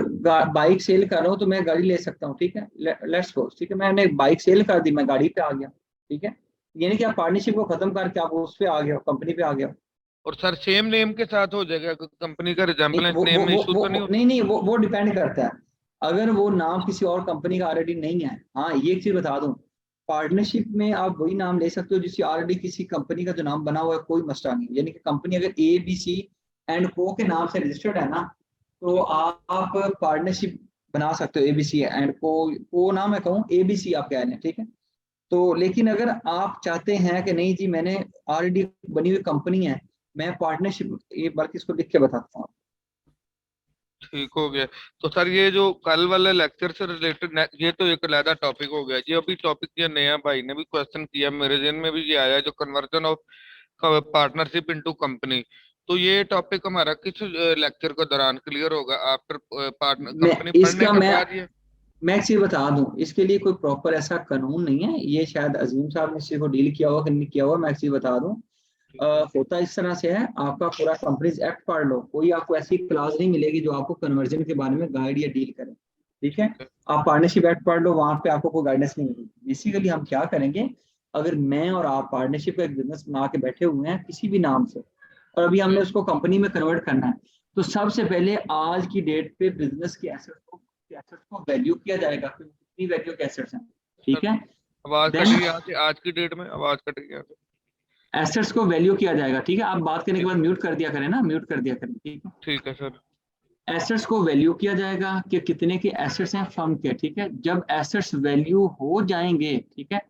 बाइक सेल कर रहा हूँ तो मैं गाड़ी ले सकता हूँ, ठीक है, लेट्स सपोज, ठीक है। मैंने बाइक सेल कर दी, मैं गाड़ी पे आ गया, ठीक है। यानी कि आप पार्टनरशिप को खत्म करके आप उस पे आ गए, कंपनी पे आ गए। और सर सेम नेम के साथ हो जाएगा, कंपनी का नहीं रिजेम्बलेंस वो नेम वो में वो, इशू वो, तो नहीं वो होता? नहीं वो डिपेंड करता है, अगर वो नाम किसी और कंपनी का ऑलरेडी नहीं है। हाँ ये एक चीज बता दूं, पार्टनरशिप में आप वही नाम ले सकते हो जिससे ऑलरेडी किसी कंपनी का जो नाम बना हुआ है, कोई मसला नहीं। यानी कि कंपनी अगर ABC एंड को के नाम से रजिस्टर्ड है ना, तो आप पार्टनरशिप बना सकते हो ABC एंड को नाम है कहूँ ABC आप कह रहे हैं, ठीक है। तो लेकिन अगर आप चाहते हैं कि नहीं जी मैंने ऑलरेडी बनी हुई कंपनी है, मैं पार्टनरशिप, ये बल्कि इसको लिख के बताता हूँ। ठीक हो गया। तो सर ये जो कल वाले लेक्चर से रिलेटेड, ये तो एक अलग टॉपिक हो गया, ये अभी टॉपिक ये नया भाई ने भी क्वेश्चन किया, मेरे जहन में भी ये आया, जो conversion of partnership into company. तो ये टॉपिक हमारा किस लेक्चर के दौरान क्लियर होगा? आफ्टर पार्टनर कंपनी पढ़ने के बाद? ये मैं एक चीज बता दूं, इसके लिए कोई प्रॉपर ऐसा कानून नहीं है, ये शायद अजीम साहब ने इस चीज को डील किया हुआ कि नहीं किया हुआ, मैं एक चीज बता दूं। होता इस तरह से है, आपका पूरा कंपनीज एक्ट पढ़ लो, कोई आपको ऐसी क्लास नहीं मिलेगी जो आपको कन्वर्जन के बारे में गाइड या डील करे, ठीक है। आप पार्टनरशिप एक्ट पढ़ लो, वहां पे आपको कोई गाइडेंस नहीं मिलेगी। बेसिकली हम क्या करेंगे, अगर मैं और आप पार्टनरशिप का एक बिजनेस बना के बैठे हुए हैं किसी भी नाम से, और अभी हमने उसको कंपनी में कन्वर्ट करना है, तो सबसे पहले आज की डेट पे बिजनेस के एसेट्स को वैल्यू किया जाएगा कि कितनी वैल्यू के एसेट्स हैं, ठीक है। आवाज कटी यहाँ से, आज की डेट में आवाज कट गया, एसेट्स को वैल्यू किया जाएगा, ठीक है। आप बात करने के बाद म्यूट कर दिया करें ना, म्यूट कर दिया करें, ठीक है। ठीक है सर। एसेट्स को वैल्यू किया जाएगा कि कितने के एसेट्स हैं फर्म के, ठीक है। जब एसेट्स वैल्यू हो जाएंगे, ठीक है,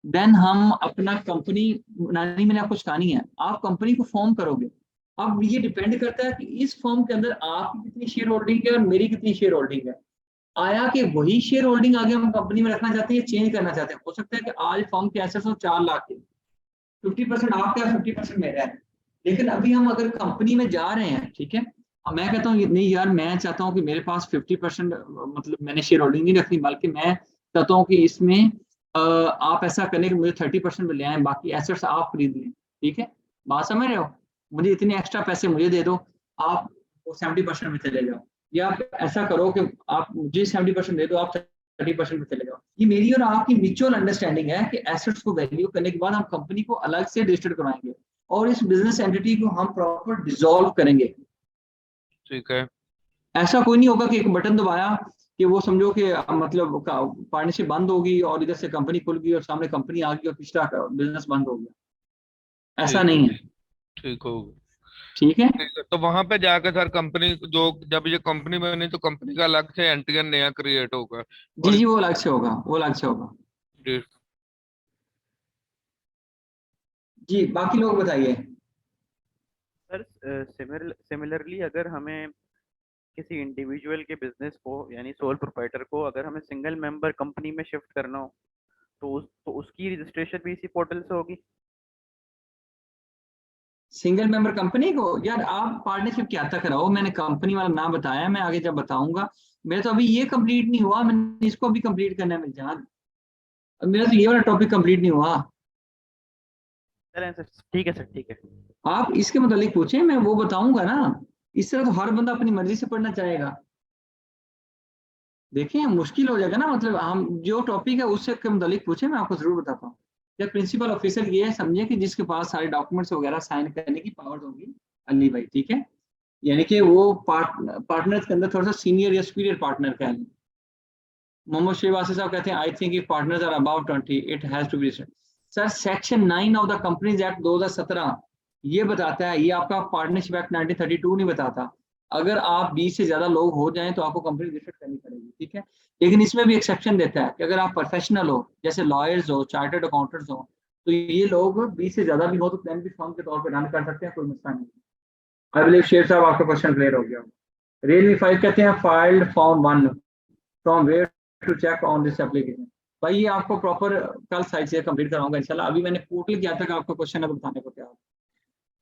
देन हम अपना कंपनी बनानी, मैंने आपको सिखानी है, आप कंपनी को फॉर्म करोगे। अब ये डिपेंड करता है कि इस फॉर्म के अंदर आपकी कितनी शेयर होल्डिंग है और मेरी कितनी शेयर होल्डिंग है। आया कि वही शेयर होल्डिंग आगे हम कंपनी में रखना चाहते हैं, चेंज करना चाहते हैं। हो सकता है कि आज फर्म के एसेट्स हो 4 लाख के, 50% आपका 50% मेरा है, लेकिन अभी हम अगर कंपनी में जा रहे हैं, ठीक है, अब मैं कहता हूँ नहीं यार मैं चाहता हूँ कि मेरे पास 50% मतलब मैंने शेयर होल्डिंग नहीं रखनी, बल्कि मैं चाहता हूँ कि इसमें आप ऐसा करने के मुझे 30% में ले आए, बाकी एसेट्स आप खरीद लें, ठीक है, बात समझ रहे हो, मुझे इतने एक्स्ट्रा पैसे मुझे दे दो, आप 70% में चले जाओ, या आप ऐसा करो कि आप मुझे 70% दे दो, आप 30% में चले जाओ। ये मेरी और आपकी म्यूचुअल अंडरस्टैंडिंग है कि एसेट्स को वैल्यू करने के बाद हम कंपनी को अलग से रजिस्टर्ड करवाएंगे और इस बिजनेस एंटिटी को हम प्रॉपर डिसॉल्व करेंगे। ठीक है। ऐसा कोई नहीं होगा कि एक बटन दबाया कि वो समझो कि मतलब पार्टनरशिप बंद होगी और इधर से कंपनी खुल गई और सामने कंपनी आ गई और पिछला बिजनेस बंद हो गया, ऐसा नहीं है। ठीक होगा। ठीक है, ठीक है, तो वहां पे जाकर सर कंपनी जो जब ये कंपनी बनी तो कंपनी का अलग से एंटिटी नया क्रिएट होगा जी और जी, वो अलग से होगा, वो अलग से होगा जी जी। बाकी लोग बताइए। सर सिमिलरली अगर हमें किसी इंडिविजुअल के बिजनेस को यानी सोल प्रोप्राइटर को अगर हमें सिंगल मेंबर कंपनी में शिफ्ट करना हो तो उसकी रजिस्ट्रेशन भी इसी पोर्टल से होगी। सिंगल मेंबर कंपनी को यार आप पार्टनरशिप क्या तक कराओ, मैंने कंपनी वाला नाम बताया, मैं आगे जब बताऊंगा। मेरा तो अभी ये कंप्लीट नहीं हुआ, मैंने इसको भी कंप्लीट करना है मेरी जान, मेरा तो ये वाला टॉपिक कंप्लीट नहीं हुआ। चलें सर, ठीक है सर, ठीक है। आप इसके मुतालिक पूछे, मैं वो बताऊंगा ना। इस तरह तो हर बंदा अपनी मर्जी से पढ़ना चाहेगा, देखें मुश्किल हो जाएगा ना। मतलब हम जो टॉपिक है उससे के मुतालिक पूछे, मैं आपको जरूर बताता हूँ। या प्रिंसिपल ऑफिसर ये है समझे कि जिसके पास सारे डॉक्यूमेंट्स वगैरह साइन करने की पावर होगी, अली भाई, ठीक है, यानी कि वो पार्टनर के अंदर थोड़ा सा सीनियर या सुपीरियर पार्टनर कह लें। मोहम्मद श्रीवास्तव साहब कहते हैं I think if partners are above 20 it has to be. Sir section 9 of the companies act 2017 ये बताता है, ये आपका पार्टनरशिप एक्ट 1932 नहीं बताता। अगर आप 20 से ज्यादा लोग हो जाएं तो आपको कंपनी रजिस्टर करनी पड़ेगी, ठीक है, लेकिन इसमें भी एक्सेप्शन देता है कि अगर आप प्रोफेशनल हो, जैसे लॉयर्स हो, चार्टर्ड अकाउंटेंट्स हो, तो ये लोग 20 से ज्यादा भी हो तो प्लान भी फर्म के तौर पर रन कर सकते हैं, कोई मसला नहीं। आई बिलीव शेर साहब आपका क्वेश्चन क्लियर हो गया। रियलमी 5 कहते हैं filed form 1 from where to check on this application. भाई ये आपको प्रॉपर कल साइट से कंप्लीट कराऊंगा इंशाल्लाह, अभी मैंने पोर्टल किया तक आपको क्वेश्चन अब बताने को तैयार।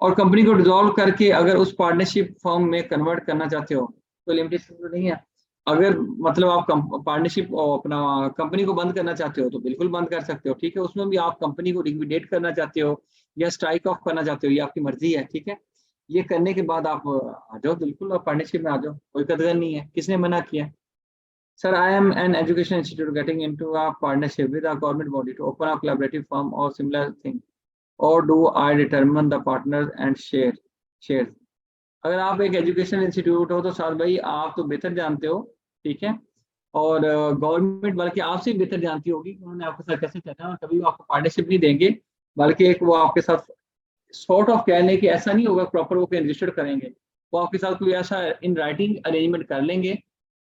और कंपनी को डिसॉल्व करके अगर उस पार्टनरशिप फर्म में कन्वर्ट करना चाहते हो तो लिमिटेशन तो नहीं है। अगर मतलब आप पार्टनरशिप अपना कंपनी को बंद करना चाहते हो तो बिल्कुल बंद कर सकते हो, ठीक है, उसमें भी आप कंपनी को लिक्विडेट करना चाहते हो या स्ट्राइक ऑफ करना चाहते हो, ये आपकी मर्जी है, ठीक है। ये करने के बाद आप आ जाओ, बिल्कुल आप पार्टनरशिप में आ जाओ, कोई कदर नहीं है, किसने मना किया। Sir, I am an education institute getting into a partnership with a government body to open a collaborative firm or similar thing. Or do I determine the partners and shares? अगर आप एक एजुकेशन इंस्टीट्यूट हो तो sir भाई आप तो बेहतर जानते हो, ठीक है, और गवर्नमेंट बल्कि आपसे भी बेहतर जानती होगी कि उन्होंने आपके साथ कैसे चलना है, कभी वो आपको पार्टनरशिप नहीं देंगे, बल्कि एक वो आपके साथ सॉर्ट ऑफ कह लें कि ऐसा नहीं होगा प्रॉपर वो रजिस्टर्ड करेंगे, वो आपके साथ कोई ऐसा इन राइटिंग अरेंजमेंट कर लेंगे।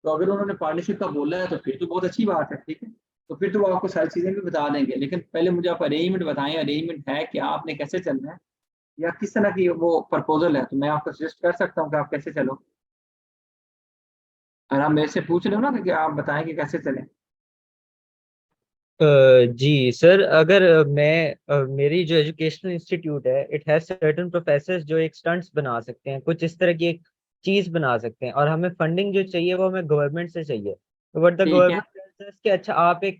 तो अगर उन्होंने पार्टनरशिप का बोला है तो फिर तो बहुत अच्छी बात है, ठीक है, तो फिर तो वो आपको सारी चीजें भी बता देंगे, लेकिन पहले मुझे आप अरेंजमेंट बताएं, अरेंजमेंट है कि आपने कैसे चलना है या किस तरह की वो प्रपोजल है, तो मैं आपको सजेस्ट कर सकता हूँ कि आप कैसे चलो। अगर आप मेरे से पूछ रहे हो ना कि आप बताएं कि कैसे चलें। जी सर, अगर मेरी जो एजुकेशनल इंस्टीट्यूट है इट हैज सर्टेन प्रोफेसर्स जो एक स्टंट्स बना सकते हैं, कुछ इस तरह की एक चीज बना सकते हैं, और हमें फंडिंग जो चाहिए वो हमें गवर्नमेंट से चाहिए। तो व्हाट द ठीक है, गवर्नमेंट कि अच्छा आप एक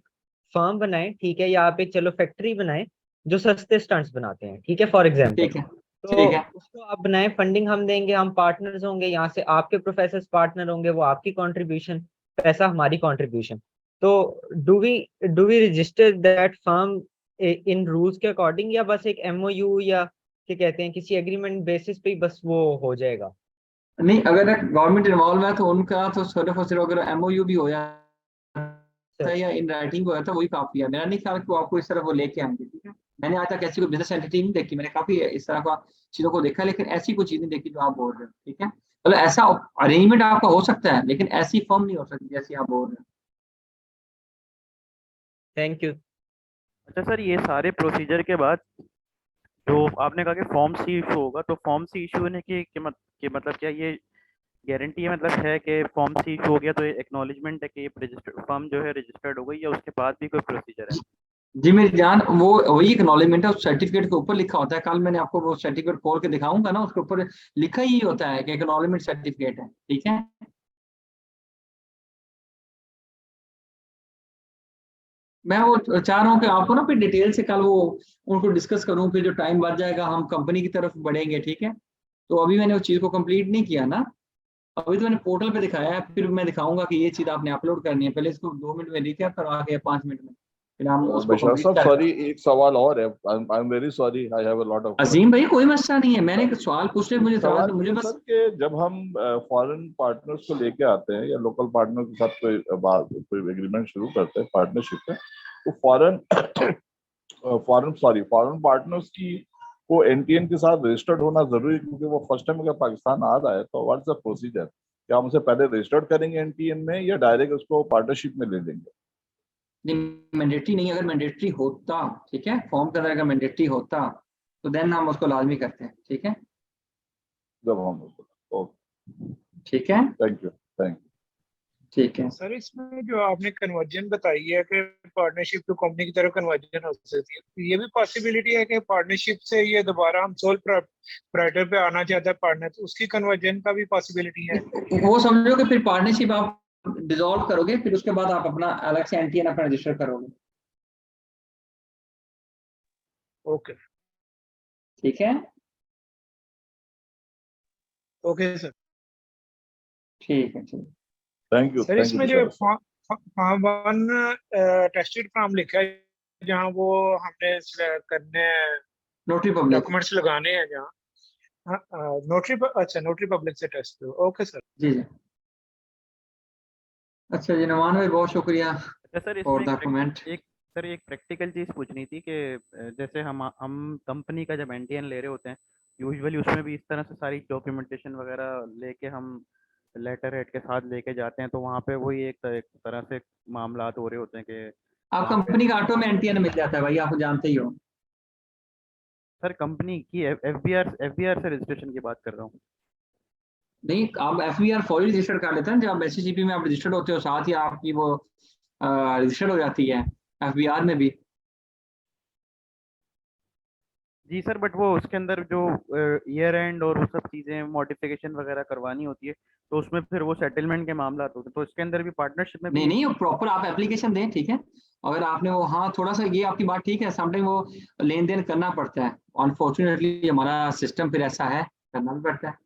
फर्म बनाएं, ठीक है, या आप एक चलो फैक्ट्री बनाएं जो सस्ते स्टंट्स बनाते हैं, ठीक है, फॉर एग्जाम्पल, ठीक है, तो ठीक है, उसको आप बनाएं, फंडिंग हम देंगे, हम पार्टनर्स होंगे, यहाँ से आपके प्रोफेसर्स पार्टनर होंगे, वो आपकी कंट्रीब्यूशन, पैसा हमारी कंट्रीब्यूशन। तो do we register that firm in rules के अकॉर्डिंग, या बस एक एमओयू या क्या कहते हैं किसी एग्रीमेंट बेसिस पे ही बस वो हो जाएगा? नहीं अगर गवर्नमेंट इन्वॉल्व है तो उनका तो सिर्फ और सिर्फ अगर एमओयू भी हो जाता है या इन राइटिंग हो जाता है वही काफी है। मेरा नहीं ख्याल कि वो आपको इस तरह वो लेके आएंगे, ठीक है, मैंने आज तक ऐसी कोई बिजनेस एंटिटी नहीं देखी, मैंने काफी इस तरह का चीजों को देखा, लेकिन ऐसी कोई चीज नहीं देखी जो आप बोल रहे हो, ठीक है, मतलब ऐसा अरेंजमेंट आपका हो सकता है लेकिन ऐसी फर्म नहीं हो सकती जैसी आप बोल रहे हो। Thank you. अच्छा सर, ये सारे प्रोसीजर के बाद जो आपने कहा कि फॉर्म सी इशू होगा, तो फॉर्म सी इशू होने की मतलब क्या ये गारंटी है मतलब है कि फॉर्म सी इशू हो गया तो एक्नॉलेजमेंट है कि ये रजिस्टर्ड फर्म जो है रजिस्टर्ड हो गई, या उसके बाद भी कोई प्रोसीजर है? जी मेरी जान, वो वही एक्नॉलेजमेंट है, उस सर्टिफिकेट के ऊपर लिखा होता है। कल मैंने आपको वो सर्टिफिकेट खोल के दिखाऊंगा ना, उसके ऊपर लिखा ही होता है कि एक्नॉलेजमेंट सर्टिफिकेट है, ठीक है। मैं वो चाह रहा हूँ कि आपको ना फिर डिटेल से कल वो उनको डिस्कस करूँ, फिर जो टाइम बच जाएगा हम कंपनी की तरफ बढ़ेंगे, ठीक है। तो अभी मैंने उस चीज़ को कंप्लीट नहीं किया ना, अभी तो मैंने पोर्टल पे दिखाया है, फिर मैं दिखाऊंगा कि ये चीज़ आपने अपलोड करनी है। पहले इसको 2 मिनट में रिकैप करवा के 5 मिनट में फिर हम उसको बशर कंप्लीट साहब कर। सॉरी, एक सवाल और है। I am very sorry, I have a lot of Azeem भाई कोई मसला नहीं है, मैंने एक सवाल पूछ रहे, मुझे सवाल मुझे ये बस सर कि जब हम फॉरेन पार्टनर्स को लेके आते हैं या लोकल पार्टनर के साथ कोई बात, कोई एग्रीमेंट शुरू करते हैं पार्टनरशिप में, तो फॉरेन पार्टनर्स की को एनटीएन के साथ रजिस्टर्ड होना जरूरी है, क्योंकि वो फर्स्ट टाइम अगर पाकिस्तान आ रहा है तो व्हाट्स द प्रोसीजर? क्या हम उसे पहले रजिस्टर्ड करेंगे एनटीएन में या डायरेक्ट उसको पार्टनरशिप में ले लेंगे? नहीं, मैंडेटरी नहीं। अगर मैंडेटरी होता, ठीक है, फॉर्म के अंदर अगर मैंडेटरी होता तो देन हम उसको लाजमी करते हैं, ठीक है। जब हम उसको, ओके, ठीक है, थैंक यू, थैंक यू। ठीक है। सर इसमें जो आपने कन्वर्जन बताई है कि पार्टनरशिप टू कंपनी की तरफ कन्वर्जन हो सकती है, तो ये भी पॉसिबिलिटी है कि पार्टनरशिप से ये दोबारा हम सोल प्रोप्राइटर पे आना चाहता है पार्टनर, तो उसकी कन्वर्जन का भी पॉसिबिलिटी है? वो समझो कि फिर पार्टनरशिप आप डिसॉल्व करोगे, फिर उसके बाद आप अपना अलग से एनटीएन अपना रजिस्टर करोगे। ओके, ठीक है, ओके सर, ठीक है, ठीक। Thank you, sir thank you इसमें जो बशर साहब। फॉर्म 1 टेस्टेड फॉर्म लिखा है, जहाँ वो हमने करने हैं नोटरी पब्लिक, डॉक्यूमेंट्स लगाने हैं जहाँ, अच्छा नोटरी पब्लिक से टेस्ट करो। ओके सर, जी जी। अच्छा जी नमान भाई, बहुत शुक्रिया अच्छा सर, फॉर इसमें द कमेंट। एक प्रैक्टिकल चीज़ पूछनी थी कि जैसे हम कंपनी का जब एनटीएन ले रहे होते हैं, यूजुअली उसमें भी इस तरह से सारी डॉक्यूमेंटेशन वगैरह लेके हम लेटर हेड के साथ लेके जाते हैं, तो वहाँ पे वही एक तरह से मामला हो रहे होते हैं कि आप वहाँ पे कंपनी का ऑटो में एनटीएन मिल जाता है भाई, आप जानते ही हो। सर कंपनी की एफबीआर से रजिस्ट्रेशन की बात कर रहा हूँ। नहीं, आप एफबीआर फॉरी रजिस्टर कर लेते हैं, जब एससीसीपी में आप रजिस्टर्ड होते हो साथ ही आपकी वो रजिस्टर्ड हो जाती है एफबीआर में भी। जी सर, बट वो उसके अंदर जो ईयर एंड और वो सब चीज़ें मॉडिफिकेशन वगैरह करवानी होती है, तो उसमें फिर वो सेटलमेंट के मामला होते हैं, तो इसके अंदर भी पार्टनरशिप में नहीं भी नहीं, प्रॉपर आप एप्लीकेशन दें, ठीक है। अगर आपने वो, हाँ थोड़ा सा ये आपकी बात ठीक है, समटाइम वो लेन देन करना पड़ता है, अनफॉर्चुनेटली हमारा सिस्टम फिर ऐसा है, करना भी पड़ता है।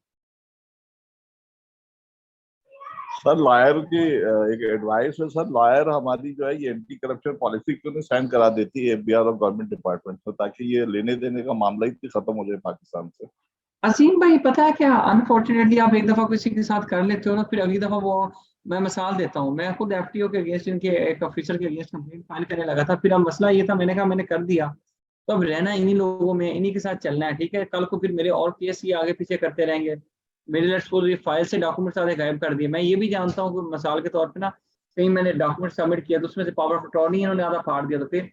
सर लॉयर की एक एडवाइस है सर, लॉयर हमारी जो है ये एंटी करप्शन पॉलिसी क्यों नहीं साइन करा देती है एफबीआर और गवर्नमेंट डिपार्टमेंट में, ताकि ये लेने देने का मामला ही खत्म हो जाए पाकिस्तान से। असीम भाई पता है क्या, अनफॉर्चुनेटली आप एक दफा किसी के साथ कर लेते हो ना, फिर अगली दफा वो, मैं मिसाल देता हूँ, मैं खुद एफटीओ के अगेंस्ट, इनके एक ऑफिसर के अगेंस्ट कंप्लेंट फाइल करने लगा था। फिर अब मसला ये था, मैंने कहा मैंने कर दिया, तो अब रहना इन्हीं लोगों में, इन्हीं के साथ चलना है, ठीक है। कल को फिर मेरे और केस ये आगे पीछे करते रहेंगे, मेरे लेट्स सपोज ये फाइल से डॉक्यूमेंट सारे गायब कर दिए। मैं ये भी जानता हूँ कि मिसाल के तौर पर ना, कहीं मैंने डॉक्यूमेंट सबमिट किया तो उसमें से पावर ऑफ अटॉर्नी इन्होंने आधा फाड़ दिया, तो फिर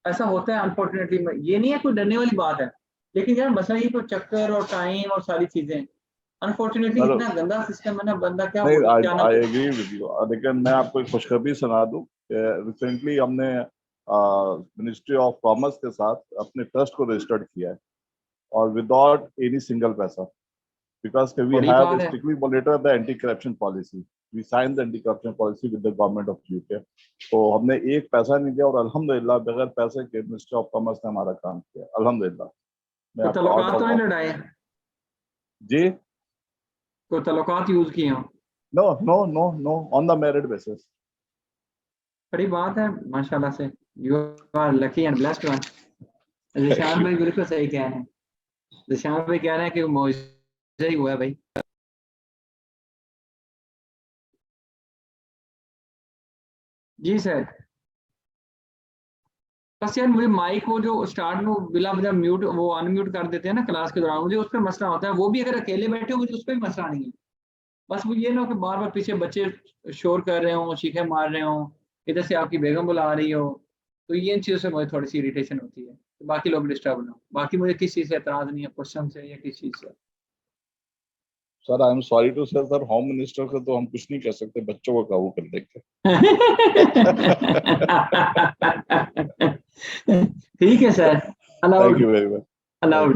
ऐसा होता है अनफॉर्चुनेटली। ये नहीं है कोई डरने वाली बात है, लेकिन यार मसला ये कोई चक्कर और टाइम और सारी चीजें, अनफॉर्चुनेटली इतना गंदा सिस्टम है ना, बंदा क्या नहीं, क्या ना। आई एग्री विद यू, लेकिन मैं आपको एक खुशखबरी सुना दूं कि रिसेंटली हमने मिनिस्ट्री ऑफ कॉमर्स के साथ अपने ट्रस्ट को रजिस्टर्ड किया है, और विदाउट एनी सिंगल पैसा, because we बड़ी have बात है। strictly monitor the anti-corruption policy. We signed the anti-corruption policy with the government of UK. तो हमने एक पैसा नहीं दिया, और अल्हम्दुलिल्लाह बगैर पैसे के मिनिस्ट्री ऑफ कॉमर्स ने हमारा काम किया, अल्हम्दुलिल्लाह। मैं कोई आपको तल्लुकात तो नहीं ऑर्डर लड़ाए, जी, कोई तल्लुकात यूज किए हो? No no no no, on the merit basis. बड़ी बात है माशाल्लाह से, you are lucky and blessed one. Zeeshan भाई बिल्कुल सही कह रहे हैं, जिशान भाई कह रहे हैं कि मौजूदा ही हुआ है भाई। जी सर, बस यार मुझे माइक वो जो स्टार्ट में बिला वजह म्यूट, वो अनम्यूट कर देते हैं ना क्लास के दौरान, मुझे उस पर मसला होता है। वो भी अगर अकेले बैठे हो मुझे उस पर भी मसला नहीं है, बस वो ये ना कि बार बार पीछे बच्चे शोर कर रहे हो, चीखें मार रहे हो, इधर से आपकी बेगम बुला रही हो, तो ये इन चीज़ों से मुझे थोड़ी सी इरिटेशन होती है, तो बाकी लोग डिस्टर्ब ना हो। बाकी मुझे किस चीज़ से एतराज़ नहीं है, क्वेश्चन से या किस चीज़ से। Sir I am sorry to say sir, home minister का तो हम कुछ नहीं कह सकते, बच्चों को काबू कर देंगे। ठीक है sir, thank allowed you very much. Allowed.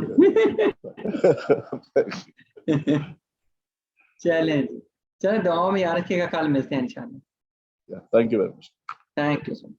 चलें जी, चलें, दुआओं में याद रखिएगा, कल मिलते हैं इंशाल्लाह। Thank you very much. Thank you sir.